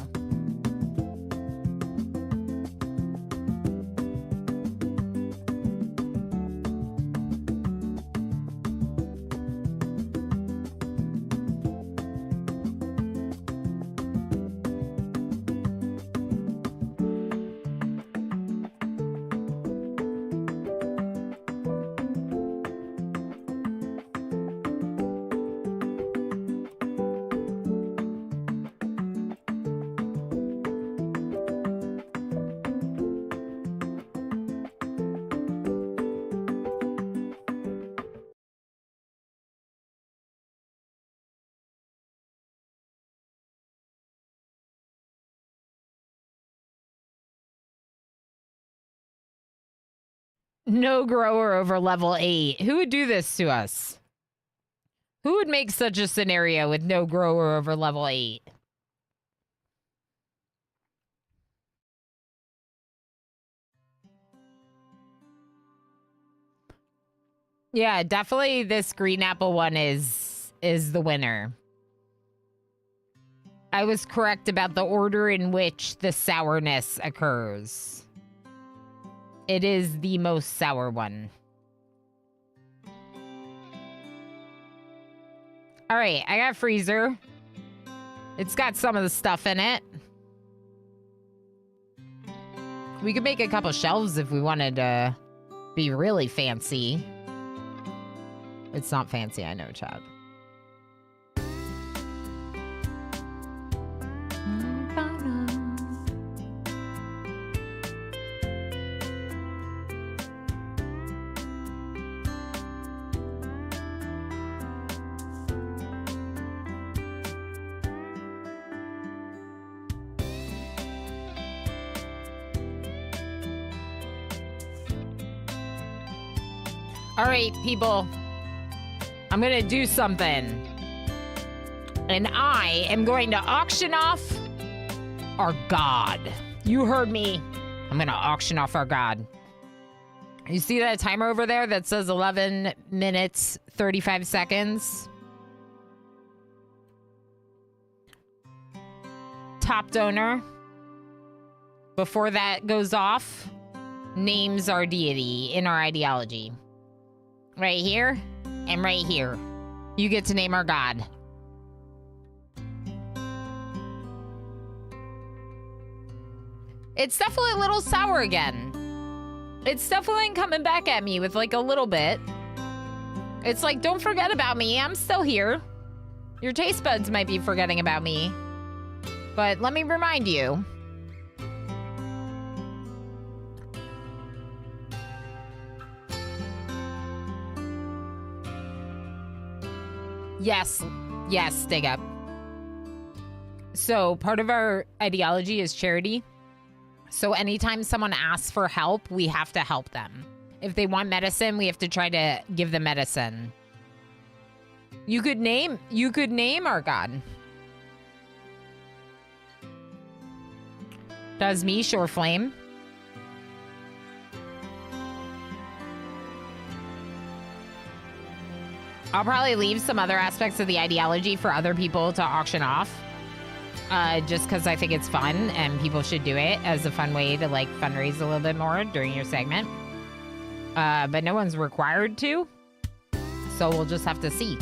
No grower over level 8. Who would do this to us? Who would make such a scenario with no grower over level 8? Yeah, definitely this green apple one is the winner. I was correct about the order in which the sourness occurs. It is the most sour one. All right, I got a freezer. It's got some of the stuff in it. We could make a couple shelves if we wanted to be really fancy. It's not fancy, I know, Chad. All right, people. I'm gonna do something. And I am going to auction off our god. You heard me. I'm gonna auction off our god. You see that timer over there that says 11 minutes, 35 seconds? Top donor. Before that goes off, names our deity in our ideology. Right here and right here. You get to name our god. It's definitely a little sour again. It's definitely coming back at me with like a little bit. It's like, don't forget about me. I'm still here. Your taste buds might be forgetting about me. But let me remind you. Yes, dig up. So part of our ideology is charity. So anytime someone asks for help, we have to help them. If they want medicine, we have to try to give them medicine. You could name our god. Does me, Shore Flame. I'll probably leave some other aspects of the ideology for other people to auction off. Just because I think it's fun and people should do it as a fun way to like fundraise a little bit more during your segment. But no one's required to. So we'll just have to see.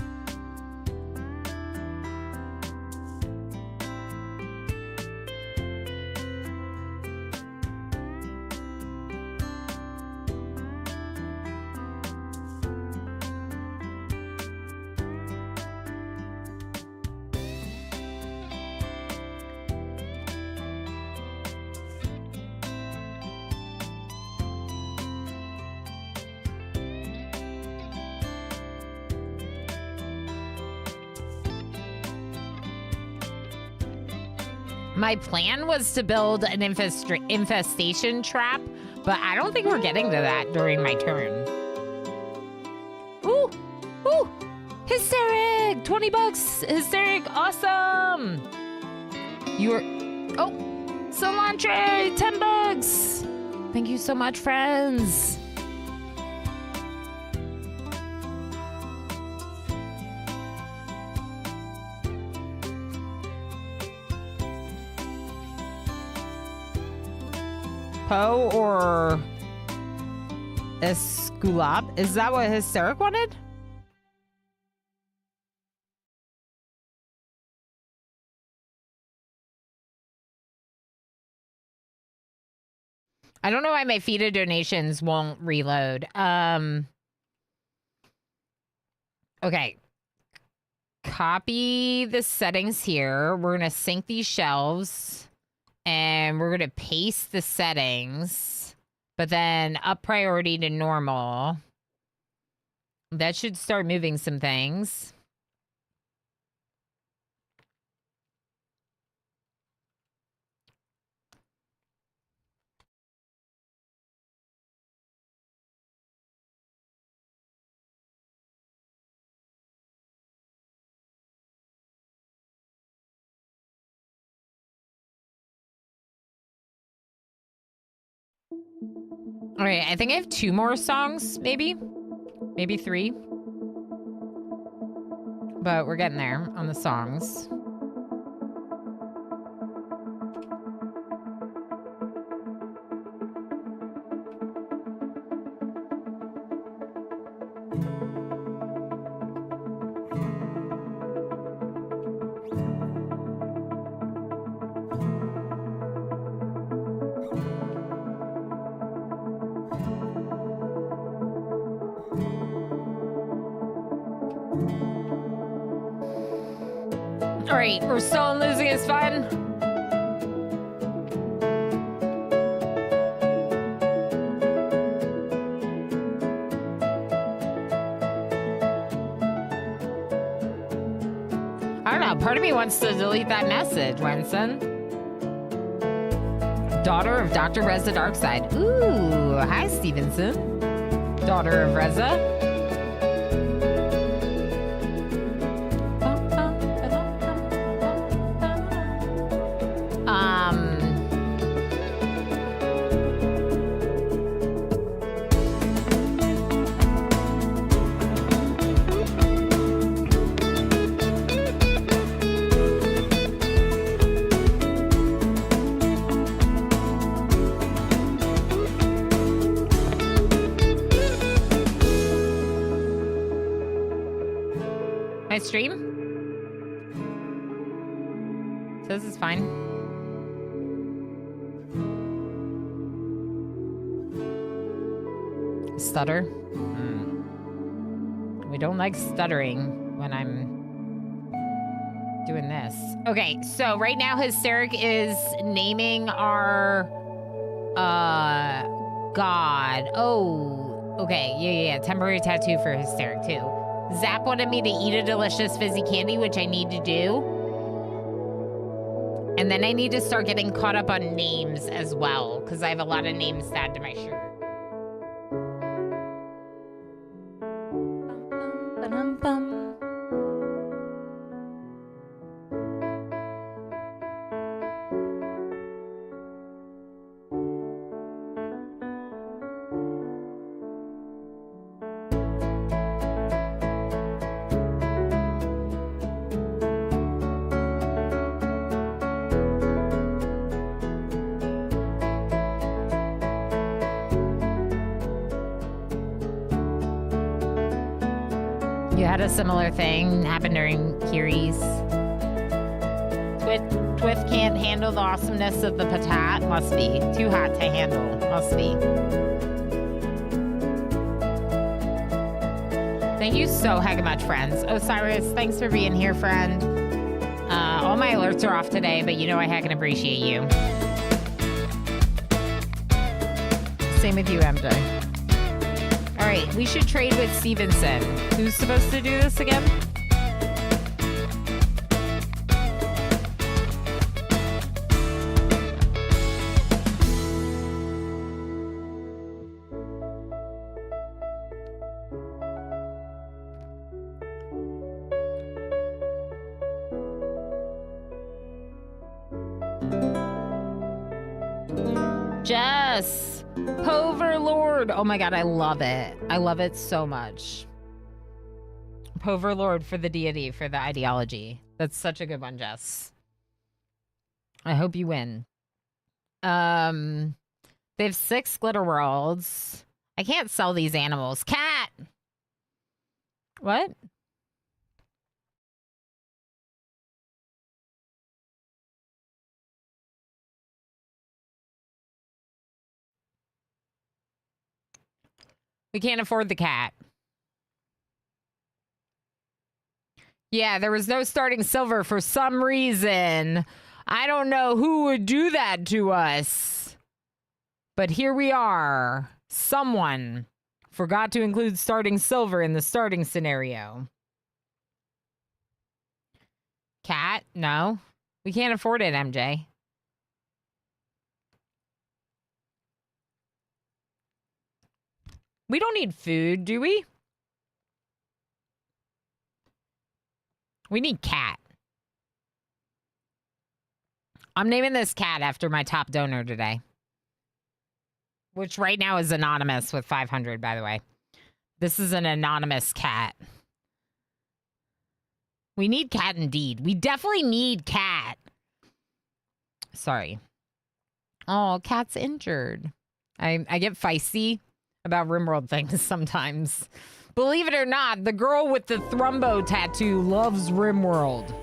My plan was to build an infestation trap, but I don't think we're getting to that during my turn. Ooh, ooh, hysteric, 20 bucks, hysteric, awesome. You were, oh, cilantro, 10 bucks. Thank you so much, friends. Poe or Esculap? Is that what Hysteric wanted? I don't know why my FIDA donations won't reload. Okay. Copy the settings here. We're going to sync these shelves. And we're going to paste the settings, but then up priority to normal. That should start moving some things. All right, I think I have 2 more songs, maybe. Maybe 3. But we're getting there on the songs. All right, we're still on Losing is Fun. I don't know, part of me wants to delete that message, Winston. Daughter of Dr. Reza Darkside. Ooh, hi, Stevenson. Daughter of Reza. My stream? So this is fine. Stutter? We don't like stuttering when I'm doing this. Okay, so right now Hysteric is naming our god. Oh, okay. Yeah. Temporary tattoo for Hysteric too. Zap wanted me to eat a delicious fizzy candy, which I need to do. And then I need to start getting caught up on names as well, because I have a lot of names tagged to my shirt. You had a similar thing happen during Kiri's. Twith can't handle the awesomeness of the patat. Must be. Too hot to handle. Must be. Thank you so heck much, friends. Osiris, thanks for being here, friend. All my alerts are off today, but you know I heckin' appreciate you. Same with you, MJ. All right, we should trade with Stevenson. Who's supposed to do this again? Jess! Poverlord! Oh my god, I love it. I love it so much. Poverlord for the deity, for the ideology. That's such a good one, Jess. I hope you win. They have 6 glitter worlds. I can't sell these animals. Cat! What? We can't afford the cat. Yeah, there was no starting silver for some reason. I don't know who would do that to us. But here we are. Someone forgot to include starting silver in the starting scenario. Cat? No. We can't afford it, MJ. We don't need food, do we? We need cat. I'm naming this cat after my top donor today. Which right now is anonymous with 500, by the way. This is an anonymous cat. We need cat indeed. We definitely need cat. Sorry. Oh, cat's injured. I get feisty about RimWorld things sometimes. Believe it or not, the girl with the thrumbo tattoo loves RimWorld.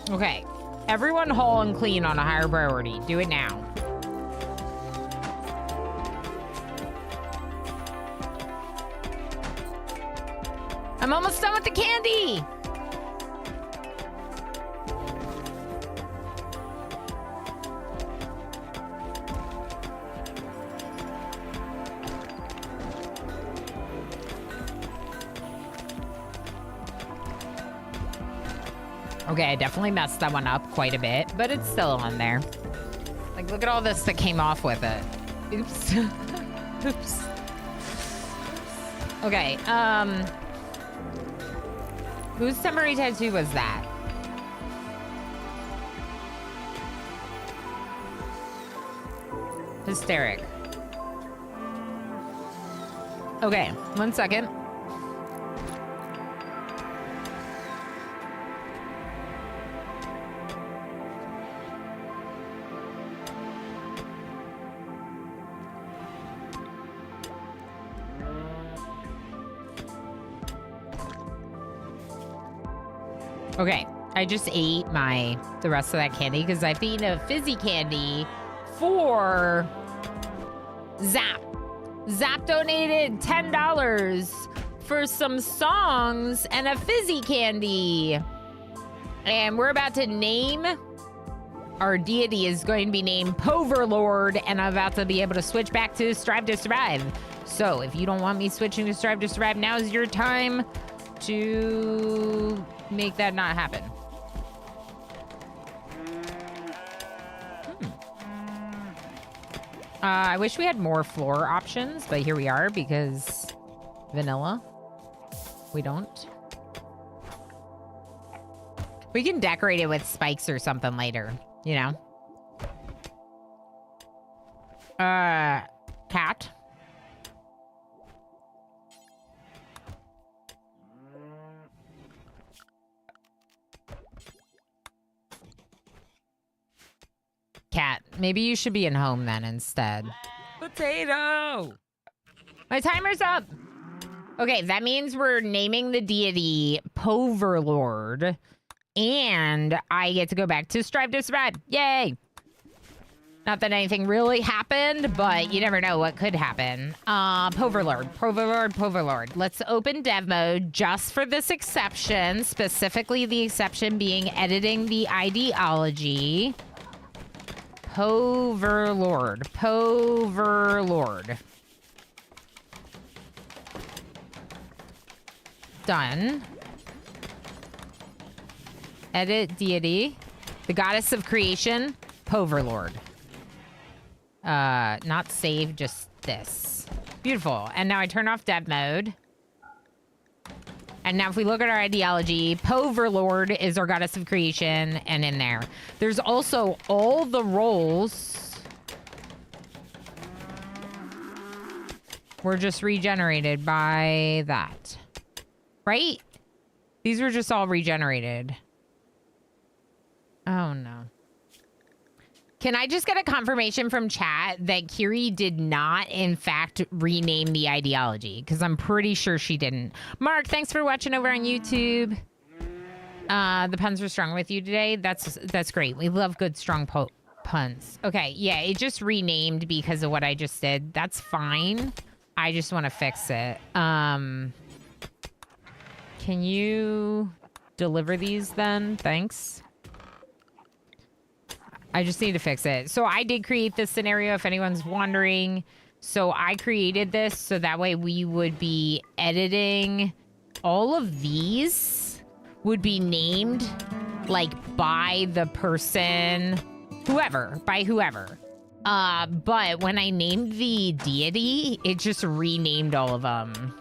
Okay, everyone haul and clean on a higher priority. Do it now. I'm almost done with the candy. Okay, I definitely messed that one up quite a bit, but it's still on there. Like, look at all this that came off with it. Oops. Oops. Okay, whose temporary tattoo was that? Hysteric. Okay, 1 second. Okay, I just ate the rest of that candy because I've eaten a fizzy candy for Zap. Zap donated $10 for some songs and a fizzy candy. And we're about to name, our deity is going to be named Poverlord, and I'm about to be able to switch back to Strive to Survive. So if you don't want me switching to Strive to Survive, now is your time to make that not happen. I wish we had more floor options, but here we are because vanilla. We don't. We can decorate it with spikes or something later, you know? Cat. Cat, maybe you should be in home then instead. Potato! My timer's up. Okay, that means we're naming the deity Poverlord, and I get to go back to Strive to Survive. Yay! Not that anything really happened, but you never know what could happen. Poverlord. Let's open dev mode just for this exception, specifically the exception being editing the ideology. Poverlord. Done. Edit deity. The goddess of creation. Poverlord. Not save, just this. Beautiful. And now I turn off dev mode. And now if we look at our ideology, Poverlord is our goddess of creation, and in there. There's also all the roles were just regenerated by that. Right? These were just all regenerated. Oh, no. Can I just get a confirmation from chat that Kiri did not, in fact, rename the ideology? Because I'm pretty sure she didn't. Mark, thanks for watching over on YouTube. The puns were strong with you today. That's great. We love good, strong puns. Okay, yeah, it just renamed because of what I just did. That's fine. I just want to fix it. Can you deliver these then? Thanks. I just need to fix it. So I did create this scenario, if anyone's wondering. So I created this so that way we would be editing. All of these would be named, like, by the person, by whoever. But when I named the deity, it just renamed all of them.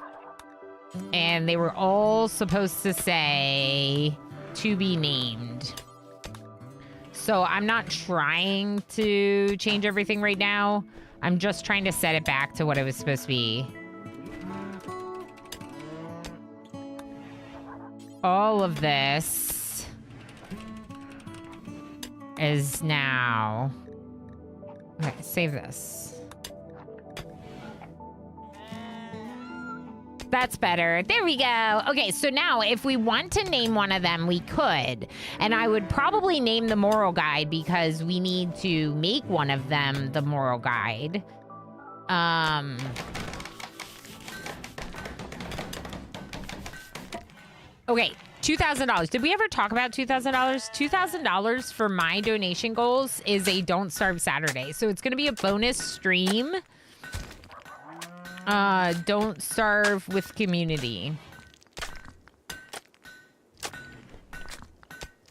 And they were all supposed to say, to be named. So I'm not trying to change everything right now. I'm just trying to set it back to what it was supposed to be. All of this is now... Okay, save this. That's better. There we go. Okay, so now if we want to name one of them, we could. And I would probably name the moral guide because we need to make one of them the moral guide. Okay, $2,000. Did we ever talk about $2,000? $2,000 for my donation goals is a Don't Starve Saturday. So it's going to be a bonus stream. Don't Starve with community.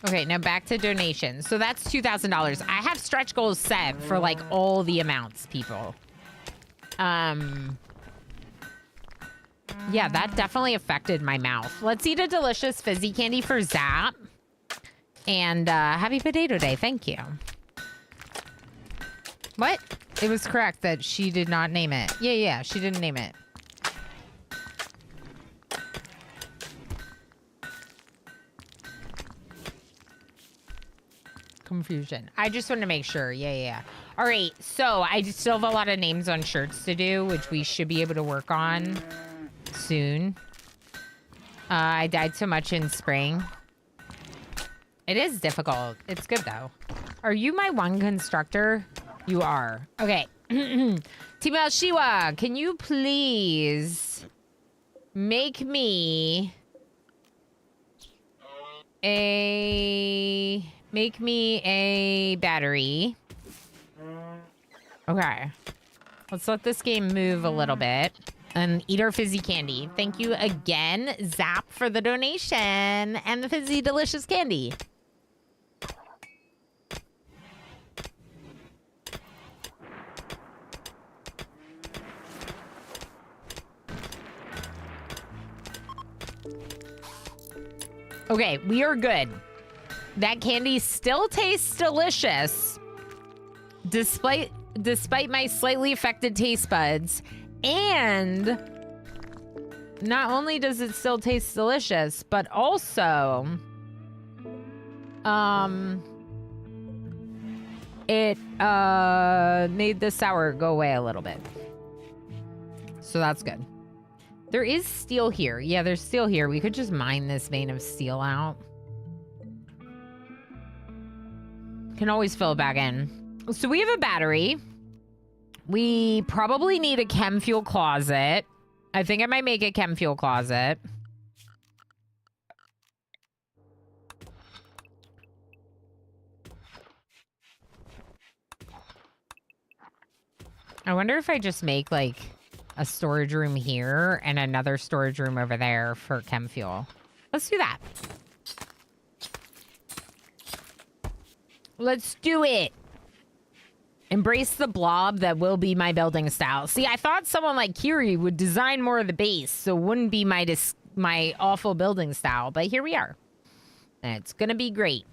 Okay, now back to donations. So that's $2,000. I have stretch goals set for like all the amounts, people. Yeah, that definitely affected my mouth. Let's eat a delicious fizzy candy for Zap. And happy potato day. Thank you. What? It was correct that she did not name it. Yeah, she didn't name it. Confusion. I just want to make sure. Yeah. All right, so I still have a lot of names on shirts to do, which we should be able to work on soon. I died so much in spring. It is difficult. It's good, though. Are you my one constructor? You are. Okay. Timo Shiwa, can you please make me a battery? Okay. Let's let this game move a little bit and eat our fizzy candy. Thank you again, Zap, for the donation and the fizzy delicious candy. Okay, we are good. That candy still tastes delicious, despite my slightly affected taste buds. And not only does it still taste delicious, but also, it made the sour go away a little bit. So that's good. There is steel here. Yeah, there's steel here. We could just mine this vein of steel out. Can always fill it back in. So we have a battery. We probably need a chem fuel closet. I think I might make a chem fuel closet. I wonder if I just make like a storage room here and another storage room over there for chem fuel. Let's do that. Let's do it. Embrace the blob that will be my building style. See, I thought someone like Kiri would design more of the base, so it wouldn't be my awful building style, but here we are. And it's gonna be great.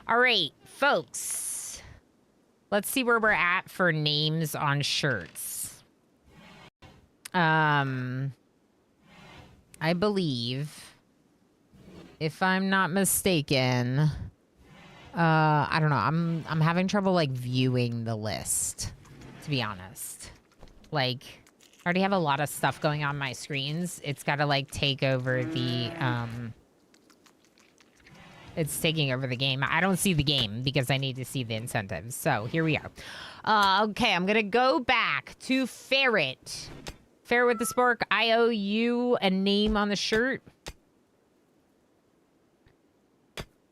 All right, folks. Let's see where we're at for names on shirts. I believe, if I'm not mistaken, I don't know. I'm having trouble like viewing the list, to be honest. Like, I already have a lot of stuff going on my screens. It's got to like take over the it's taking over the game. I don't see the game because I need to see the incentives. So here we are. Okay, I'm gonna go back to Ferret. Ferret with the Spork. I owe you a name on the shirt.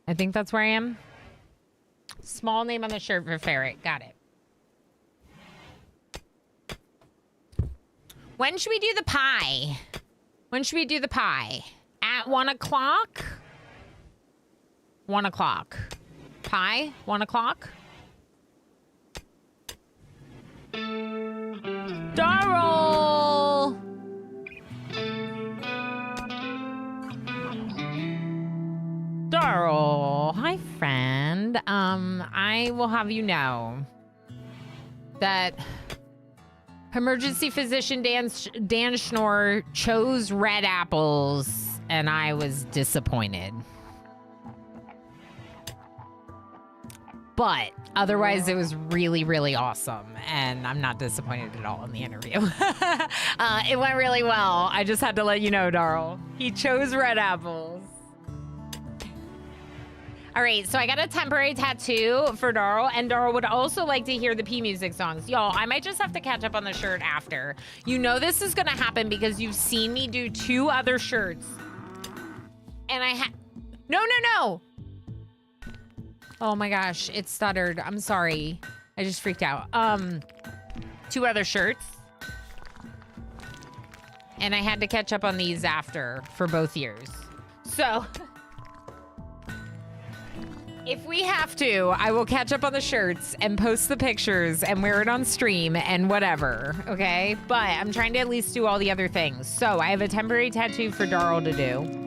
I think that's where I am. Small name on the shirt for Ferret. Got it. When should we do the pie? When should we do the pie? At 1 o'clock? 1 o'clock. Pie? 1 o'clock? Darryl! Darryl. Hi, friend. friend. I will have you know that emergency physician Dan Schnorr chose red apples, and I was disappointed. But otherwise, it was really, really awesome, and I'm not disappointed at all in the interview. It went really well. I just had to let you know, Darl. He chose red apples. All right, so I got a temporary tattoo for Darl, and Darl would also like to hear the P Music songs. Y'all, I might just have to catch up on the shirt after. You know this is going to happen because you've seen me do 2 other shirts. And I No! Oh my gosh, it stuttered. I'm sorry. I just freaked out. 2 other shirts. And I had to catch up on these after for both years. So, if we have to, I will catch up on the shirts and post the pictures and wear it on stream and whatever, okay? But I'm trying to at least do all the other things. So, I have a temporary tattoo for Darl to do.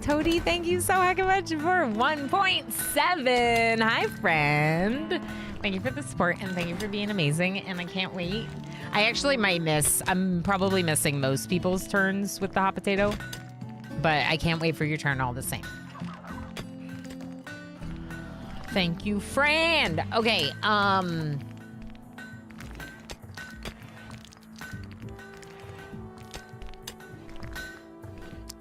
Toady, thank you so heck much for 1.7. Hi, friend. Thank you for the support and thank you for being amazing. And I can't wait. I actually might I'm probably missing most people's turns with the hot potato, but I can't wait for your turn all the same. Thank you, friend. Okay,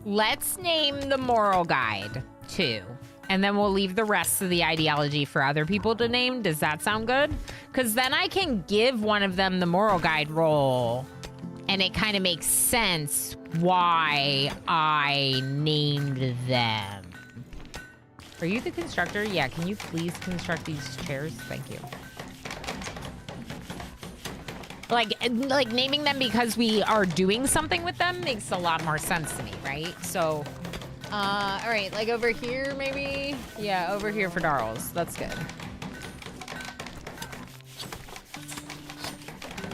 let's name the moral guide, too. And then we'll leave the rest of the ideology for other people to name. Does that sound good? Because then I can give one of them the moral guide role. And it kind of makes sense why I named them. Are you the constructor? Yeah, can you please construct these chairs? Thank you. Like naming them because we are doing something with them makes a lot more sense to me, right? So, all right, like over here, maybe? Yeah, over here for Darl's. That's good.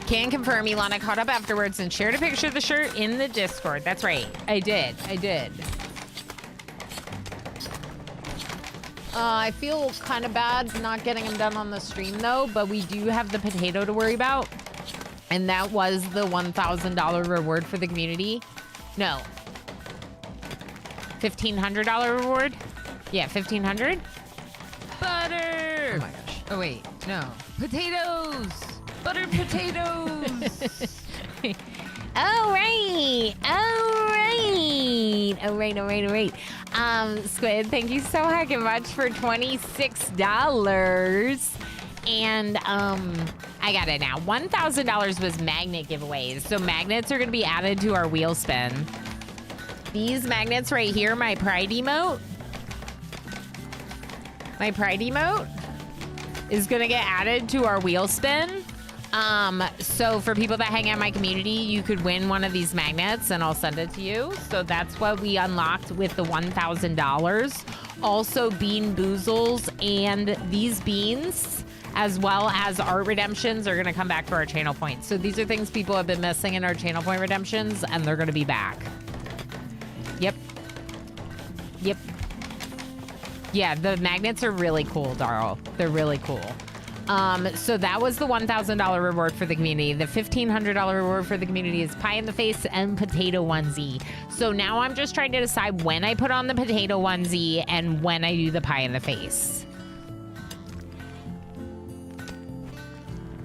Can confirm Ilana caught up afterwards and shared a picture of the shirt in the Discord. That's right. I did. I feel kind of bad not getting them done on the stream, though, but we do have the potato to worry about. And that was the $1,000 reward for the community. No. $1,500 reward? Yeah, $1,500. Butter! Oh my gosh. Oh, wait. No. Potatoes! Buttered potatoes! All right. Squid, thank you so heckin' much for $26. And I got it now. $1,000 was magnet giveaways. So magnets are going to be added to our wheel spin. These magnets right here, my pride emote. My pride emote is going to get added to our wheel spin. So for people that hang out in my community, you could win one of these magnets and I'll send it to you. So that's what we unlocked with the $1,000. Also Bean Boozles and these beans, as well as art redemptions, are going to come back for our channel points. So these are things people have been missing in our channel point redemptions, and they're going to be back. Yep. Yeah, the magnets are really cool, Darl. They're really cool. So that was the $1,000 reward for the community. The $1,500 reward for the community is pie in the face and potato onesie. So now I'm just trying to decide when I put on the potato onesie and when I do the pie in the face.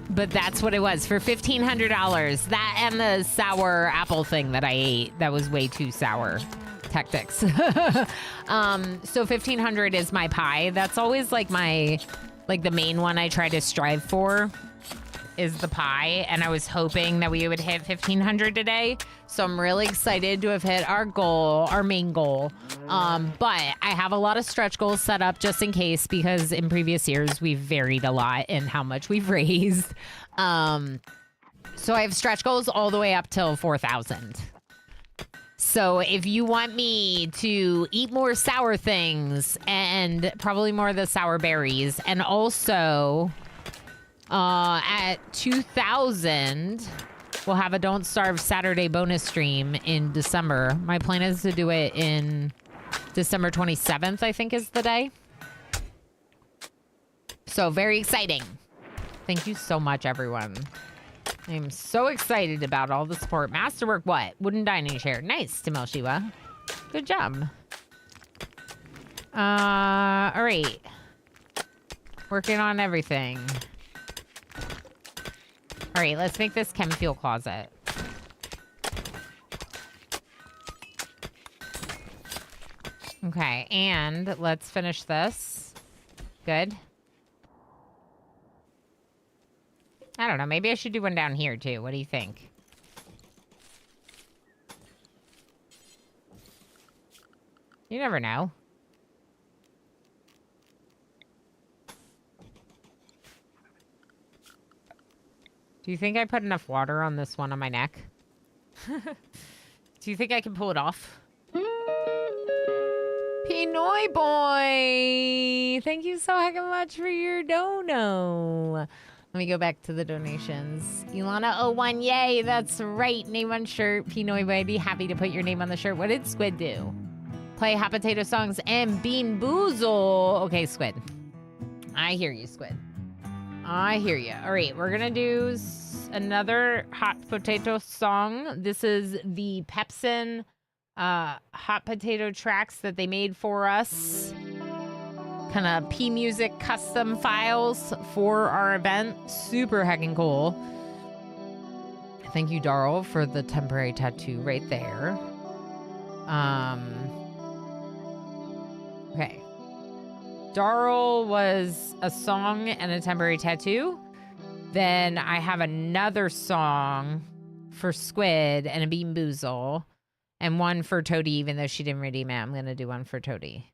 But that's what it was for $1,500. That and the sour apple thing that I ate. That was way too sour. Tactics. So $1,500 is my pie. That's always like the main one I try to strive for is the pie. And I was hoping that we would hit $1,500 today. So I'm really excited to have hit our goal, our main goal. But I have a lot of stretch goals set up just in case, because in previous years we've varied a lot in how much we've raised. So I have stretch goals all the way up till 4,000. So if you want me to eat more sour things and probably more of the sour berries, and also at 2,000, we'll have a Don't Starve Saturday bonus stream in December. My plan is to do it in December 27th, I think is the day. So very exciting. Thank you so much, everyone. I'm so excited about all the support. Masterwork what? Wooden dining chair. Nice, Timel Shiva. Good job. All right. Working on everything. All right, let's make this chem fuel closet. Okay, and let's finish this. Good. I don't know. Maybe I should do one down here, too. What do you think? You never know. Do you think I put enough water on this one on my neck? Do you think I can pull it off? Pinoy boy! Thank you so heckin' much for your dono. Let me go back to the donations. Ilana01, yay, that's right. Name on shirt. Pinoy boy, I'd be happy to put your name on the shirt. What did Squid do? Play Hot Potato songs and Bean Boozle. Okay, Squid. I hear you, Squid. I hear you. All right, we're going to do another Hot Potato song. This is the Pepsin Hot Potato tracks that they made for us. Kind of P Music custom files for our event. Super heckin' cool. Thank you, Darl, for the temporary tattoo right there. Okay. Darl was a song and a temporary tattoo. Then I have another song for Squid and a Bean Boozle. And one for Toady, even though she didn't redeem it. I'm going to do one for Toady.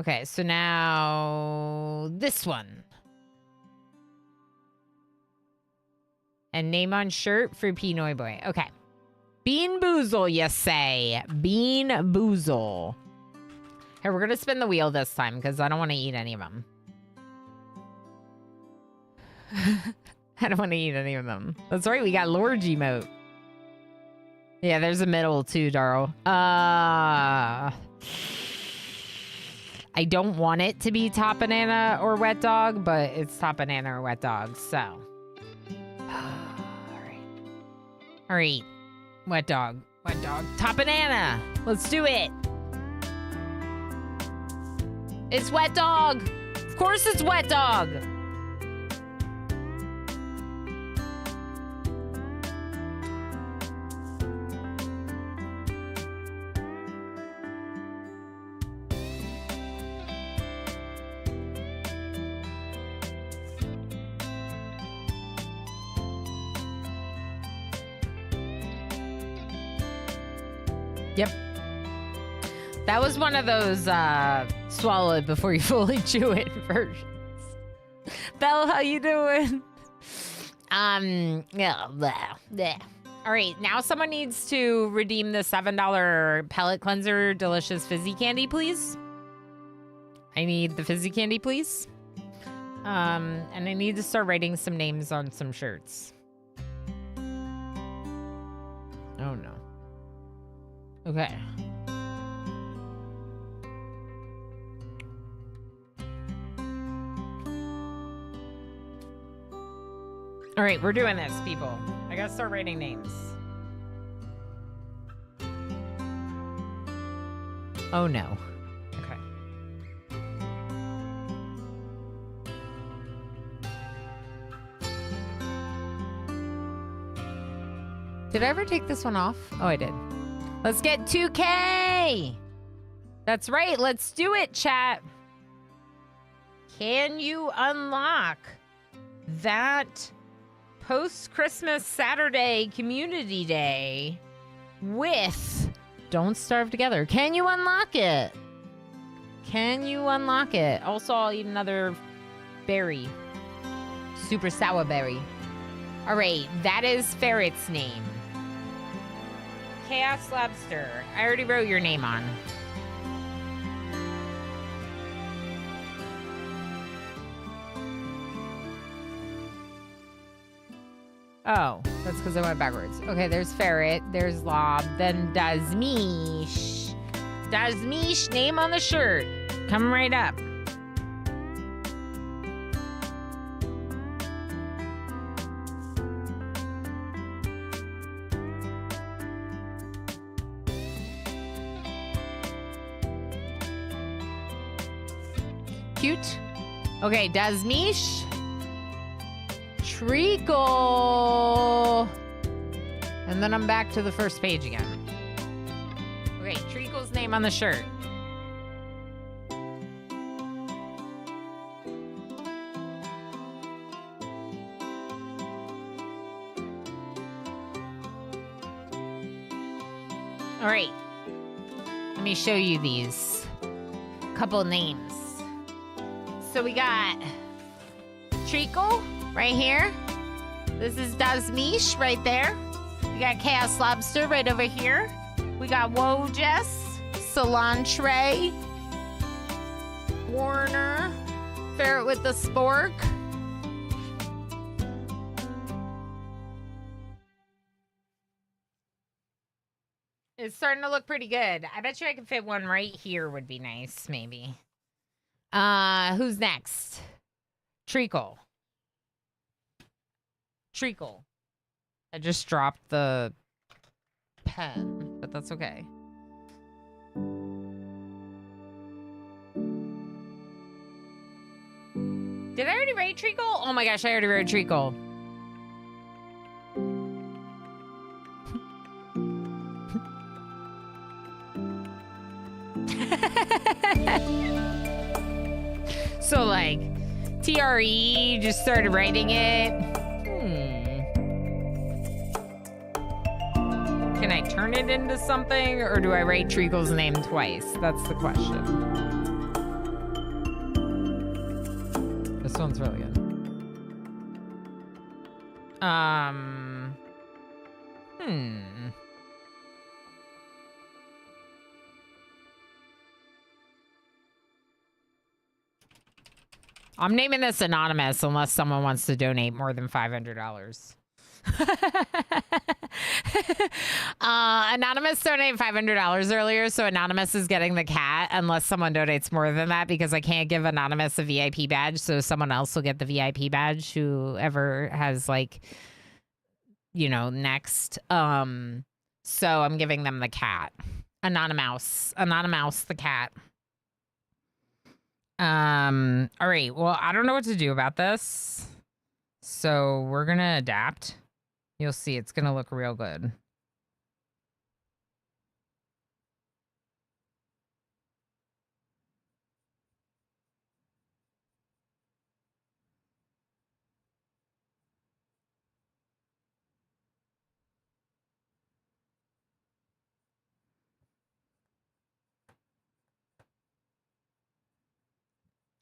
Okay, so now this one. And name on shirt for Pinoy boy. Okay. Bean Boozle, you say. Bean Boozle. Here, we're going to spin the wheel this time because I don't want to eat any of them. I don't want to eat any of them. That's right, we got Lord Gmote. Yeah, there's a middle too, Darl. I don't want it to be Top Banana or Wet Dog, but it's Top Banana or Wet Dog, so. All right. Wet Dog. Wet Dog. Top Banana. Let's do it. It's Wet Dog. Of course it's Wet Dog. Yep. That was one of those swallow it before you fully chew it versions. Belle, how you doing? Yeah, blah, blah. All right, now someone needs to redeem the $7 pellet cleanser delicious fizzy candy, please. I need the fizzy candy, please. And I need to start writing some names on some shirts. Oh no. Okay. All right, we're doing this, people. I gotta start writing names. Oh no. Okay. Did I ever take this one off? Oh, I did. Let's get 2K! That's right, let's do it, chat. Can you unlock that post-Christmas Saturday community day with Don't Starve Together? Can you unlock it? Can you unlock it? Also, I'll eat another berry. Super sour berry. All right, that is Ferret's name. Chaos Lobster. I already wrote your name on. Oh, that's because I went backwards. Okay, there's Ferret, there's Lob, then Dazmish. Dazmish, name on the shirt. Coming right up. Cute. Okay, Dazmish. Treacle. And then I'm back to the first page again. Okay, Treacle's name on the shirt. All right. Let me show you these. Couple names. So we got Treacle right here. This is Dazmish right there. We got Chaos Lobster right over here. We got Wojess, Cilantro, Warner, Ferret with the Spork. It's starting to look pretty good. I bet you I can fit one right here would be nice, maybe. Who's next? Treacle. Treacle. I just dropped the pen, but that's okay. Did I already write Treacle? Oh my gosh, I already wrote Treacle. So like TRE just started writing it. Can I turn it into something, or do I write Treacle's name twice? That's the question. This one's really good. I'm naming this anonymous unless someone wants to donate more than $500. Anonymous donated $500 earlier, so Anonymous is getting the cat unless someone donates more than that, because I can't give Anonymous a VIP badge, so someone else will get the VIP badge, whoever has, like, you know, next. So I'm giving them the cat. Anonymous the cat. All right, well, I don't know what to do about this, so we're gonna adapt. You'll see it's gonna look real good.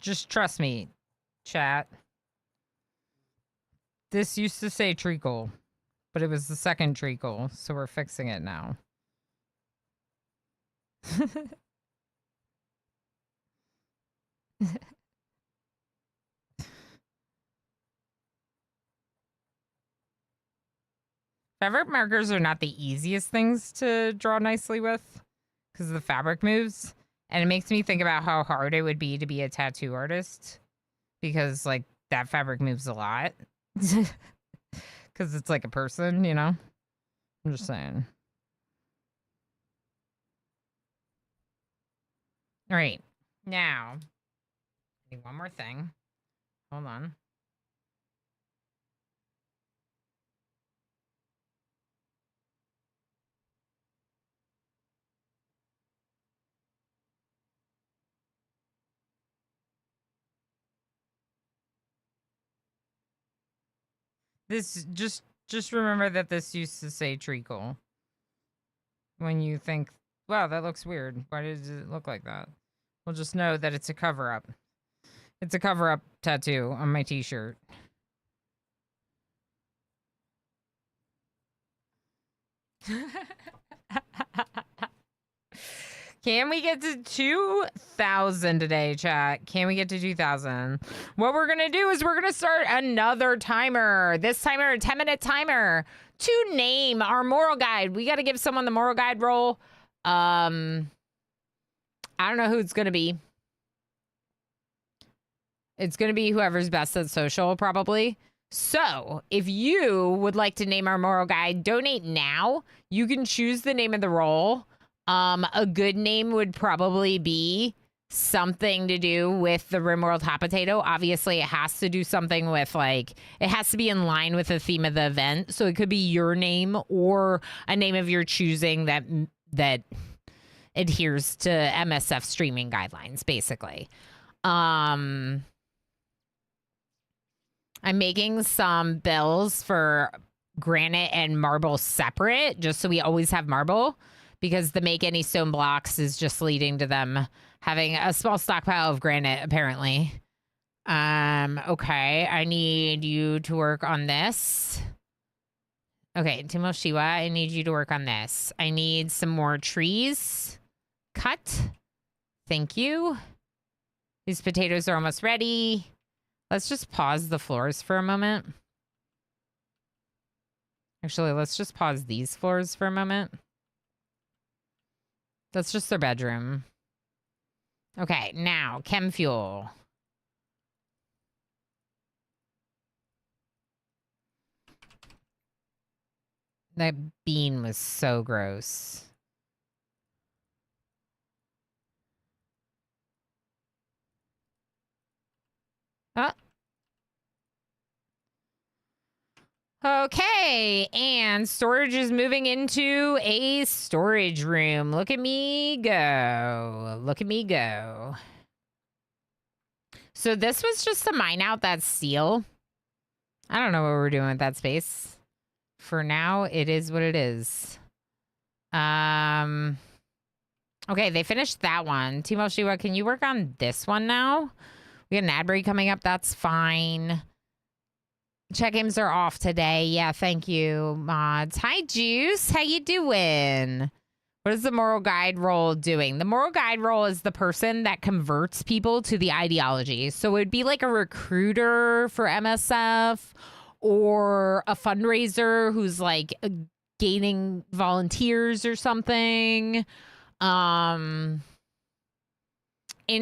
Just trust me, chat. This used to say treacle, but it was the second treacle, so we're fixing it now. Fabric markers are not the easiest things to draw nicely with because the fabric moves. And it makes me think about how hard it would be to be a tattoo artist because, like, that fabric moves a lot. Because it's like a person, you know? I'm just saying. All right. Now, I need one more thing. Hold on. This just remember that this used to say treacle. When you think, wow, that looks weird. Why does it look like that? Well, just know that it's a cover-up. It's a cover-up tattoo on my t-shirt. Can we get to 2,000 today, chat? Can we get to 2,000? What we're going to do is we're going to start another timer. This timer, a 10-minute timer to name our moral guide. We got to give someone the moral guide role. I don't know who it's going to be. It's going to be whoever's best at social, probably. So if you would like to name our moral guide, donate now. You can choose the name of the role. A good name would probably be something to do with the RimWorld Hot Potato. Obviously, it has to do something with, like, it has to be in line with the theme of the event. So it could be your name or a name of your choosing that adheres to MSF streaming guidelines, basically. I'm making some bills for granite and marble separate, just so we always have marble, because the make any stone blocks is just leading to them having a small stockpile of granite, apparently. Okay, I need you to work on this. Okay, Timo Shiwa, I need you to work on this. I need some more trees cut. Thank you. These potatoes are almost ready. Let's just pause the floors for a moment. Actually, let's just pause these floors for a moment. That's just their bedroom. Okay, now, chem fuel. That bean was so gross. Okay, and storage is moving into a storage room. Look at me go. Look at me go. So this was just to mine out that steel. I don't know what we're doing with that space. For now, it is what it is. Okay, they finished that one. Timo Shiwa, can you work on this one now? We got an ad break coming up. That's fine. Check games are off today. Yeah, thank you, mods. Hi, Juice. How you doing? What is the moral guide role doing? The moral guide role is the person that converts people to the ideology. So it would be like a recruiter for MSF or a fundraiser who's like gaining volunteers or something. In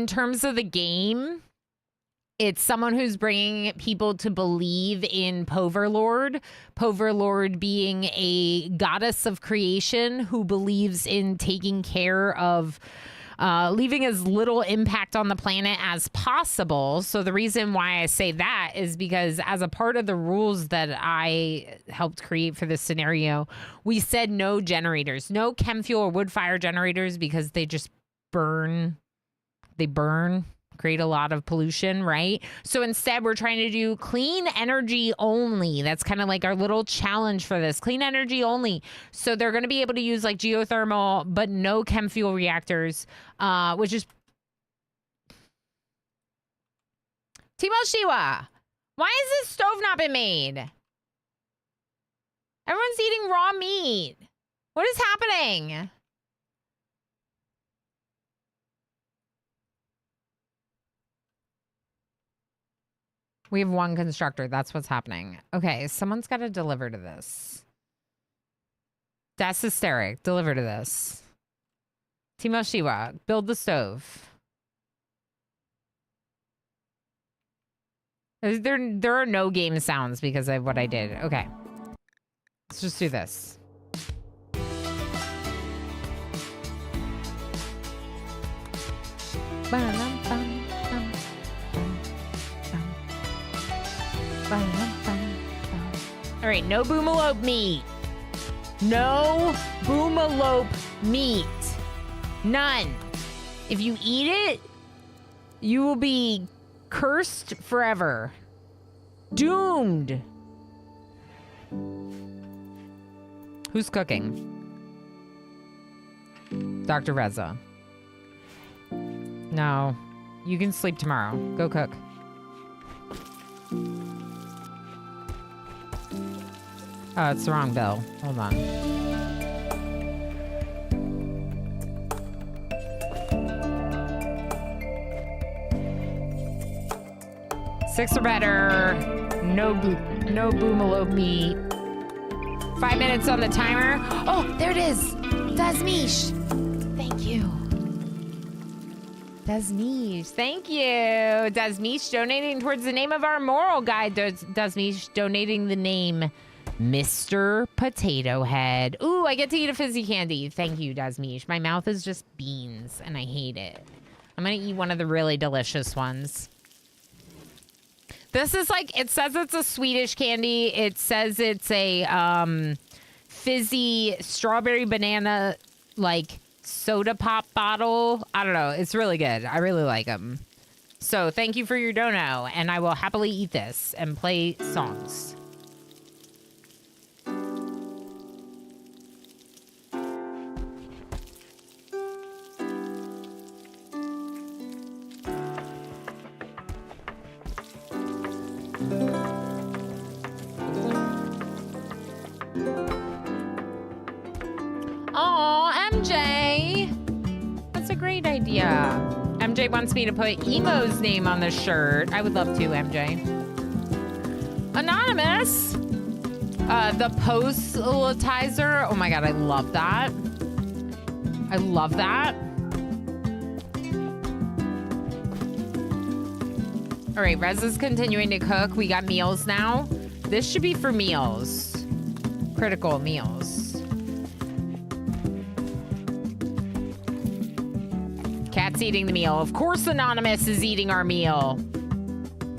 terms of the game, it's someone who's bringing people to believe in Poverlord. Poverlord being a goddess of creation who believes in taking care of leaving as little impact on the planet as possible. So the reason why I say that is because as a part of the rules that I helped create for this scenario, we said no generators, no chem fuel or wood fire generators, because they just burn. They burn. Create a lot of pollution, right? So instead, we're trying to do clean energy only. That's kind of like our little challenge for this. Clean energy only. So they're going to be able to use like geothermal, but no chem fuel reactors, which is... Timo Shiwa, why has this stove not been made? Everyone's eating raw meat. What is happening? We have one constructor. That's what's happening. Okay, someone's got to deliver to this. That's hysteric. Deliver to this. Timo Shiwa, build the stove. There are no game sounds because of what I did. Okay. Let's just do this. All right, no boomalope meat. No boomalope meat. None. If you eat it, you will be cursed forever. Doomed. Who's cooking? Dr. Reza. No. You can sleep tomorrow. Go cook. Oh, it's the wrong bell. Hold on. 6 or better. No boomalope meat. 5 minutes on the timer. Oh, there it is. Dasmish. Thank you. Dasmish. Thank you. Dasmish donating towards the name of our moral guide. Dasmish donating the name Mr. Potato Head. Ooh, I get to eat a fizzy candy. Thank you, Dasmish. My mouth is just beans, and I hate it. I'm gonna eat one of the really delicious ones. This is like, it says it's a Swedish candy. It says it's a fizzy strawberry banana, like, soda pop bottle. I don't know. It's really good. I really like them. So thank you for your dono, and I will happily eat this and play songs. Aw, MJ. That's a great idea. MJ wants me to put Emo's name on the shirt. I would love to, MJ. Anonymous. The post-litizer. Oh my god, I love that. I love that. All right, Rez is continuing to cook. We got meals now. This should be for meals. Critical meals. Cat's eating the meal. Of course Anonymous is eating our meal.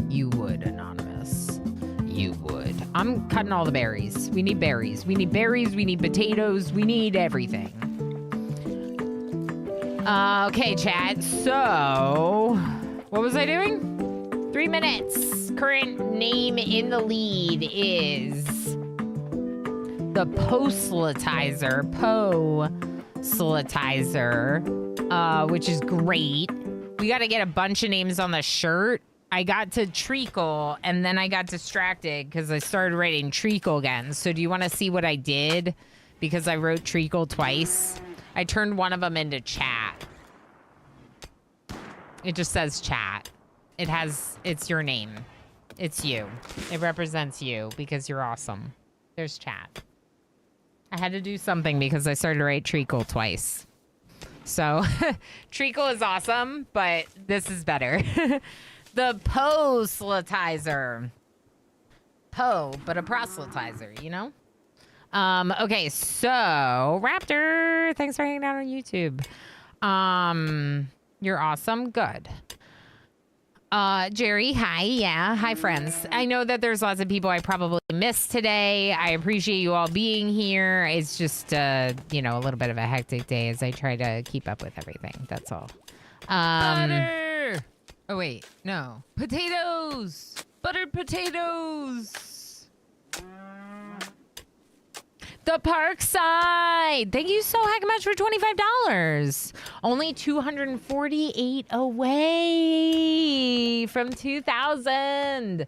You would, Anonymous. You would. I'm cutting all the berries. We need berries. We need berries. We need potatoes. We need everything. Okay, chat. So, what was I doing? 3 minutes. Current name in the lead is the Posletizer. Posletizer, which is great. We got to get a bunch of names on the shirt. I got to Treacle, and then I got distracted because I started writing Treacle again. So do you want to see what I did? Because I wrote Treacle twice. I turned one of them into chat. It just says chat. It's your name. It's you. It represents you because you're awesome. There's chat. I had to do something because I started to write Treacle twice. So, Treacle is awesome, but this is better. The Posletizer. But a proselytizer, you know? Okay, so, Raptor, thanks for hanging out on YouTube. You're awesome. Good. Jerry, hi. Yeah. Hi, friends. I know that there's lots of people I probably missed today. I appreciate you all being here. It's just, you know, a little bit of a hectic day as I try to keep up with everything. That's all. Butter! Oh, wait. No. Potatoes! Buttered potatoes! The Parkside. Thank you so heck much for $25. Only 248 away from 2,000.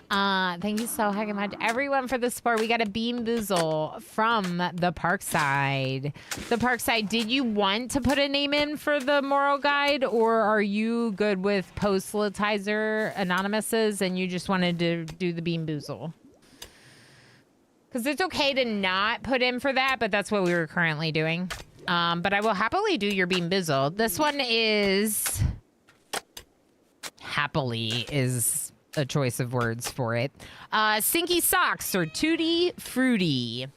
Thank you so heck much, everyone, for the support. We got a Bean Boozle from the Parkside. The Parkside, did you want to put a name in for the moral guide, or are you good with Posletizer Anonymouses and you just wanted to do the Bean Boozle? Because it's okay to not put in for that, but that's what we were currently doing. But I will happily do your Bean Bizzle. This one is... Happily is a choice of words for it. Stinky Socks or Tutti Fruity.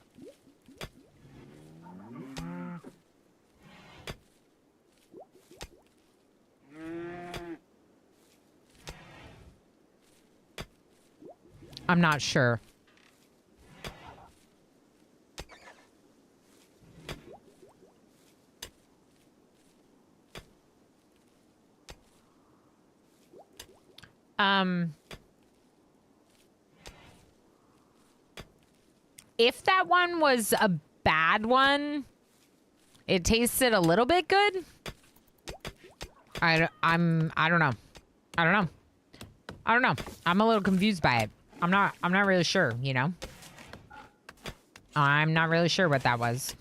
I'm not sure. If that one was a bad one, it tasted a little bit good. I don't know. I'm a little confused by it. I'm not really sure, you know? I'm not really sure what that was,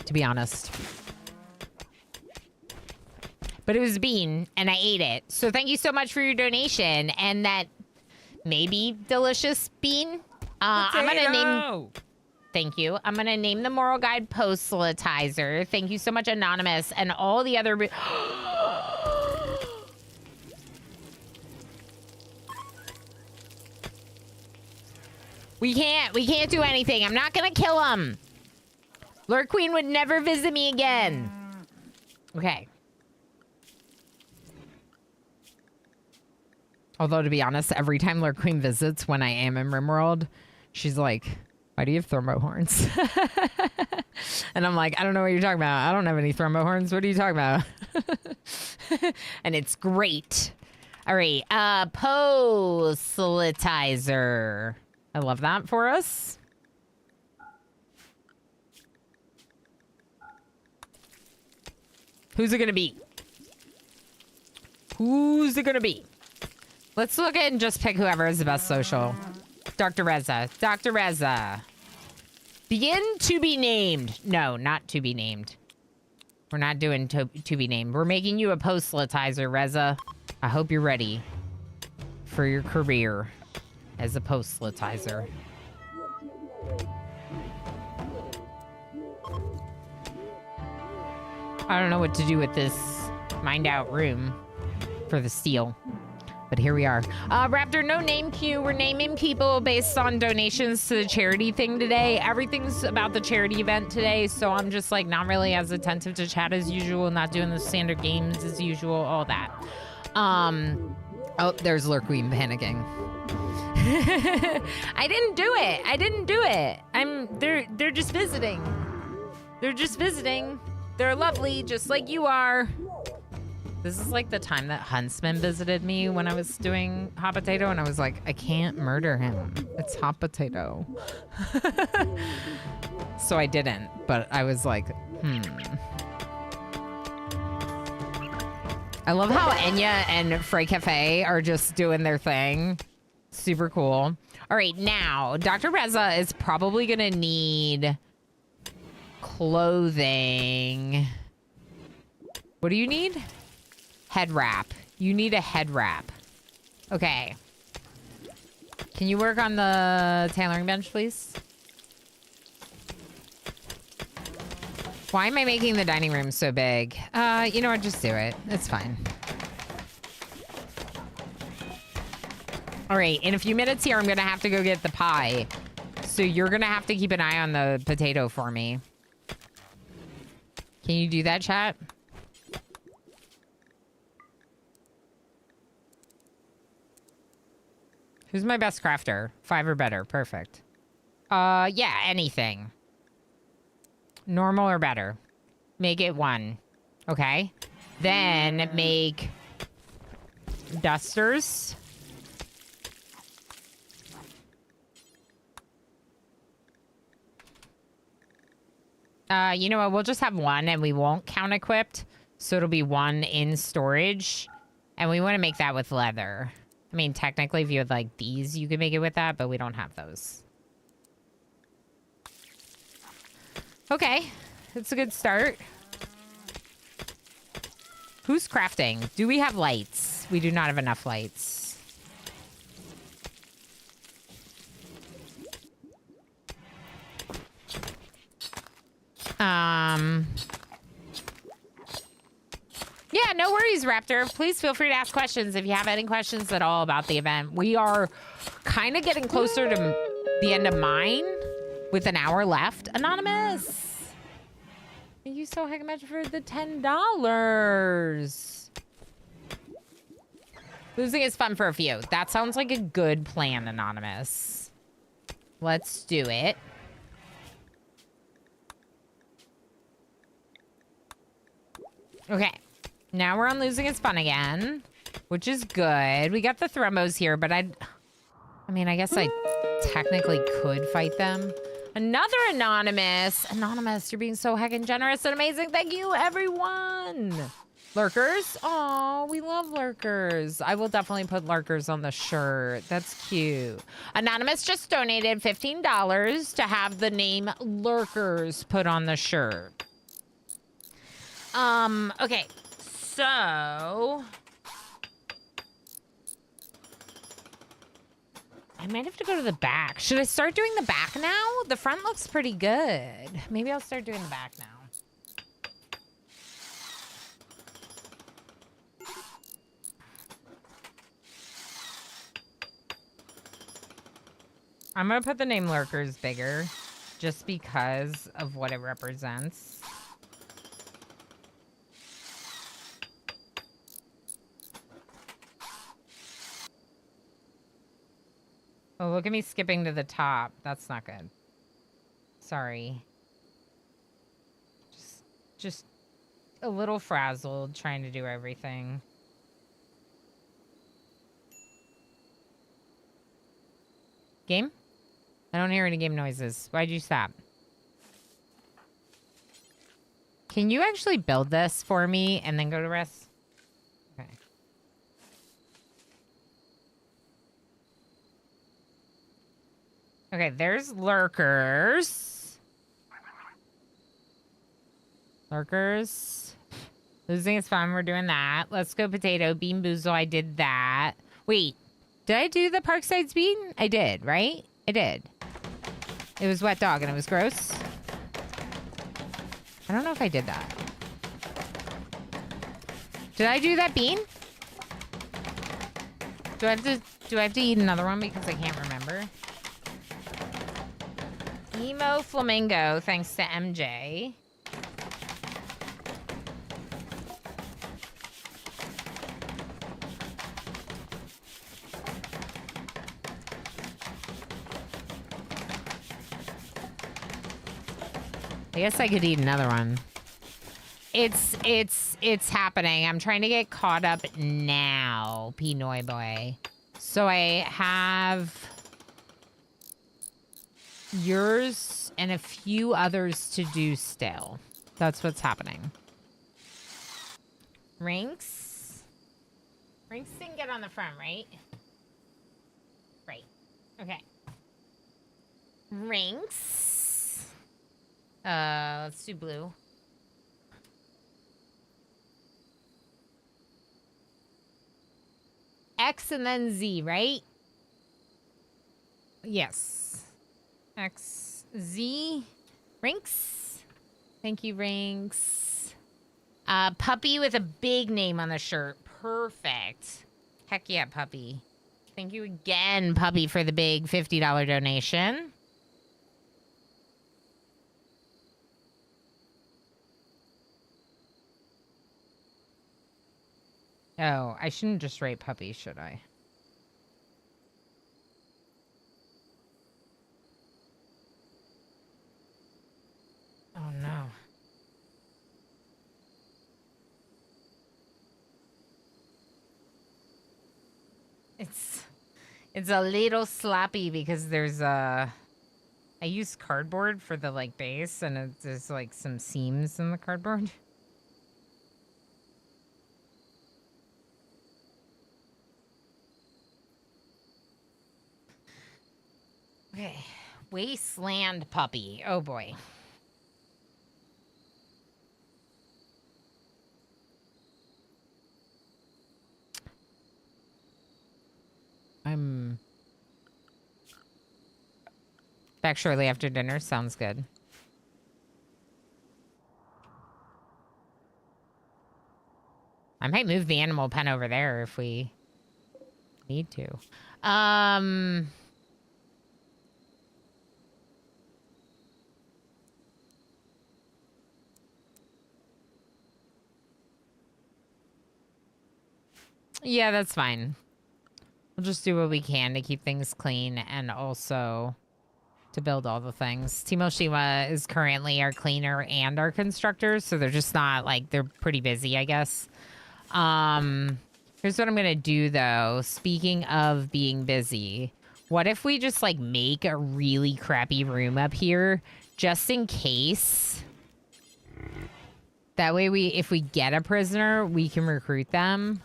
to be honest. But it was a bean, and I ate it. So thank you so much for your donation. And that maybe delicious bean. I'm gonna name. Thank you. I'm gonna name the moral guide Postletizer. Thank you so much, Anonymous, and all the other. We can't do anything. I'm not gonna kill him. Lord Queen would never visit me again. Okay. Although, to be honest, every time Lord Queen visits when I am in RimWorld, she's like, why do you have thermo horns? And I'm like, I don't know what you're talking about. I don't have any thermo horns. What are you talking about? And it's great. All right. Postletizer. I love that for us. Who's it going to be? Who's it going to be? Let's look at and just pick whoever is the best social. Dr. Reza. Dr. Reza. Begin to be named. No, not to be named. We're not doing to be named. We're making you a postletizer, Reza. I hope you're ready for your career as a postletizer. I don't know what to do with this mined out room for the steel. But here we are. Raptor, no name queue. We're naming people based on donations to the charity thing today. Everything's about the charity event today, so I'm just like not really as attentive to chat as usual, not doing the standard games as usual, all that. Oh, there's Lurk Queen panicking. I didn't do it. I didn't do it. They're just visiting. They're just visiting. They're lovely, just like you are. This is like the time that Huntsman visited me when I was doing Hot Potato, and I was like, I can't murder him. It's Hot Potato. So I didn't, but I was like, I love how Enya and Frey Cafe are just doing their thing. Super cool. All right, now, Dr. Reza is probably going to need clothing. What do you need? Head wrap. You need a head wrap. Okay. Can you work on the tailoring bench, please? Why am I making the dining room so big? You know what? Just do it. It's fine. All right. In a few minutes here, I'm going to have to go get the pie. So you're going to have to keep an eye on the potato for me. Can you do that, chat? Who's my best crafter? 5 or better. Perfect. Yeah, anything. Normal or better. Make it 1. Okay. Then make dusters. You know what? We'll just have 1 and we won't count equipped. So it'll be 1 in storage. And we want to make that with leather. I mean, technically, if you had like these, you could make it with that, but we don't have those. Okay. It's a good start. Who's crafting? Do we have lights? We do not have enough lights. Yeah, no worries, Raptor. Please feel free to ask questions if you have any questions at all about the event. We are kind of getting closer to the end of mine with an hour left. Anonymous, thank you so much for the $10. Losing is fun for a few. That sounds like a good plan, Anonymous. Let's do it. Okay. Now we're on losing is fun again, which is good. We got the Thromos here, but I mean, I guess I technically could fight them. Another Anonymous. Anonymous, you're being so heckin' generous and amazing. Thank you, everyone. Lurkers. Oh, we love lurkers. I will definitely put lurkers on the shirt. That's cute. Anonymous just donated $15 to have the name Lurkers put on the shirt. Okay. So I might have to go to the back. Should I start doing the back now? The front looks pretty good. Maybe I'll start doing the back now. I'm gonna put the name Lurkers bigger just because of what it represents. Oh, look at me skipping to the top. That's not good. Sorry. Just a little frazzled trying to do everything. Game? I don't hear any game noises. Why'd you stop? Can you actually build this for me and then go to rest? Okay. Okay, there's lurkers. Lurkers. Losing is fun. We're doing that. Let's go potato. Bean boozle. I did that. Wait. Did I do the Parkside Speed? I did, right? I did. It was wet dog and it was gross. I don't know if I did that. Did I do that bean? Do I have to eat another one because I can't remember? Emo Flamingo, thanks to MJ. I guess I could eat another one. It's happening. I'm trying to get caught up now, Pinoy boy. So I have yours and a few others to do still. That's what's happening. Rinks? Rinks didn't get on the front, right? Right. Okay. Rinks. Let's do blue. X and then Z, right? Yes. X, Z. Rinks. Thank you, Rinks. Puppy with a big name on the shirt. Perfect. Heck yeah, Puppy. Thank you again, Puppy, for the big $50 donation. Oh, I shouldn't just rate Puppy, should I? Oh, no. It's a little sloppy because there's I use cardboard for the, like, base, and there's, like, some seams in the cardboard. Okay. Wasteland Puppy. Oh, boy. I'm back shortly after dinner. Sounds good. I might move the animal pen over there if we need to. Yeah, that's fine. We'll just do what we can to keep things clean and also to build all the things. Timo Shima is currently our cleaner and our constructor, so they're just not, like, they're pretty busy, I guess. Here's what I'm gonna do, though. Speaking of being busy, what if we just, like, make a really crappy room up here just in case? That way if we get a prisoner, we can recruit them.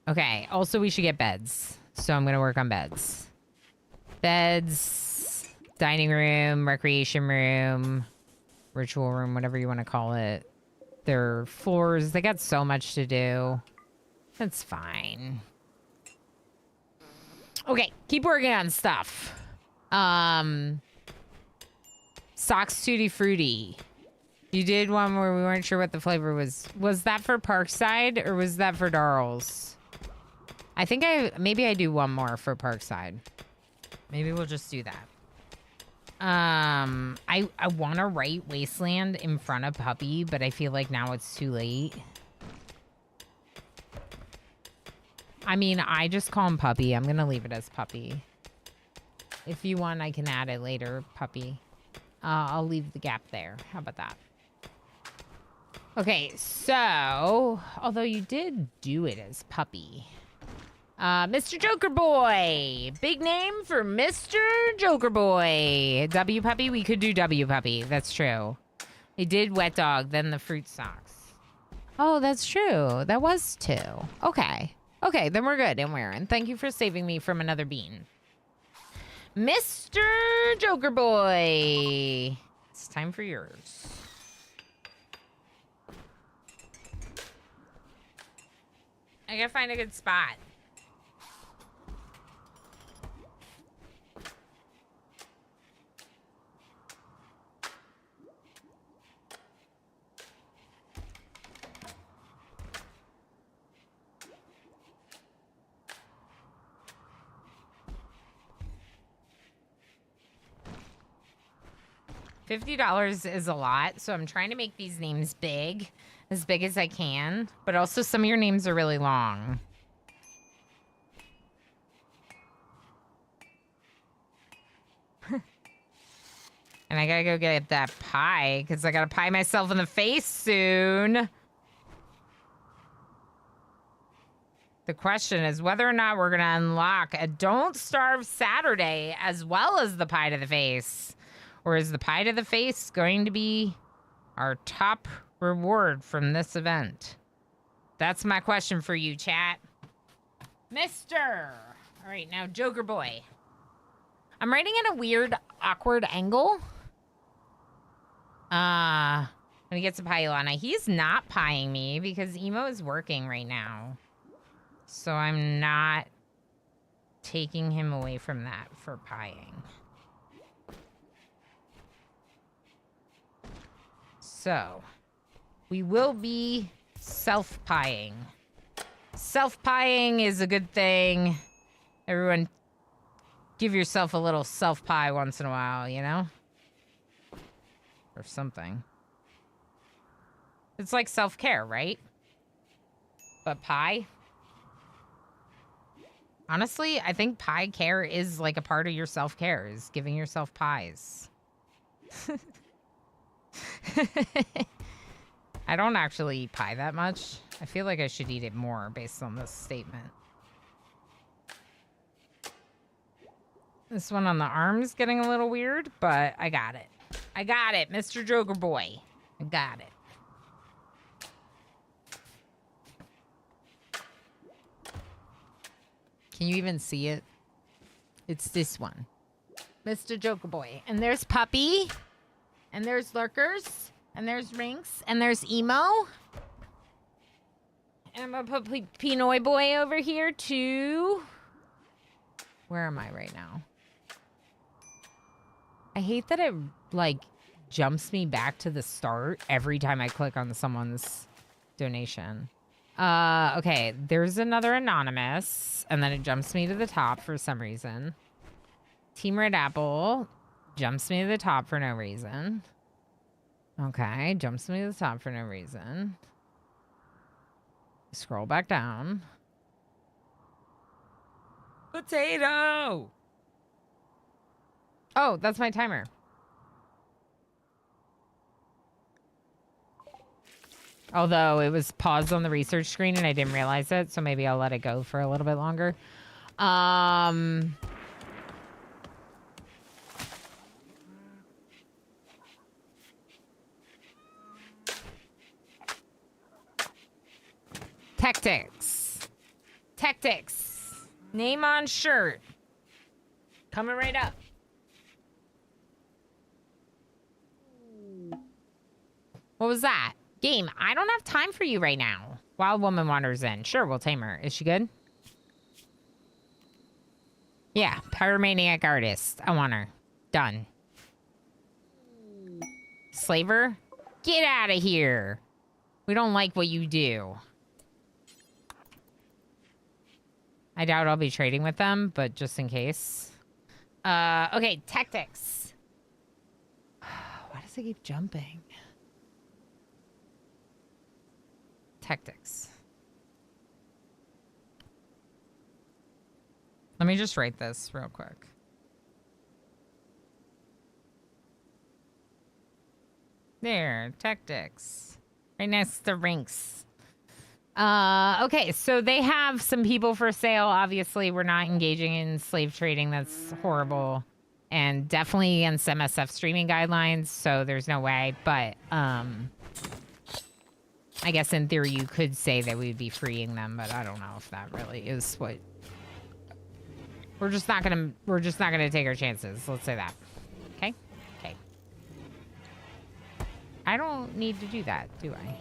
Okay, also we should get beds. So I'm gonna work on beds. Beds, dining room, recreation room, ritual room, whatever you want to call it. Their floors, they got so much to do. That's fine. Okay, keep working on stuff. Socks Tutti Frutti. You did one where we weren't sure what the flavor was. Was that for Parkside or was that for Darls? I think maybe I do one more for Parkside. Maybe we'll just do that. I want to write Wasteland in front of Puppy, but I feel like now it's too late. I mean, I just call him Puppy. I'm going to leave it as Puppy. If you want, I can add it later, Puppy. I'll leave the gap there. How about that? Okay, so, although you did do it as Puppy. Mr. Joker Boy. Big name for Mr. Joker Boy. W Puppy? We could do W Puppy. That's true. He did Wet Dog, then the Fruit Socks. Oh, that's true. That was 2. Okay. Okay, then we're good. And Warren, thank you for saving me from another bean. Mr. Joker Boy. It's time for yours. I gotta find a good spot. $50 is a lot, so I'm trying to make these names big as I can, but also some of your names are really long. And I gotta go get that pie, because I gotta pie myself in the face soon. The question is whether or not we're gonna unlock a Don't Starve Saturday as well as the pie to the face. Or is the pie to the face going to be our top reward from this event? That's my question for you, chat. Mister. All right, now Joker Boy. I'm writing at a weird, awkward angle. When he gets a pie, Ilana. He's not pieing me because Emo is working right now. So I'm not taking him away from that for pieing. So, we will be self-pieing. Self-pieing is a good thing. Everyone, give yourself a little self-pie once in a while, you know? Or something. It's like self-care, right? But pie? Honestly, I think pie care is like a part of your self-care, is giving yourself pies. I don't actually eat pie that much. I feel like I should eat it more based on this statement. This one on the arm is getting a little weird, but I got it. I got it, Mr. Joker Boy. I got it. Can you even see it? It's this one. Mr. Joker Boy. And there's Puppy. And there's Lurkers. And there's Rinks. And there's Emo. And I'm gonna put Pinoy Boy over here too. Where am I right now? I hate that it, like, jumps me back to the start every time I click on someone's donation. Okay, there's another anonymous, and then it jumps me to the top for some reason. Team Red Apple jumps me to the top for no reason. Okay, jumps me to the top for no reason. Scroll back down. Potato! Oh, that's my timer. Although it was paused on the research screen and I didn't realize it, so maybe I'll let it go for a little bit longer. Tactics. Tactics. Name on shirt. Coming right up. What was that? Game, I don't have time for you right now. Wild Woman wanders in. Sure, we'll tame her. Is she good? Yeah, pyromaniac artist. I want her. Done. Slaver? Get out of here. We don't like what you do. I doubt I'll be trading with them, but just in case. Okay, tactics. Why does it keep jumping? Tactics. Let me just write this real quick. There, tactics. Right next to ranks. Okay, so they have some people for sale. Obviously, we're not engaging in slave trading. That's horrible. And definitely against MSF streaming guidelines, so there's no way. But I guess in theory you could say that we'd be freeing them, but I don't know if that really is what we're just not gonna take our chances. Let's say that. Okay? Okay. I don't need to do that, do I?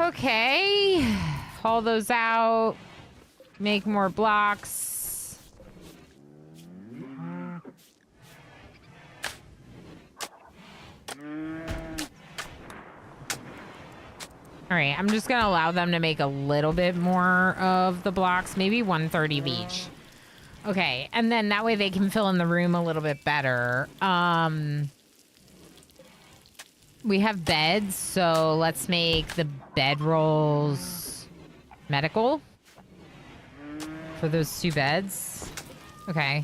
Okay. Haul those out. Make more blocks. All right, I'm just gonna allow them to make a little bit more of the blocks, maybe 130 of each. Okay, and then that way they can fill in the room a little bit better. We have beds, so let's make the bedrolls medical for those 2 beds. Okay.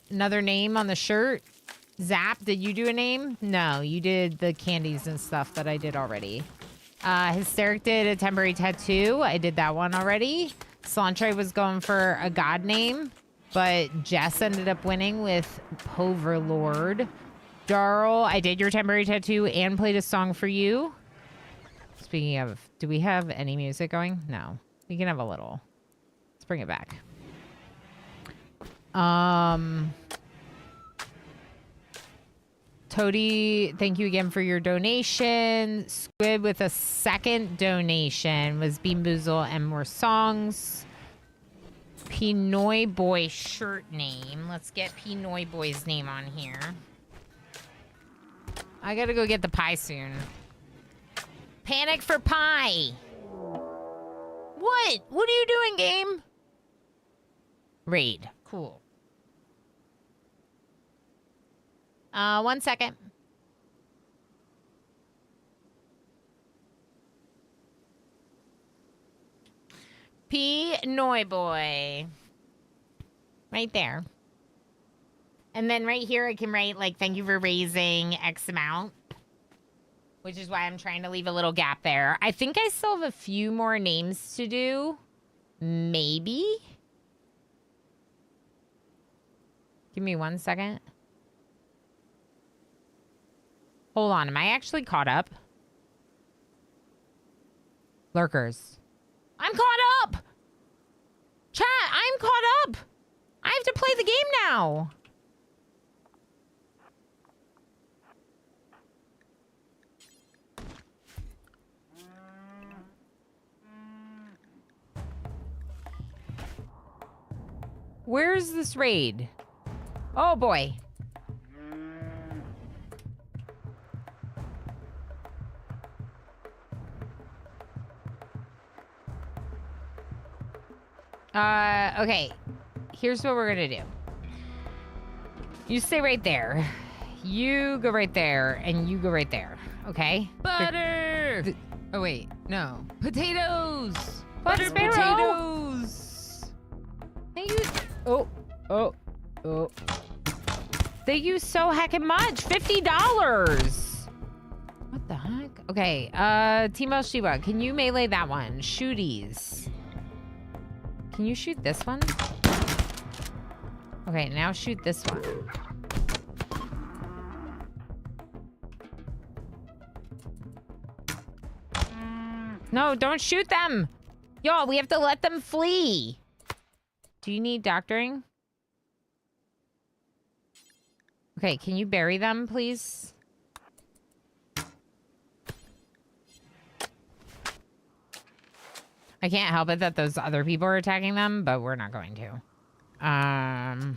Another name on the shirt. Zap, did you do a name? No, you did the candies and stuff that I did already. Hysteric did a temporary tattoo. I did that one already. Slantre was going for a god name, but Jess ended up winning with Poverlord. Darl, I did your temporary tattoo and played a song for you. Speaking of, do we have any music going? No. We can have a little. Let's bring it back. Toady, thank you again for your donation. Squid with a second donation was Bean Boozle and more songs. Pinoy Boy shirt name. Let's get Pinoy Boy's name on here. I gotta go get the pie soon. Panic for pie. What? What are you doing, game? Raid. Cool. 1 second. Pinoy Boy. Right there. And then right here, I can write, like, thank you for raising X amount. Which is why I'm trying to leave a little gap there. I think I still have a few more names to do. Maybe? Give me 1 second. Hold on. Am I actually caught up? Lurkers. I'm caught up! Chat, I'm caught up! I have to play the game now! Where's this raid? Oh boy. Okay. Here's what we're gonna do. You stay right there. You go right there, and you go right there. Okay? Butter! Oh, wait. No. Potatoes! Butter Buttered sparrow! potatoes! Thank you. Oh. Thank you so heckin' much. $50. What the heck? Okay. Timo Shiba, can you melee that one? Shooties. Can you shoot this one? Okay, now shoot this one. No, don't shoot them. Y'all, we have to let them flee. Do you need doctoring? Okay, can you bury them, please? I can't help it that those other people are attacking them, but we're not going to. I'll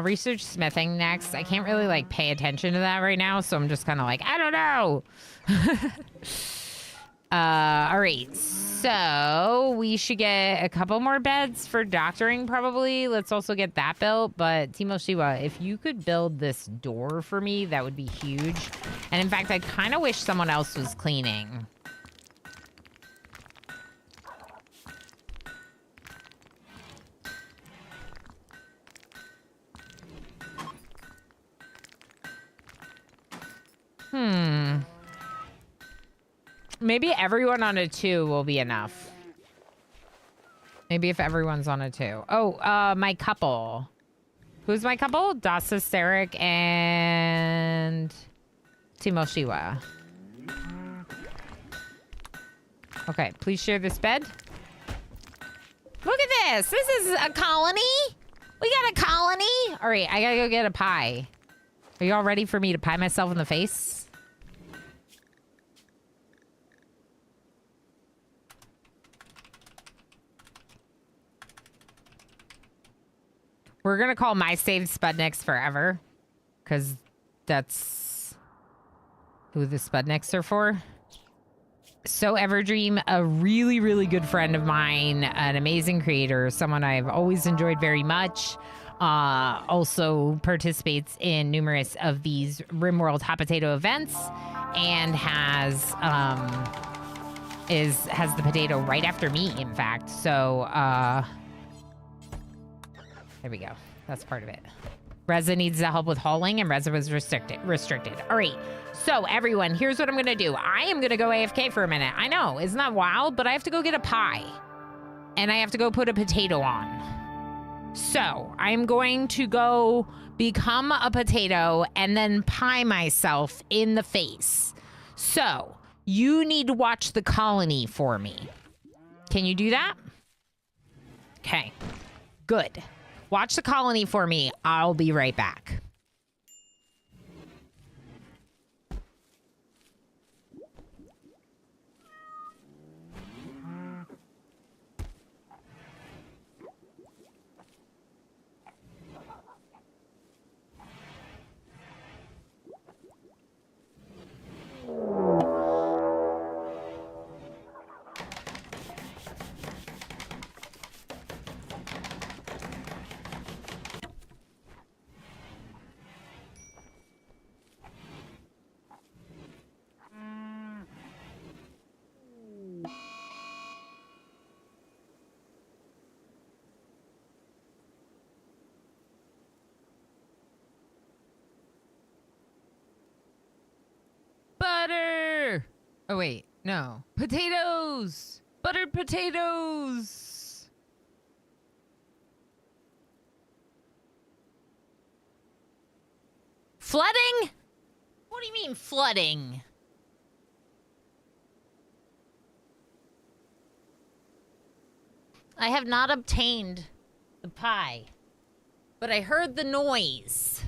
research smithing next. I can't really like pay attention to that right now, so I'm just kind of like, I don't know. All right, so we should get a couple more beds for doctoring probably. Let's also get that built. But Timo Shiwa, if you could build this door for me, that would be huge. And in fact, I kind of wish someone else was cleaning. Maybe everyone on a 2 will be enough. Maybe if everyone's on a 2. Oh, my couple. Who's my couple? Dasa Sterik and Timo Shiwa. Okay, please share this bed. Look at this. This is a colony. We got a colony. All right, I gotta go get a pie. Are you all ready for me to pie myself in the face? We're going to call my saved Spudniks forever. Because that's who the Spudniks are for. So Everdream, a really, really good friend of mine, an amazing creator, someone I've always enjoyed very much. Also participates in numerous of these RimWorld Hot Potato events and has the potato right after me, in fact. So there we go. That's part of it. Reza needs the help with hauling, and Reza was restricted. All right. So, everyone, here's what I'm going to do. I am going to go AFK for a minute. I know, isn't that wild? But I have to go get a pie. And I have to go put a potato on. So, I'm going to go become a potato and then pie myself in the face. So, you need to watch the colony for me. Can you do that? Okay. Good. Watch the colony for me. I'll be right back. Butter! Oh, wait. No. Potatoes! Buttered potatoes! Flooding? What do you mean flooding? I have not obtained the pie, but I heard the noise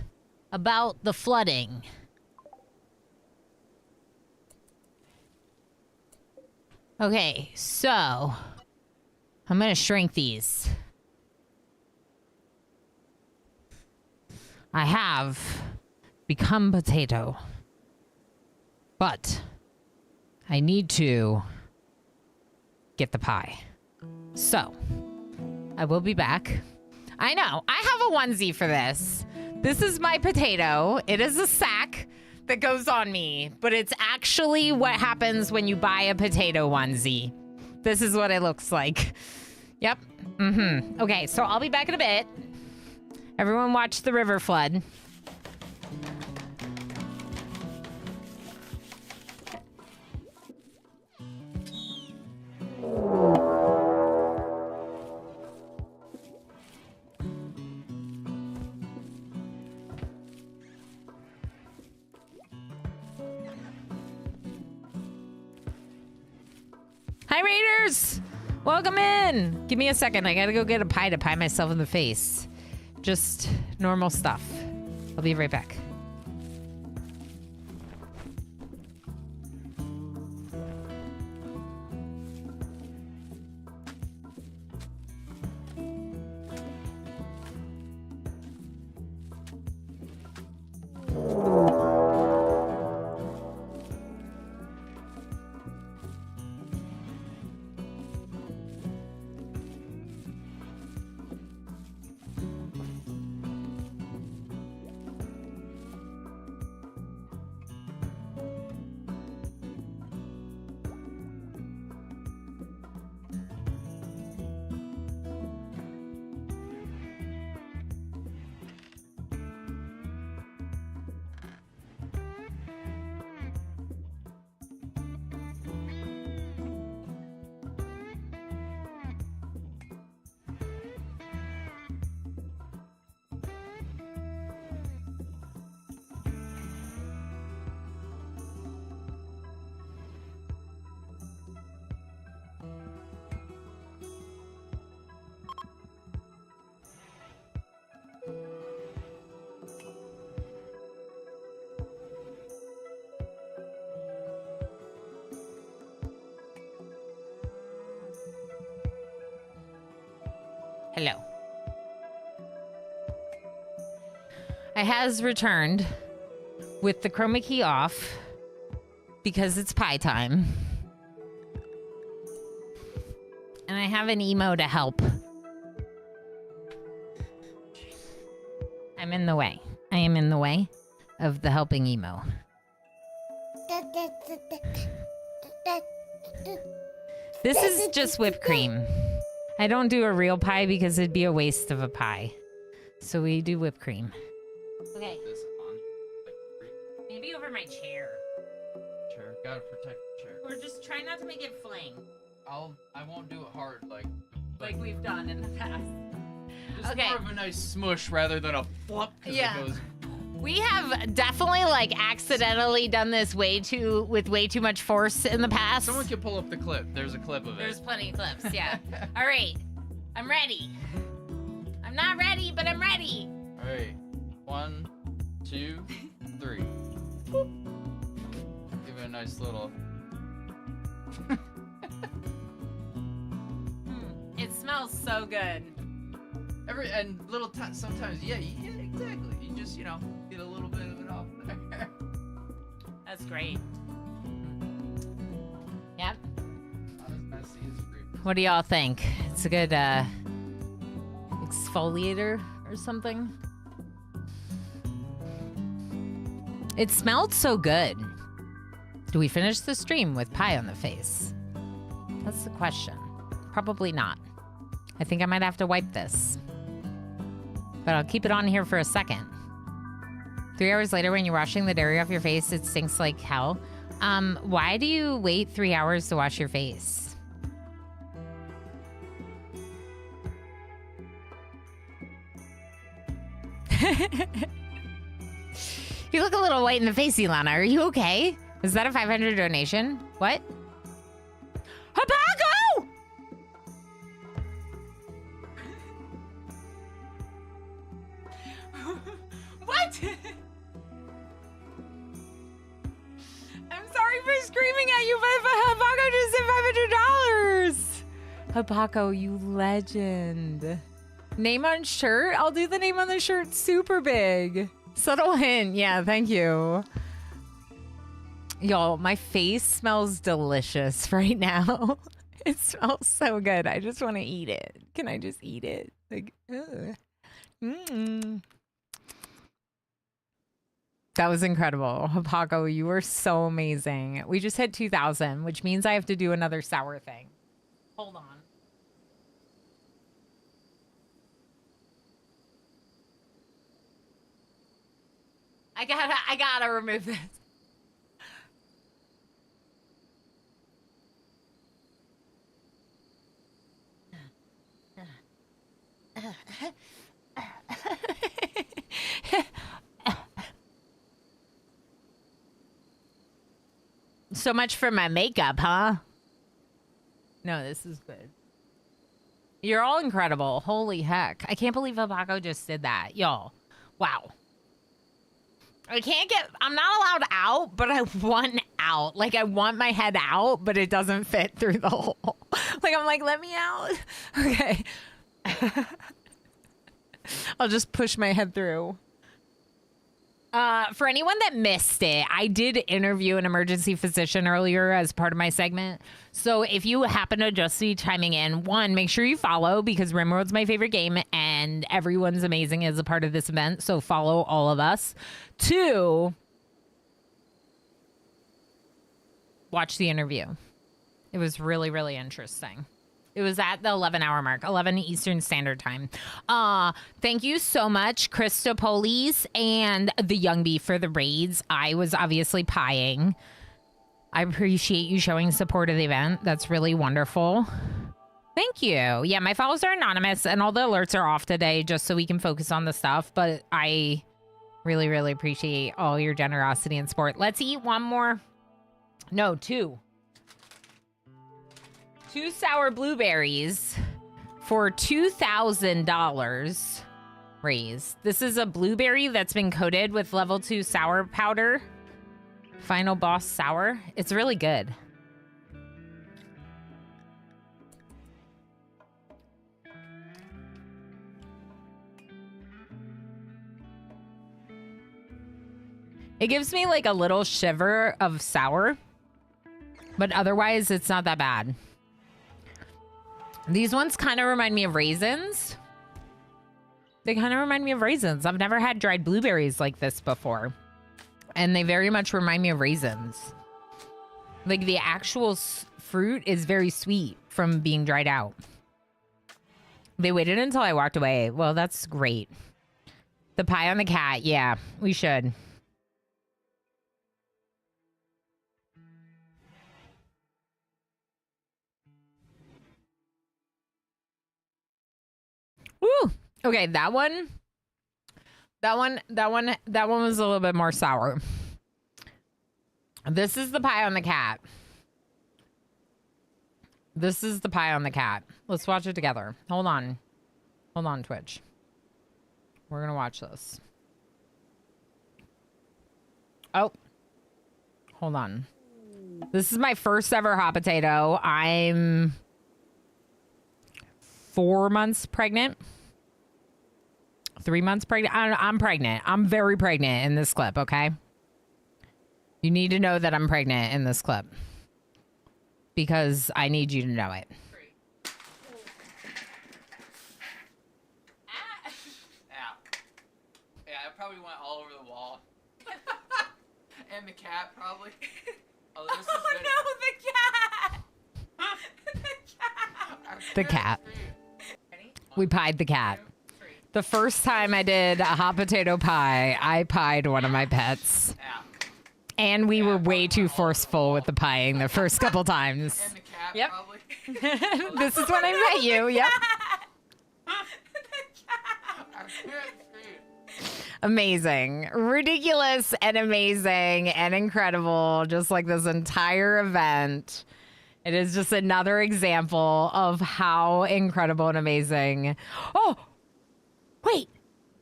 about the flooding. Okay, so I'm gonna shrink these. I have become potato, but I need to get the pie. So I will be back. I know, I have a onesie for this. This is my potato. It is a sack that goes on me, but it's actually what happens when you buy a potato onesie. This is what it looks like. Yep. Okay, so I'll be back in a bit. Everyone watch the river flood. Hi, Raiders! Welcome in! Give me a second. I gotta go get a pie to pie myself in the face. Just normal stuff. I'll be right back. Hello. I has returned with the chroma key off because it's pie time. And I have an emo to help. I'm in the way. I am in the way of the helping emo. This is just whipped cream. I don't do a real pie because it'd be a waste of a pie. So we do whipped cream. Okay. Maybe over my chair. Chair, gotta protect the chair. Or just try not to make it fling. I won't do it hard like We've done in the past. just Okay. more of a nice smush rather than a flop. Yeah. It goes, We have definitely like accidentally done this with way too much force in the past. someone can pull up the clip. There's a clip of There's it. plenty of clips, yeah. All right. I'm ready. I'm not ready, but I'm ready. All right. 1, 2, 3. Give it a nice little. It smells so good. Sometimes, yeah, exactly. You just, get a little bit of it off there. That's great. Yep. Not as messy as previous. What do y'all think? It's a good exfoliator or something. It smelled so good. Do we finish the stream with pie on the face? That's the question. Probably not. I think I might have to wipe this. But I'll keep it on here for a second. 3 hours later, when you're washing the dairy off your face, it stinks like hell. Why do you wait 3 hours to wash your face? You look a little white in the face, Ilana. Are you okay? Is that a 500 donation? What? Habago! What? I'm sorry for screaming at you, but Habago just said $500. Habago, you legend. Name on shirt? I'll do the name on the shirt super big. Subtle hint. Yeah, thank you. Y'all, my face smells delicious right now. It smells so good. I just want to eat it. Can I just eat it? Like, ugh. That was incredible. Hapaco, you were so amazing. We just hit 2,000, which means I have to do another sour thing. Hold on. I gotta remove this. So much for my makeup, huh? No, this is good. You're all incredible. Holy heck. I can't believe Abaco just did that. Y'all. Wow. I'm not allowed out, but I want out. Like, I want my head out, but it doesn't fit through the hole. Like, I'm like, let me out. Okay. I'll just push my head through. For anyone that missed it, I did interview an emergency physician earlier as part of my segment. So if you happen to just be chiming in, one, make sure you follow because RimWorld's my favorite game and everyone's amazing as a part of this event. So follow all of us. Two, watch the interview. It was really, really interesting. It was at the 11-hour mark, 11 Eastern Standard Time. Thank you so much, Christopolis and the Young Bee for the raids. I was obviously pieing. I appreciate you showing support of the event. That's really wonderful. Thank you. Yeah, my follows are anonymous and all the alerts are off today just so we can focus on the stuff. But I really, really appreciate all your generosity and support. Let's eat one more. No, two. 2 sour blueberries for $2,000 raised. This is a blueberry that's been coated with level 2 sour powder. Final boss sour. It's really good. It gives me like a little shiver of sour, but otherwise it's not that bad. These ones kind of remind me of raisins. They kind of remind me of raisins. I've never had dried blueberries like this before. And they very much remind me of raisins. Like the actual fruit is very sweet from being dried out. They waited until I walked away. Well, that's great. The pie on the cat. Yeah, we should. Woo! Okay, that one was a little bit more sour. This is the pie on the cat. This is the pie on the cat. Let's watch it together. Hold on. Hold on, Twitch. We're gonna watch this. Oh. Hold on. This is my first ever hot potato. I'm 4 months pregnant. 3 months pregnant. I'm pregnant. I'm very pregnant in this clip, okay? You need to know that I'm pregnant in this clip. Because I need you to know it. Yeah, it probably went all over the wall. And the cat, probably. Oh, this is good. No, the cat! The cat. We pied the cat. The first time I did a hot potato pie, I pied one of my pets. Yeah. And we were way too forceful with the pieing the first couple times. And the cat, Yep. probably. This is when I met you. Yep. Amazing. Ridiculous and amazing and incredible. Just like this entire event. It is just another example of how incredible and amazing. Oh, wait.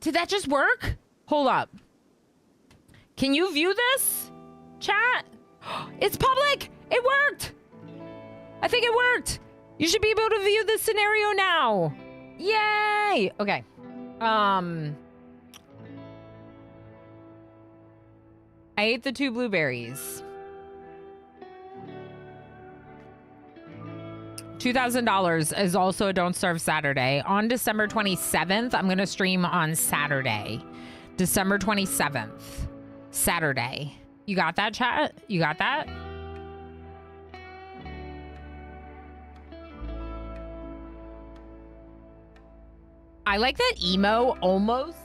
Did that just work? Hold up. Can you view this, chat? It's public. It worked. I think it worked. You should be able to view this scenario now. Yay. Okay. I ate the 2 blueberries. $2,000 is also a Don't Starve Saturday. On December 27th, I'm going to stream on Saturday. December 27th. Saturday. You got that, chat? You got that? I like that emo almost.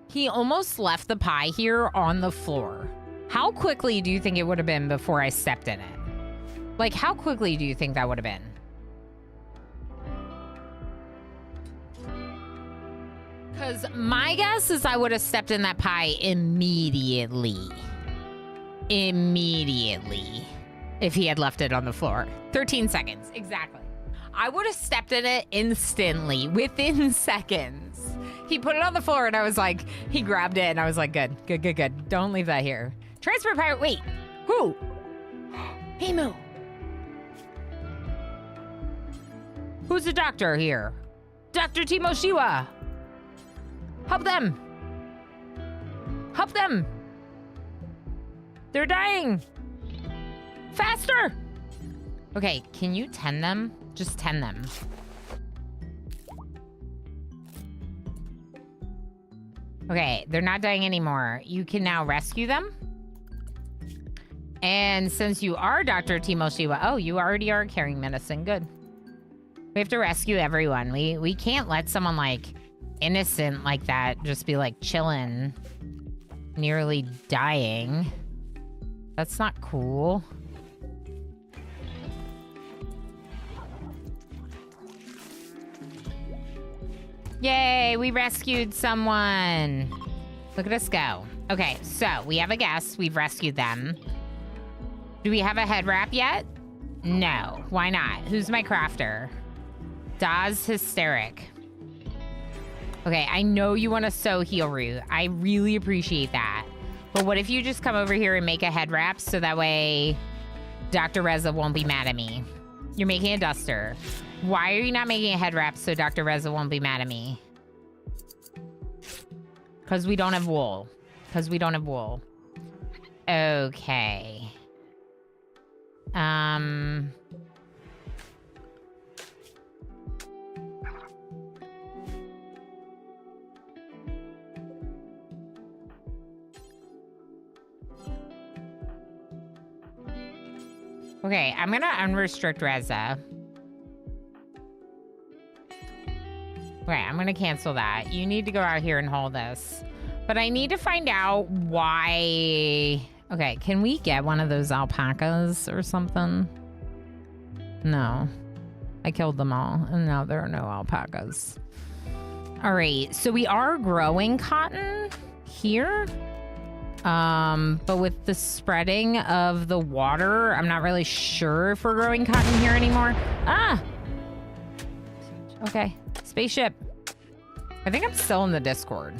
He almost left the pie here on the floor. How quickly do you think it would have been before I stepped in it? Like, how quickly do you think that would have been? Because my guess is I would have stepped in that pie immediately. Immediately. If he had left it on the floor. 13 seconds, exactly. I would have stepped in it instantly, within seconds. He put it on the floor and I was like, he grabbed it and I was like, good, good, good, good. Don't leave that here. Transfer pirate, wait, who? Hey, Moo. Who's the doctor here? Dr. Timo Shiwa. Help them. Help them. They're dying. Faster. Okay, can you tend them? Just tend them. Okay, they're not dying anymore. You can now rescue them. And since you are Dr. Timo Shiwa, oh, you already are carrying medicine. Good. We have to rescue everyone. We can't let someone like innocent like that just be like chilling, nearly dying. That's not cool. Yay, we rescued someone. Look at us go. Okay, so we have a guest. We've rescued them. Do we have a head wrap yet? No. Why not? Who's my crafter? Daz Hysteric. Okay, I know you want to sew heel root. I really appreciate that. But what if you just come over here and make a head wrap so that way Dr. Reza won't be mad at me? You're making a duster. Why are you not making a head wrap so Dr. Reza won't be mad at me? Because we don't have wool. Because we don't have wool. Okay. Okay, I'm gonna unrestrict Reza. Okay, I'm gonna cancel that. You need to go out here and hold this. But I need to find out why... Okay, can we get one of those alpacas or something? No. I killed them all, and now there are no alpacas. All right, so we are growing cotton here. But with the spreading of the water, I'm not really sure if we're growing cotton here anymore. Ah! Okay, spaceship. I think I'm still in the Discord.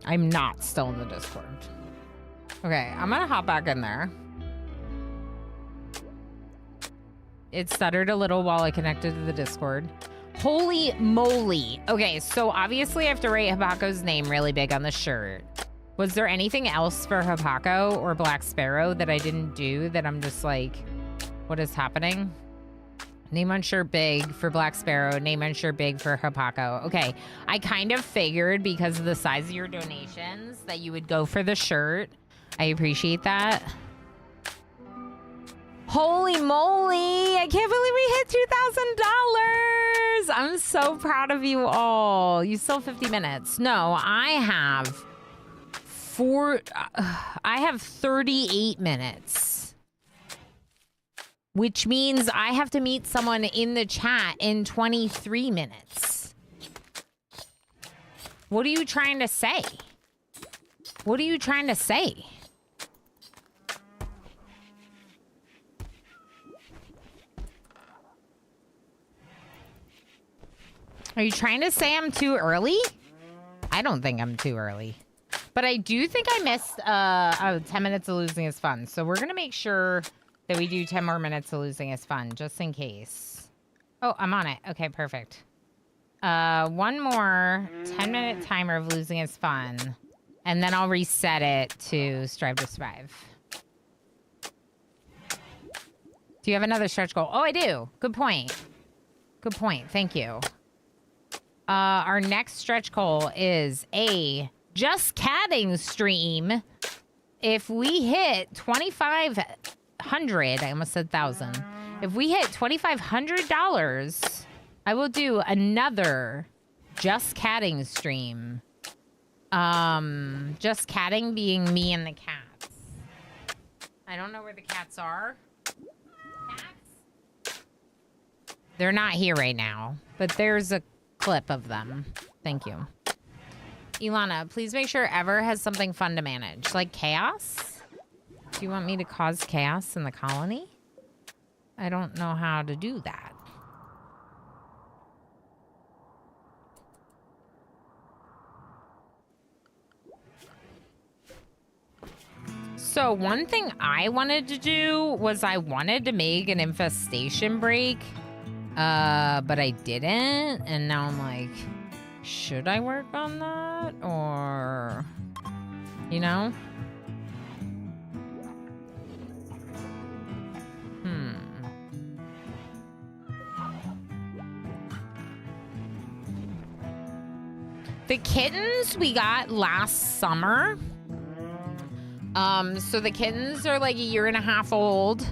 I'm not still in the Discord. Okay, I'm gonna hop back in there. It stuttered a little while I connected to the Discord. Holy moly. Okay, so obviously I have to write Habako's name really big on the shirt. Was there anything else for Habako or Black Sparrow that I didn't do that I'm just like, what is happening? Name on shirt big for Black Sparrow, name on shirt big for Habako. Okay, I kind of figured because of the size of your donations that you would go for the shirt. I appreciate that. Holy moly, I can't believe we hit $2,000. I'm so proud of you all. You still have 50 minutes. No, I have 38 minutes. Which means I have to meet someone in the chat in 23 minutes. What are you trying to say? What are you trying to say? Are you trying to say I'm too early? I don't think I'm too early. But I do think I missed 10 minutes of losing is fun. So we're going to make sure that we do 10 more minutes of losing is fun, just in case. Oh, I'm on it. Okay, perfect. One more 10-minute timer of losing is fun. And then I'll reset it to strive to survive. Do you have another stretch goal? Oh, I do. Good point. Good point. Thank you. Our next stretch goal is a Just Catting stream. If we hit 2,500, I almost said 1,000. If we hit $2,500, I will do another Just Catting stream. Just Catting being me and the cats. I don't know where the cats are. Cats? They're not here right now, but there's a clip of them. Thank you. Ilana, please make sure Ever has something fun to manage. Like chaos? Do you want me to cause chaos in the colony? I don't know how to do that. So one thing I wanted to do was I wanted to make an infestation break. But I didn't, and now I'm like, should I work on that, or, you know? The kittens we got last summer. So the kittens are like 1.5 years old.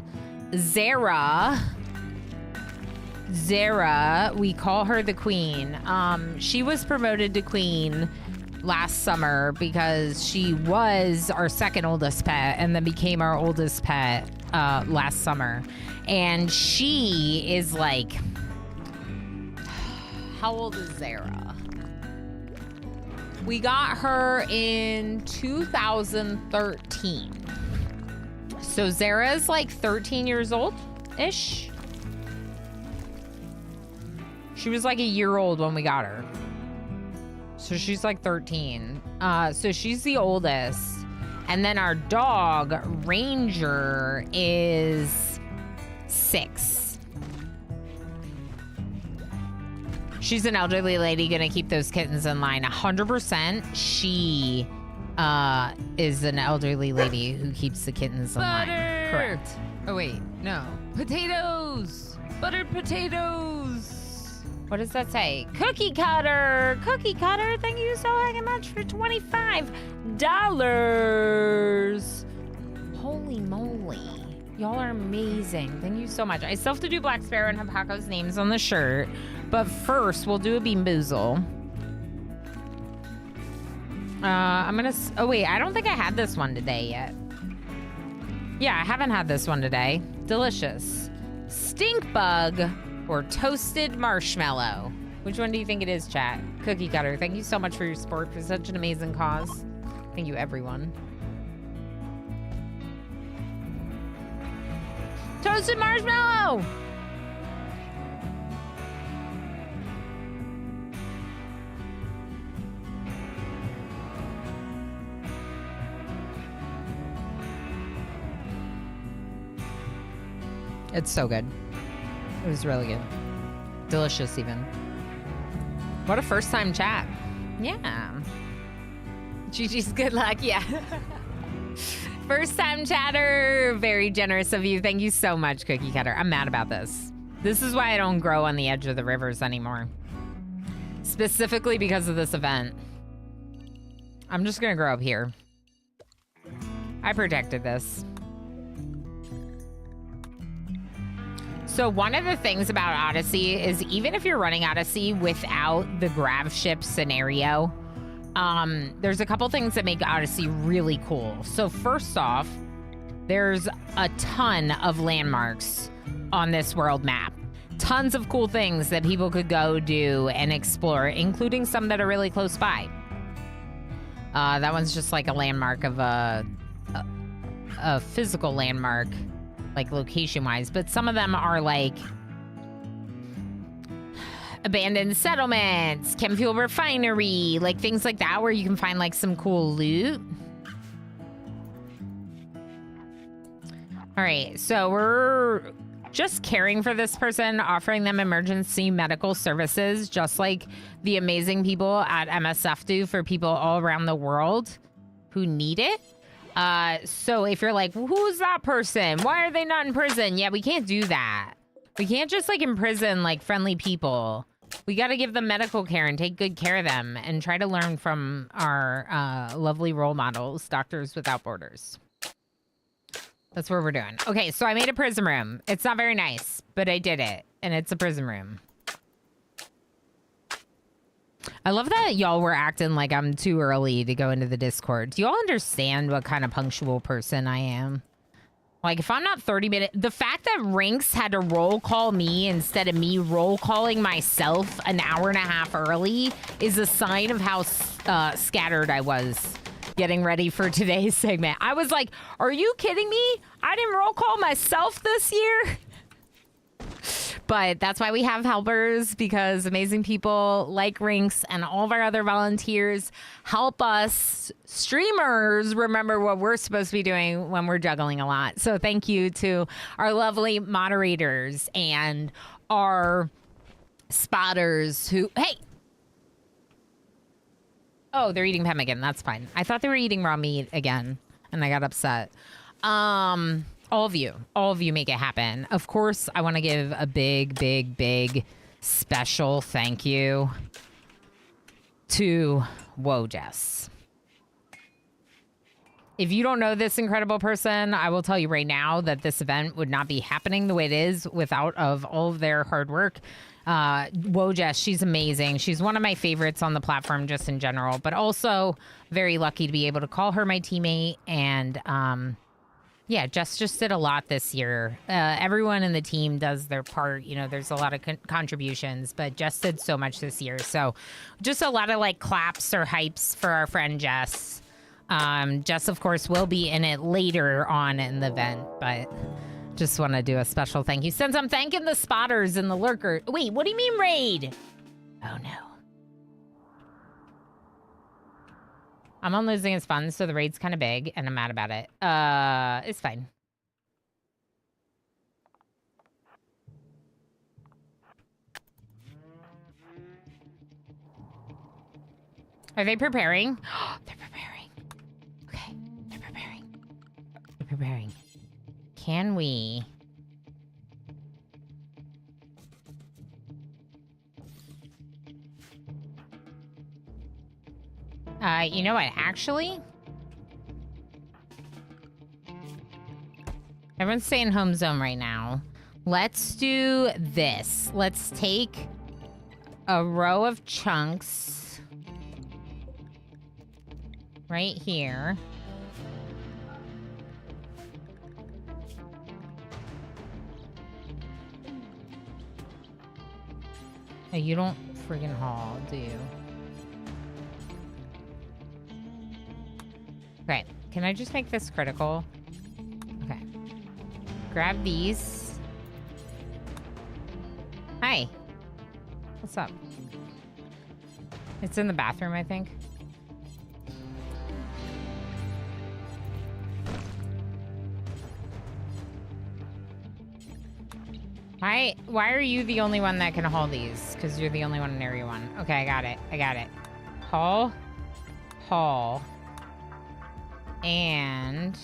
Zara, we call her the queen. She was promoted to queen last summer because she was our second oldest pet and then became our oldest pet last summer. And she is like, how old is Zara? We got her in 2013. So Zara's like 13 years old-ish. She was like 1 year old when we got her. So she's like 13. So she's the oldest. And then our dog, Ranger, is 6. She's an elderly lady gonna keep those kittens in line. 100%. She is an elderly lady who keeps the kittens in line. Correct. Oh wait, no. Potatoes! Buttered potatoes! What does that say? Cookie cutter! Cookie cutter, thank you so much for $25. Holy moly. Y'all are amazing. Thank you so much. I still have to do Black Sparrow and have Hako's names on the shirt. But first, we'll do a Bean Boozle. I'm gonna... Oh, wait. I don't think I had this one today yet. Yeah, I haven't had this one today. Delicious. Stink bug or toasted marshmallow? Which one do you think it is, chat? Cookie cutter. Thank you so much for your support for such an amazing cause. Thank you, everyone. Toasted marshmallow! It's so good. It was really good. Delicious, even. What a first time chat. Yeah. Gigi's good luck, yeah. First time chatter. Very generous of you. Thank you so much, Cookie Cutter. I'm mad about this. This is why I don't grow on the edge of the rivers anymore. Specifically because of this event. I'm just gonna grow up here. I protected this. So one of the things about Odyssey is even if you're running Odyssey without the grav ship scenario, there's a couple things that make Odyssey really cool. So first off, there's a ton of landmarks on this world map. Tons of cool things that people could go do and explore, including some that are really close by. That one's just like a landmark of a physical landmark, like location-wise, but some of them are like abandoned settlements, chem fuel refinery, like things like that where you can find like some cool loot. All right, so we're just caring for this person, offering them emergency medical services, just like the amazing people at MSF do for people all around the world who need it. So if you're like, who's that person? Why are they not in prison? Yeah, we can't do that. We can't just like imprison like friendly people. We got to give them medical care and take good care of them and try to learn from our lovely role models, Doctors Without Borders. That's what we're doing. Okay, so I made a prison room. It's not very nice, but I did it. And it's a prison room. I love that y'all were acting like I'm too early to go into the Discord. Do y'all understand what kind of punctual person I am? Like, if I'm not 30 minutes... The fact that Rinks had to roll call me instead of me roll calling myself an hour and a half early is a sign of how scattered I was getting ready for today's segment. I was like, are you kidding me? I didn't roll call myself this year? But that's why we have helpers, because amazing people like Rinks and all of our other volunteers help us streamers remember what we're supposed to be doing when we're juggling a lot. So thank you to our lovely moderators and our spotters who... Hey! Oh, they're eating pemmican. That's fine. I thought they were eating raw meat again, and I got upset. All of you make it happen. Of course, I want to give a big special thank you to Wojess. If you don't know this incredible person, I will tell you right now that this event would not be happening the way it is without of all of their hard work. Wojess, she's amazing. She's one of my favorites on the platform just in general, but also very lucky to be able to call her my teammate. And yeah, Jess just did a lot this year. Everyone in the team does their part. You know, there's a lot of contributions, but Jess did so much this year. So just a lot of like claps or hypes for our friend Jess. Jess, of course, will be in it later on in the event, but just want to do a special thank you. Since I'm thanking the spotters and the lurker. Wait, what do you mean raid? Oh, no. I'm on losing his funds, so the raid's kind of big, and I'm mad about it. It's fine. Are they preparing? They're preparing. Okay, they're preparing. They're preparing. Can we... you know what? Actually... Everyone's staying home zone right now. Let's do this. Let's take a row of chunks right here. Oh, you don't friggin' haul, do you? Okay, can I just make this critical? Okay. Grab these. Hi. What's up? It's in the bathroom, I think. Why are you the only one that can haul these? Because you're the only one in area 1. Okay, I got it. I got it. Haul. Haul. And...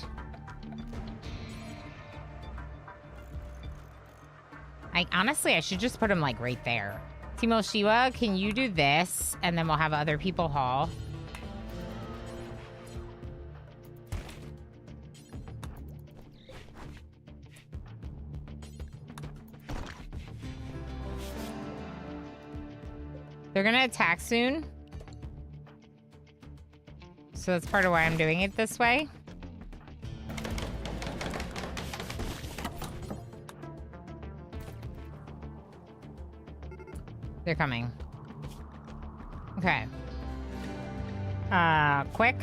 honestly, I should just put them, like, right there. Timo Shiwa, can you do this? And then we'll have other people haul. They're gonna attack soon. So that's part of why I'm doing it this way. They're coming. Okay. Quick.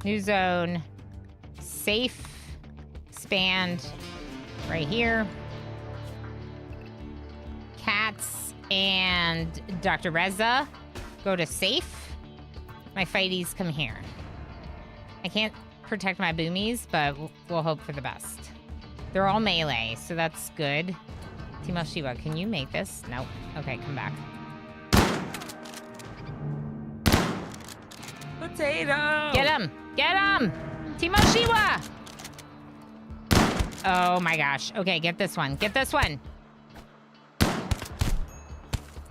New zone. Safe. Expand. Right here. Cats and Dr. Reza go to safe. My fighties come here. I can't protect my boomies, but we'll hope for the best. They're all melee, so that's good. Timo Shiwa, can you make this? Nope. Okay, come back. Potato! Get him! Get him! Timo Shiwa! Oh my gosh. Okay, get this one. Get this one!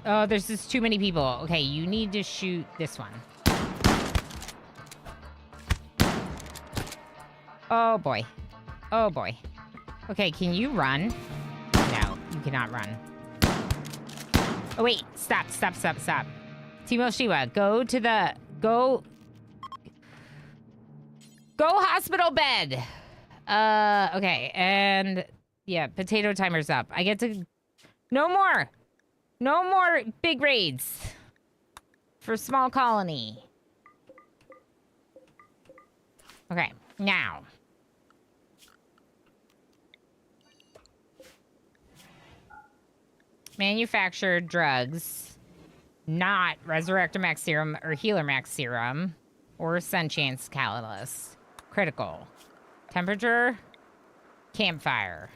Oh, there's just too many people. Okay, you need to shoot this one. Oh boy. Oh boy. Okay, can you run? No, you cannot run. Oh wait, stop. Timo Shiwa, go to the... Go hospital bed! Okay, and... Yeah, potato timer's up. I get to... No more big raids. For small colony. Okay, now... Manufactured drugs, not Resurrector Max Serum or Healer Max Serum or Sentience Catalyst. Critical. Temperature, campfire.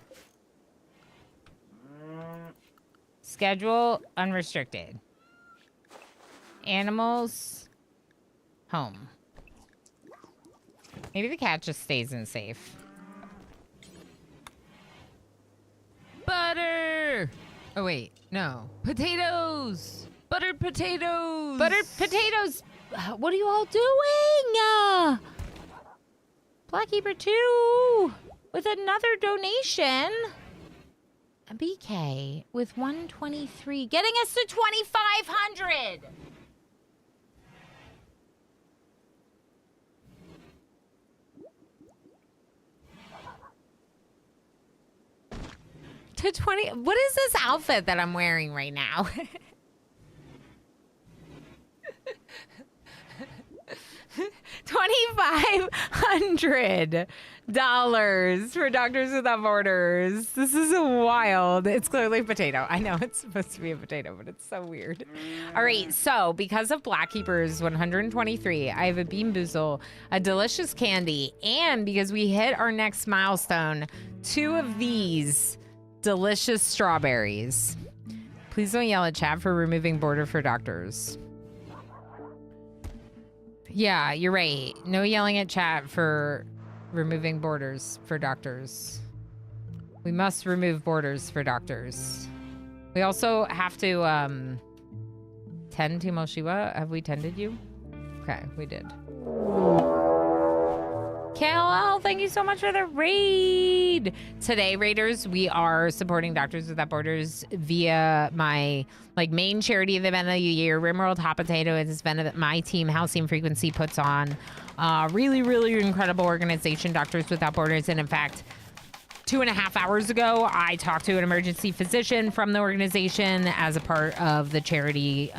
Schedule, unrestricted. Animals, home. Maybe the cat just stays in safe. Butter! Oh, wait. No. Potatoes! Buttered potatoes! Buttered potatoes! What are you all doing? Blackkeeper 2 with another donation. A BK with 123, getting us to 2,500. To 20. What is this outfit that I'm wearing right now? $2,500 for Doctors Without Borders. This is wild. It's clearly a potato. I know it's supposed to be a potato, but it's so weird. All right, so because of Blackkeeper's 123, I have a Bean Boozle, a delicious candy, and because we hit our next milestone, 2 of these delicious strawberries. Please don't yell at chat for removing border for doctors. Yeah, you're right. No yelling at chat for removing borders for doctors. We must remove borders for doctors. We also have to tend to Moshiba. Have we tended you? Okay, we did. KLL, thank you so much for the raid. Today, Raiders, we are supporting Doctors Without Borders via my main charity event of the year, RimWorld Hot Potato. It's an event that my team, House Team Frequency, puts on. Really, really incredible organization, Doctors Without Borders. And in fact, 2.5 hours ago, I talked to an emergency physician from the organization as a part of the charity.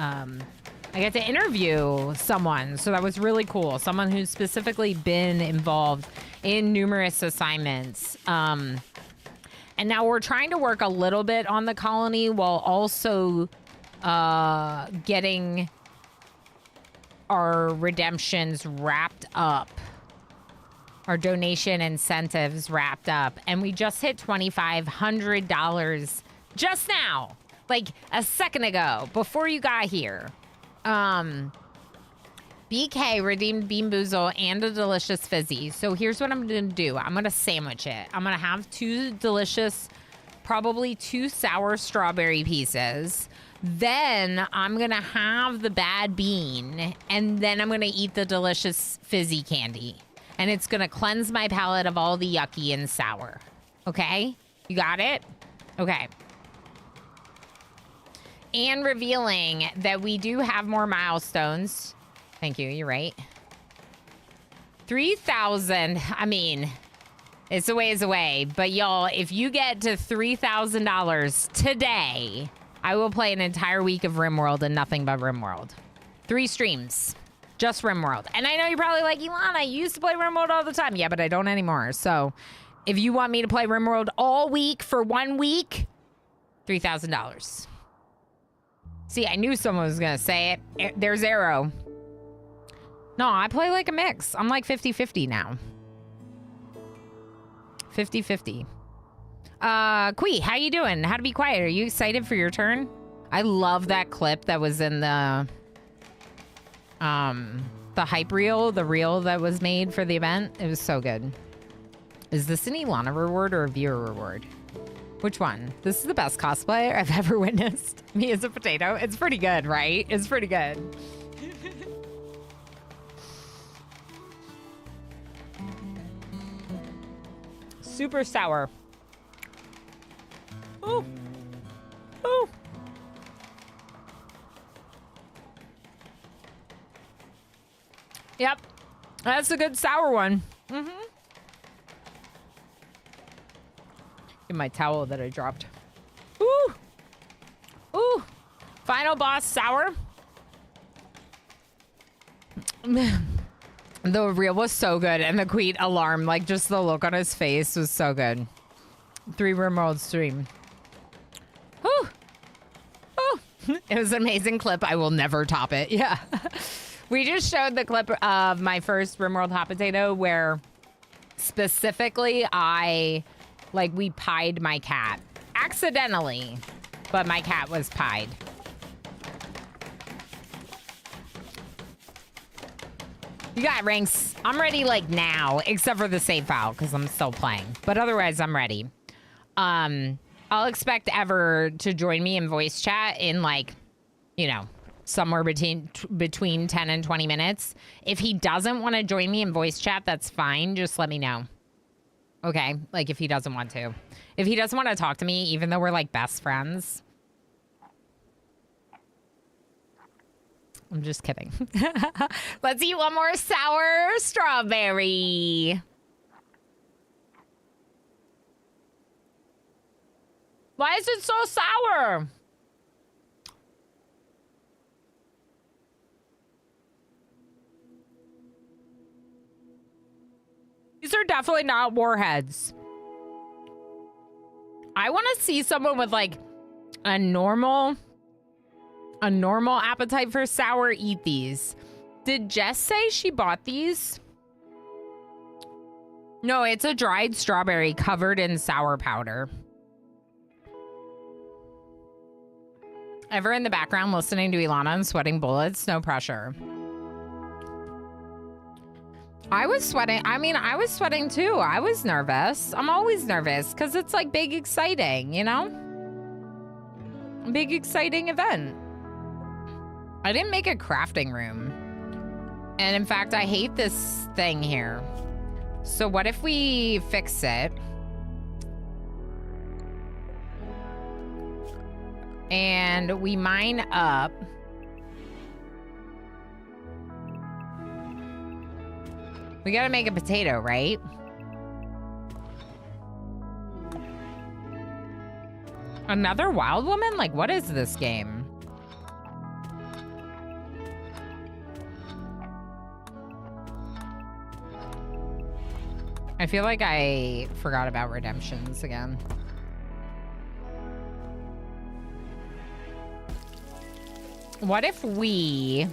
I got to interview someone, so that was really cool. Someone who's specifically been involved in numerous assignments. And now we're trying to work a little bit on the colony while also getting our redemptions wrapped up. Our donation incentives wrapped up. And we just hit $2,500 just now, like a second ago, before you got here. BK redeemed Bean Boozle and a delicious fizzy. So here's what I'm going to do. I'm going to sandwich it. I'm going to have 2 delicious, probably 2 sour strawberry pieces. Then I'm going to have the bad bean. And then I'm going to eat the delicious fizzy candy. And it's going to cleanse my palate of all the yucky and sour. Okay? You got it? Okay. And revealing that we do have more milestones. Thank you, you're right. 3,000, I mean, it's a ways away. But y'all, if you get to $3,000 today, I will play an entire week of RimWorld and nothing but RimWorld. 3 streams, just RimWorld. And I know you're probably like, Ilana, you used to play RimWorld all the time. Yeah, but I don't anymore. So if you want me to play RimWorld all week for 1 week, $3,000. See, I knew someone was going to say it. There's Arrow. No, I play like a mix. I'm like 50-50 now. 50-50. Quee, how you doing? How to be quiet? Are you excited for your turn? I love that clip that was in the hype reel, the reel that was made for the event. It was so good. Is this an Ilana reward or a viewer reward? Which one? This is the best cosplay I've ever witnessed. Me as a potato. It's pretty good, right? It's pretty good. Super sour. Ooh. Ooh. Yep. That's a good sour one. Mm-hmm. In my towel that I dropped. Ooh. Ooh. Final boss sour. The reel was so good. And the Queet alarm, like just the look on his face was so good. 3 RimWorld stream. Ooh. Ooh. It was an amazing clip. I will never top it. Yeah. We just showed the clip of my first RimWorld Hot Potato where specifically we pied my cat. Accidentally, but my cat was pied. You got ranks. I'm ready now, except for the save file because I'm still playing. But otherwise, I'm ready. I'll expect Ever to join me in voice chat in somewhere between 10 and 20 minutes. If he doesn't want to join me in voice chat, that's fine. Just let me know. Okay, if he doesn't want to. If he doesn't want to talk to me, even though we're best friends. I'm just kidding. Let's eat one more sour strawberry. Why is it so sour? These are definitely not warheads. I want to see someone with a normal appetite for sour eat these. Did Jess say she bought these? No, it's a dried strawberry covered in sour powder. Ever in the background listening to Ilana and sweating bullets? No pressure. I was sweating. I mean, I was sweating too. I was nervous. I'm always nervous because it's like big, exciting, you know? Big, exciting event. I didn't make a crafting room. And in fact, I hate this thing here. So what if we fix it? And we mine up. We gotta make a potato, right? Another wild woman? Like, what is this game? I feel like I forgot about redemptions again. What if we...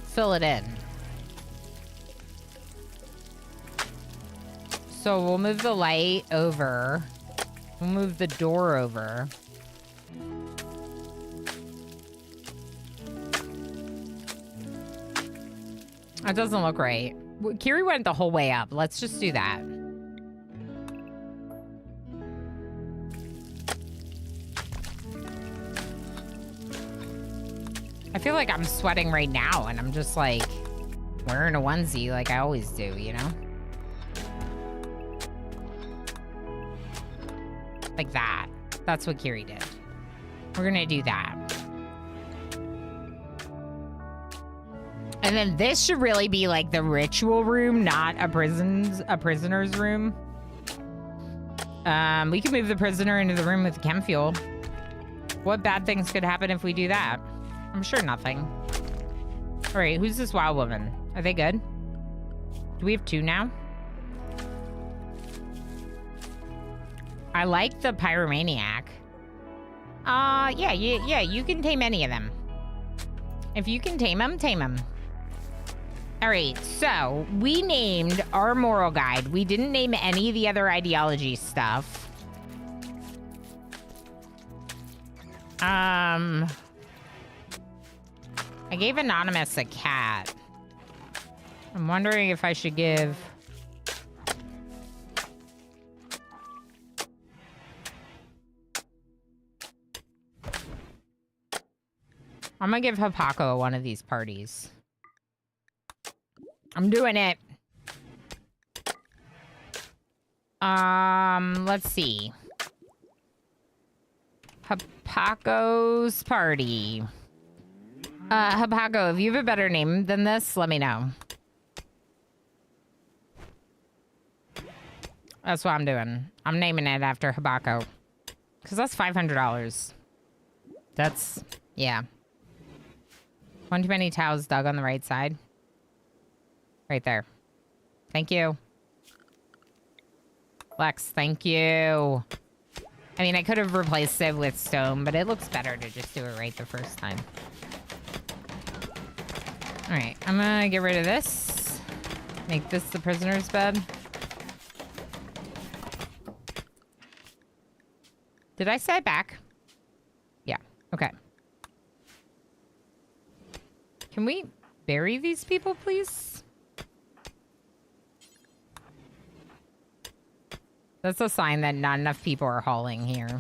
fill it in? So we'll move the light over. We'll move the door over. That doesn't look right. Kiri went the whole way up. Let's just do that. I feel like I'm sweating right now, and I'm just like wearing a onesie like I always do, you know? Like that. That's what Kiri did. We're gonna do that. And then this should really be like the ritual room, not a prisoner's room. We could move the prisoner into the room with chem fuel. What bad things could happen if we do that? I'm sure nothing. All right, who's this wild woman? Are they good? Do we have 2 now? I like the pyromaniac. Yeah, you can tame any of them. If you can tame them, tame them. All right, so we named our moral guide. We didn't name any of the other ideology stuff. I gave Anonymous a cat. I'm wondering if I should give... I'm gonna give Hapako one of these parties. I'm doing it. Let's see. Hapako's party. Hapako, if you have a better name than this, let me know. That's what I'm doing. I'm naming it after Hapako. Because that's $500. That's, yeah. One too many towels dug on the right side. Right there. Thank you. Lex, thank you. I mean, I could have replaced it with stone, but it looks better to just do it right the first time. All right, I'm gonna get rid of this. Make this the prisoner's bed. Did I say back? Yeah, okay. Can we bury these people, please? That's a sign that not enough people are hauling here.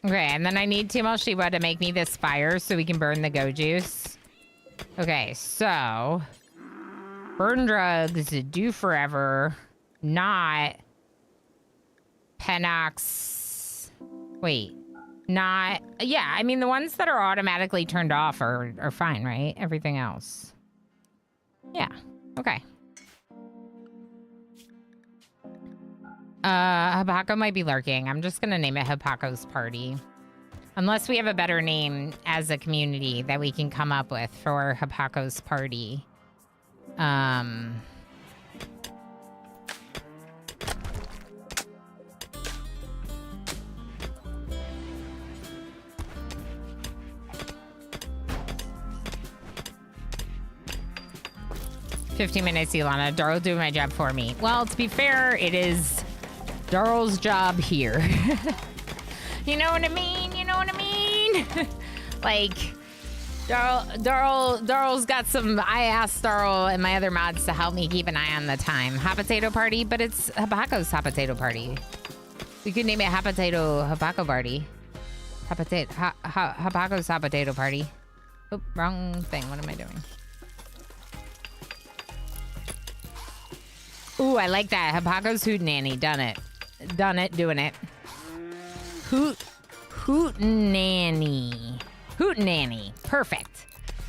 Okay, and then I need Team Shiwa to make me this fire so we can burn the go juice. Okay, so... burn drugs, do forever, not... Penox... Wait. Not... Yeah, I mean, the ones that are automatically turned off are fine, right? Everything else. Yeah, okay. Hapako might be lurking. I'm just gonna name it Hapako's Party. Unless we have a better name as a community that we can come up with for Hapako's Party. 15 minutes, Ilana. Darl doing my job for me. Well, to be fair, it is Darl's job here. You know what I mean? You know what I mean? Like, Darl's got some. I asked Darl and my other mods to help me keep an eye on the time. Hot potato party, but it's Habaco's hot potato party. We could name it Hot Potato Habaco Party. Habaco's hot potato party. Oop, wrong thing. What am I doing? Ooh, I like that. Habaco's Hootenanny. Done it. Done it. Doing it. Hootenanny. Hootenanny. Perfect.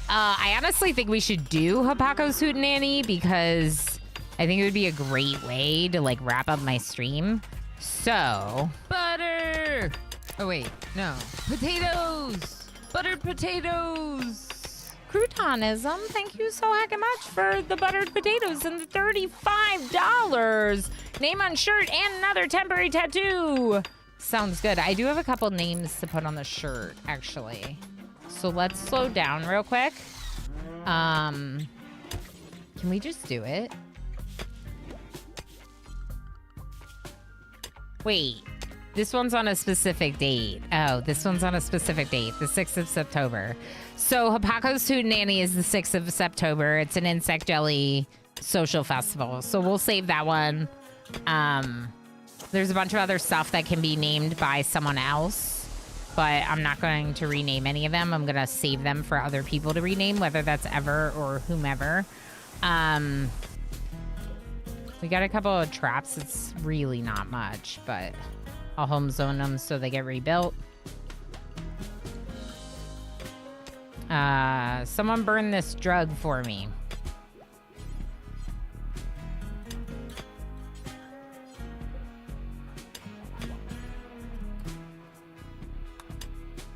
I honestly think we should do Habaco's Hootenanny because I think it would be a great way to like wrap up my stream. So. Butter! Oh, wait. No. Potatoes! Buttered potatoes! Croutonism, thank you so heckin' much for the buttered potatoes and the $35. Name on shirt and another temporary tattoo. Sounds good. I do have a couple names to put on the shirt, actually. So let's slow down real quick. Can we just do it? Wait, this one's on a specific date. Oh, this one's on a specific date, the 6th of September. So Habaco's Hootenanny is the 6th of September. It's an insect jelly social festival. So we'll save that one. There's a bunch of other stuff that can be named by someone else, but I'm not going to rename any of them. I'm going to save them for other people to rename, whether that's Ever or whomever. We got a couple of traps. It's really not much, but I'll home zone them so they get rebuilt. Someone burn this drug for me.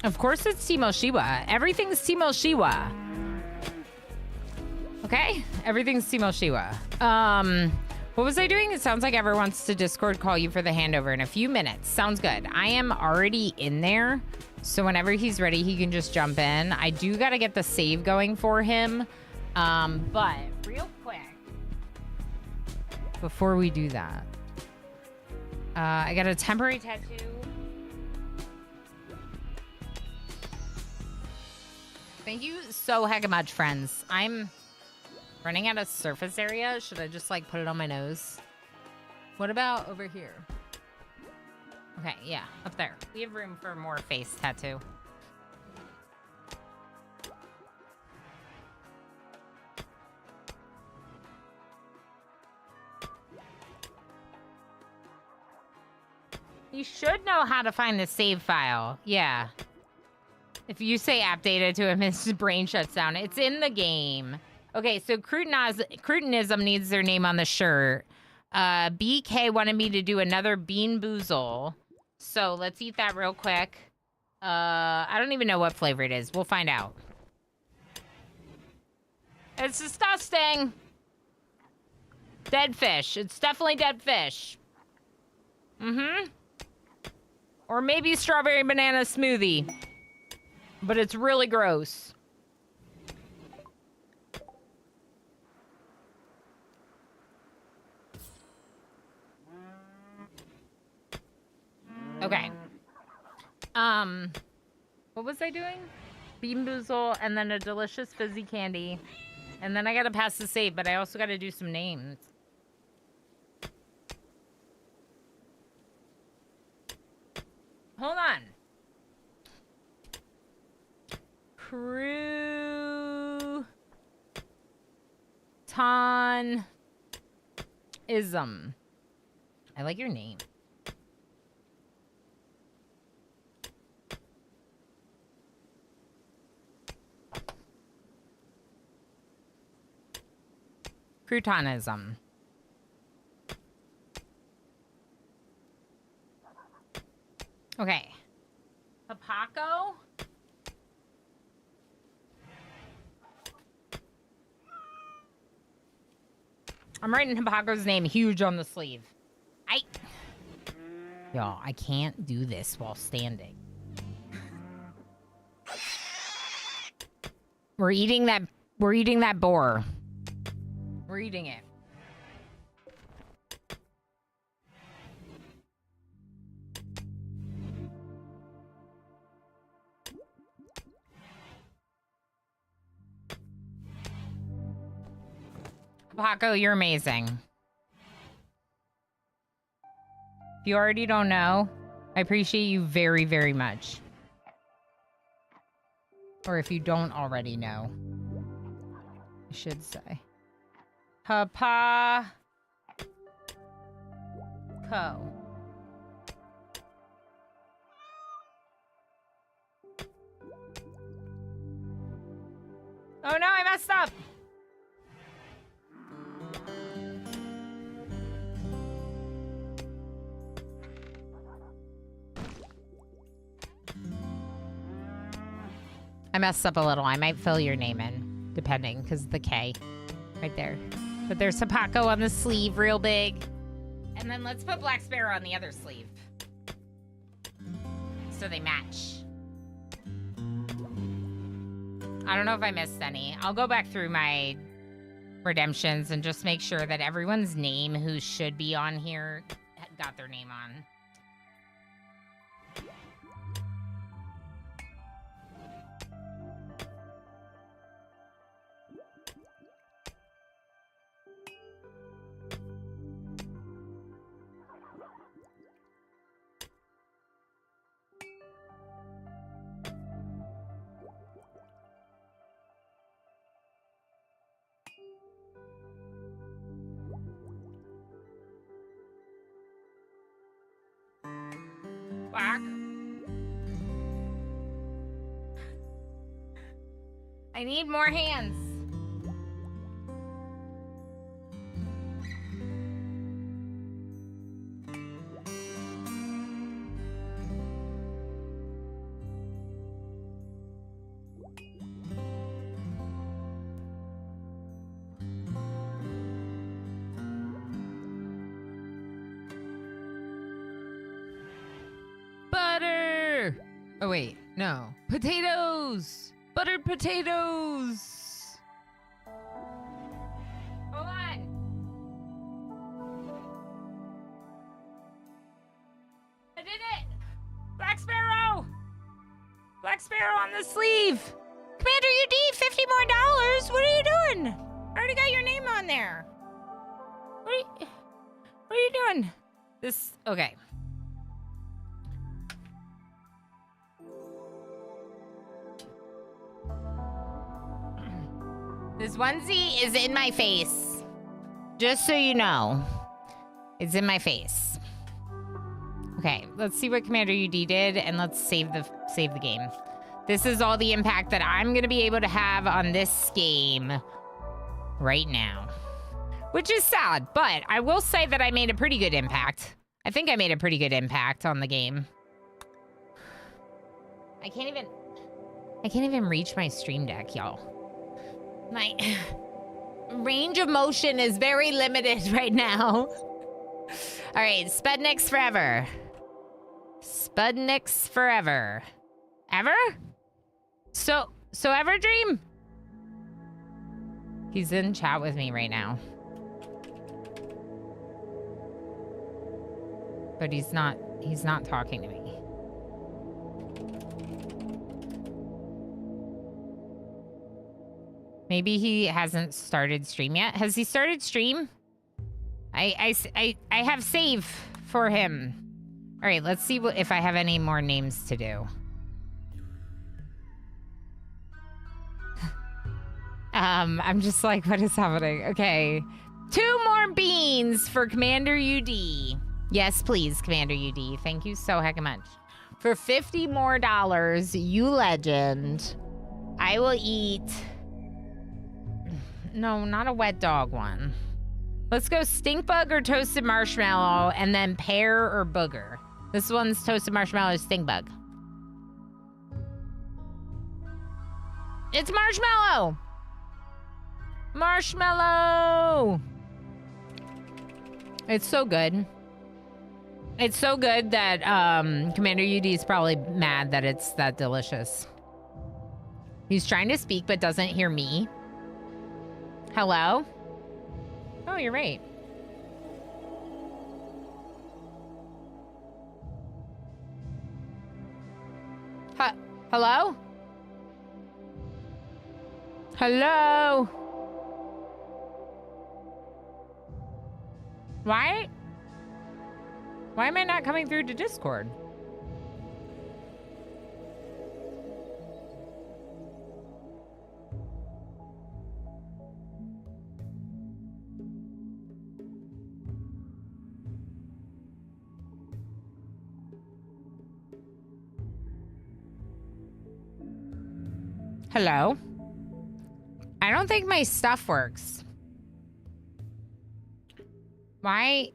Of course it's Team Oshiwa. Everything's Team Oshiwa. Okay? Everything's Team Oshiwa. What was I doing? It sounds like Ever wants to Discord call you for the handover in a few minutes. Sounds good. I am already in there. So whenever he's ready, he can just jump in. I do got to get the save going for him. But real quick, before we do that, I got a temporary tattoo. Thank you so hecka much, friends. I'm running out of surface area. Should I just like put it on my nose? What about over here? Okay, yeah, up there. We have room for more face tattoo. You should know how to find the save file. Yeah. If you say app data to him, his brain shuts down. It's in the game. Okay, so Croutonism needs their name on the shirt. BK wanted me to do another Bean Boozle. So let's eat that real quick. I don't even know what flavor it is. We'll find out. It's disgusting. Dead fish. It's definitely dead fish. Mm-hmm. Or maybe strawberry banana smoothie. But it's really gross. Okay. What was I doing? Bean Boozle and then a delicious fizzy candy. And then I gotta pass the save, but I also gotta do some names. Hold on. Croutonism. I like your name. Croutonism. Okay. Habaco. I'm writing Habaco's name huge on the sleeve. Y'all, I can't do this while standing. We're eating that boar. We're We're eating it. Paco, you're amazing. If you already don't know, I appreciate you very, very much. Or if you don't already know, I should say. Papa. Co. Oh no, I messed up. I messed up a little. I might fill your name in, depending, because of the K right there. But there's Sapaco on the sleeve, real big. And then let's put Black Sparrow on the other sleeve. So they match. I don't know if I missed any. I'll go back through my redemptions and just make sure that everyone's name who should be on here got their name on. Fuck. I need more hands. Butter! Oh, wait. No. Potatoes! Buttered potatoes! Hold on. I did it! Black Sparrow! Black Sparrow on the sleeve! Commander UD, $50 more! What are you doing? I already got your name on there. What are you doing? This, okay. This onesie is in my face. Just so you know. It's in my face. Okay, let's see what Commander UD did, and let's save the game. This is all the impact that I'm gonna be able to have on this game right now. Which is sad, but I will say that I made a pretty good impact. I think I made a pretty good impact on the game. I can't even reach my stream deck, y'all. My range of motion is very limited right now. All right, Spudniks forever. Spudniks forever. Ever? So Everdream? He's in chat with me right now. But he's not talking to me. Maybe he hasn't started stream yet. Has he started stream? I have save for him. All right, let's see if I have any more names to do. I'm just like, what is happening? Okay. 2 more beans for Commander UD. Yes, please, Commander UD. Thank you so heck much. For $50 more, you legend, I will eat... No, not a wet dog one. Let's go stink bug or toasted marshmallow, and then pear or booger. This one's toasted marshmallow, stink bug. It's marshmallow! Marshmallow! It's so good. It's so good that Commander UD is probably mad that it's that delicious. He's trying to speak but doesn't hear me. Hello? Oh, you're right. Hello? Hello? Why? Why am I not coming through to Discord? Hello? I don't think my stuff works. Why?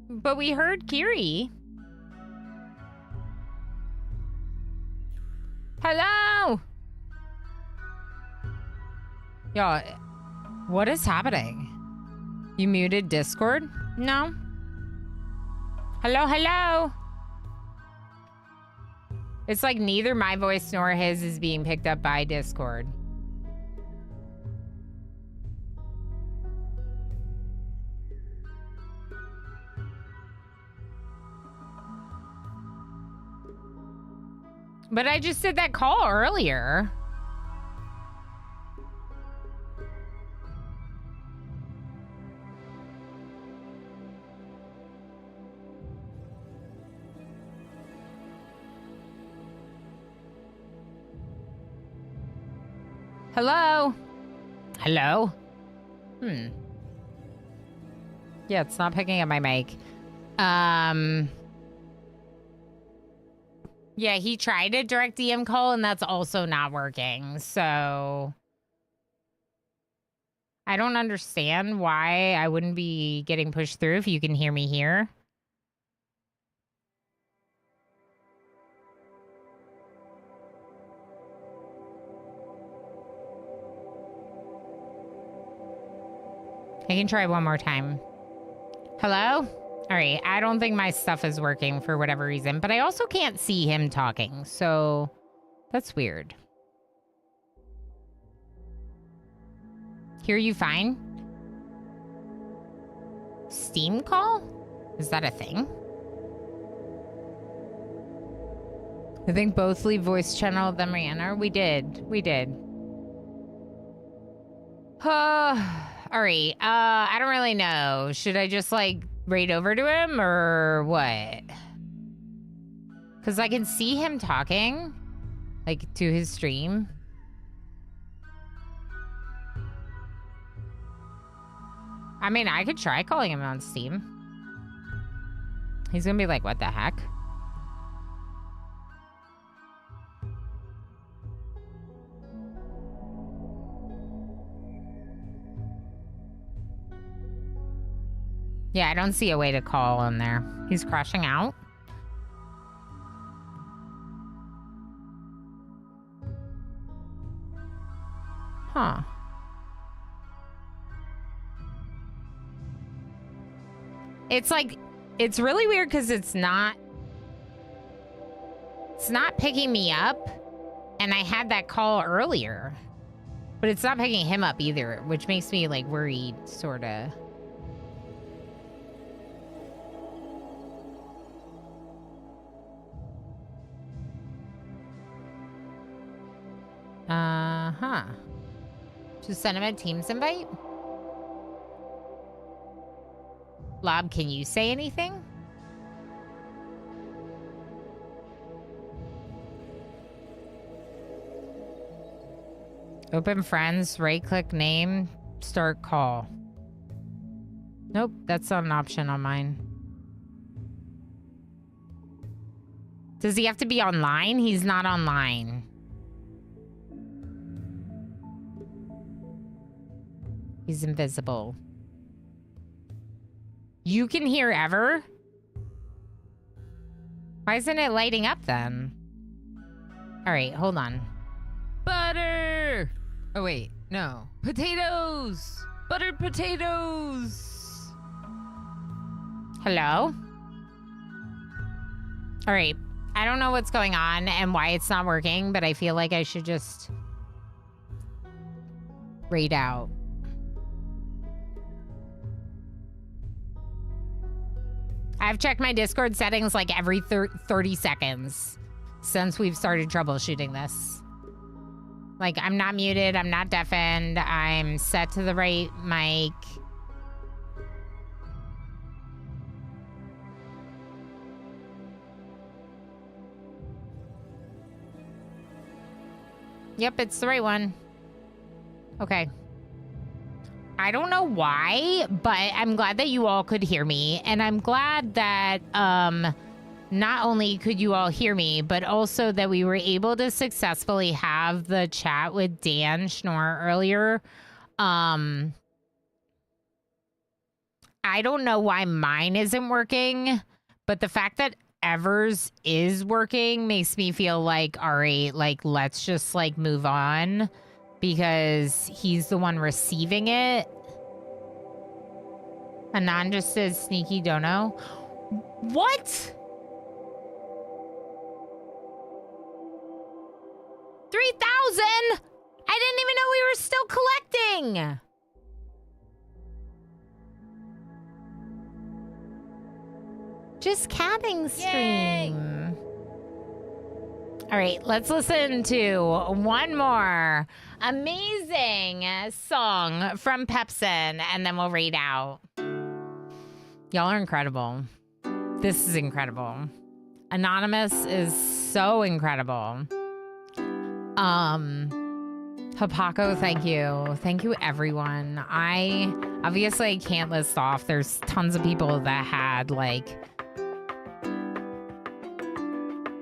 But we heard Kiri. Hello? Yo, what is happening? You muted Discord? No? Hello, hello? It's like neither my voice nor his is being picked up by Discord. But I just did that call earlier. Hello? Hello? Yeah, it's not picking up my mic. Yeah, he tried a direct DM call and that's also not working. So I don't understand why I wouldn't be getting pushed through if you can hear me here. I can try one more time. Hello? All right, I don't think my stuff is working for whatever reason, but I also can't see him talking, so that's weird. Hear you fine? Steam call? Is that a thing? I think both leave voice channel, then re-enter. We did. All right. I don't really know. Should I just like raid over to him or what? Because I can see him talking, like to his stream. I mean, I could try calling him on Steam. He's gonna be like, what the heck? Yeah, I don't see a way to call in there. He's crashing out. Huh. It's like, it's really weird because it's not picking me up. And I had that call earlier. But it's not picking him up either, which makes me like worried, sort of. Just send him a Teams invite? Lob, can you say anything? Open friends, right-click name, start call. Nope, that's not an option on mine. Does he have to be online? He's not online. He's invisible. You can hear Ever? Why isn't it lighting up then? All right, hold on. Butter! Oh, wait. No. Potatoes! Buttered potatoes! Hello? All right. I don't know what's going on and why it's not working, but I feel like I should just raid out. I've checked my Discord settings like every 30 seconds since we've started troubleshooting this. Like, I'm not muted, I'm not deafened, I'm set to the right mic. Yep, it's the right one. Okay. I don't know why, but I'm glad that you all could hear me. And I'm glad that not only could you all hear me, but also that we were able to successfully have the chat with Dan Schnorr earlier. I don't know why mine isn't working, but the fact that Evers is working makes me feel like, all right, like, let's just like move on because he's the one receiving it. Anon just says sneaky dono. What? 3,000? I didn't even know we were still collecting. Just catting stream. All right, let's listen to one more amazing song from Pepsin, and then we'll read out. Y'all are incredible. This is incredible. Anonymous is so incredible. Hapako, thank you. Thank you, everyone. I can't list off. There's tons of people that had like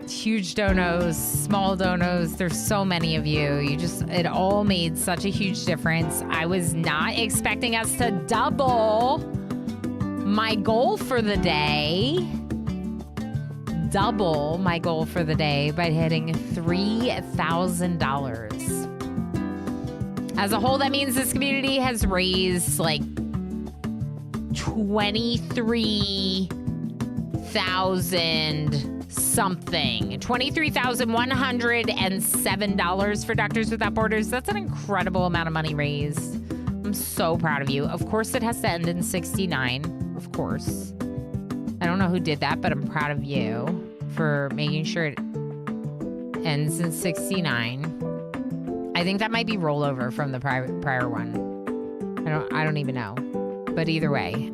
huge donos, small donos. There's so many of you. It all made such a huge difference. I was not expecting us to double my goal for the day. Double my goal for the day by hitting $3,000. As a whole, that means this community has raised like $23,000 something. $23,107 for Doctors Without Borders. That's an incredible amount of money raised. I'm so proud of you. Of course, it has to end in 69. Of course. I don't know who did that, but I'm proud of you for making sure it ends in 69. I think that might be rollover from the prior one. I don't even know. But either way,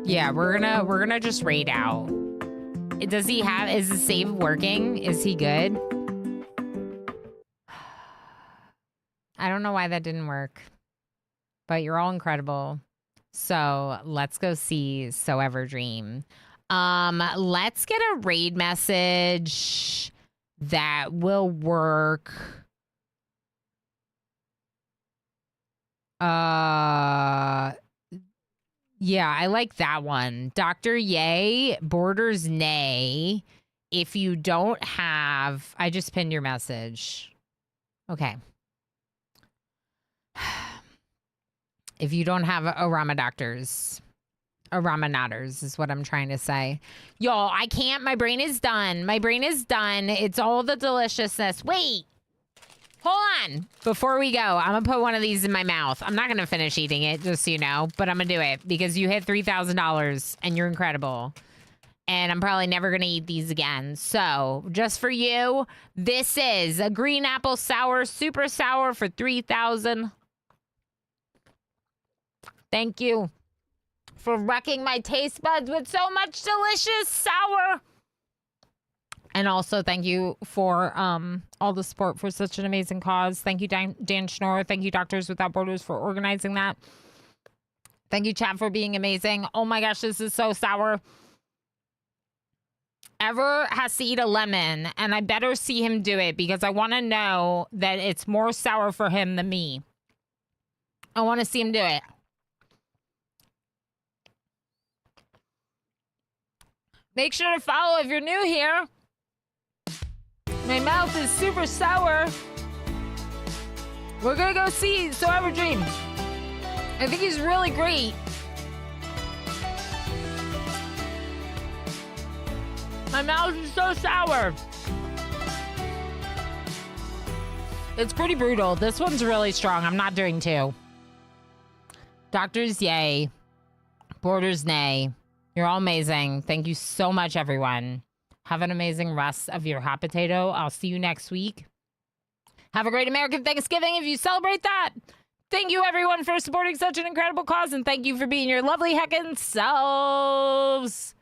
yeah, we're gonna just raid out. Is the save working? Is he good? I don't know why that didn't work. But you're all incredible. So let's go see So Ever Dream. Let's get a raid message that will work. Yeah, I like that one. Dr. Yay, Borders Nay. If you don't have, I just pinned your message. Okay. If you don't have Orama Doctors, Orama Nodders is what I'm trying to say. Y'all, I can't. My brain is done. My brain is done. It's all the deliciousness. Wait. Hold on. Before we go, I'm going to put one of these in my mouth. I'm not going to finish eating it, just so you know, but I'm going to do it because you hit $3,000 and you're incredible. And I'm probably never going to eat these again. So, just for you, this is a green apple sour, super sour for $3,000. Thank you for wrecking my taste buds with so much delicious sour. And also, thank you for all the support for such an amazing cause. Thank you, Dan Schnorr. Thank you, Doctors Without Borders, for organizing that. Thank you, chat, for being amazing. Oh my gosh, this is so sour. Ever has to eat a lemon, and I better see him do it because I want to know that it's more sour for him than me. I want to see him do it. Make sure to follow if you're new here. My mouth is super sour. We're gonna go see So Ever Dream. I think he's really great. My mouth is so sour. It's pretty brutal. This one's really strong. I'm not doing two. Doctors, yay. Borders nay. You're all amazing. Thank you so much, everyone. Have an amazing rest of your hot potato. I'll see you next week. Have a great American Thanksgiving if you celebrate that. Thank you, everyone, for supporting such an incredible cause, and thank you for being your lovely heckin' selves.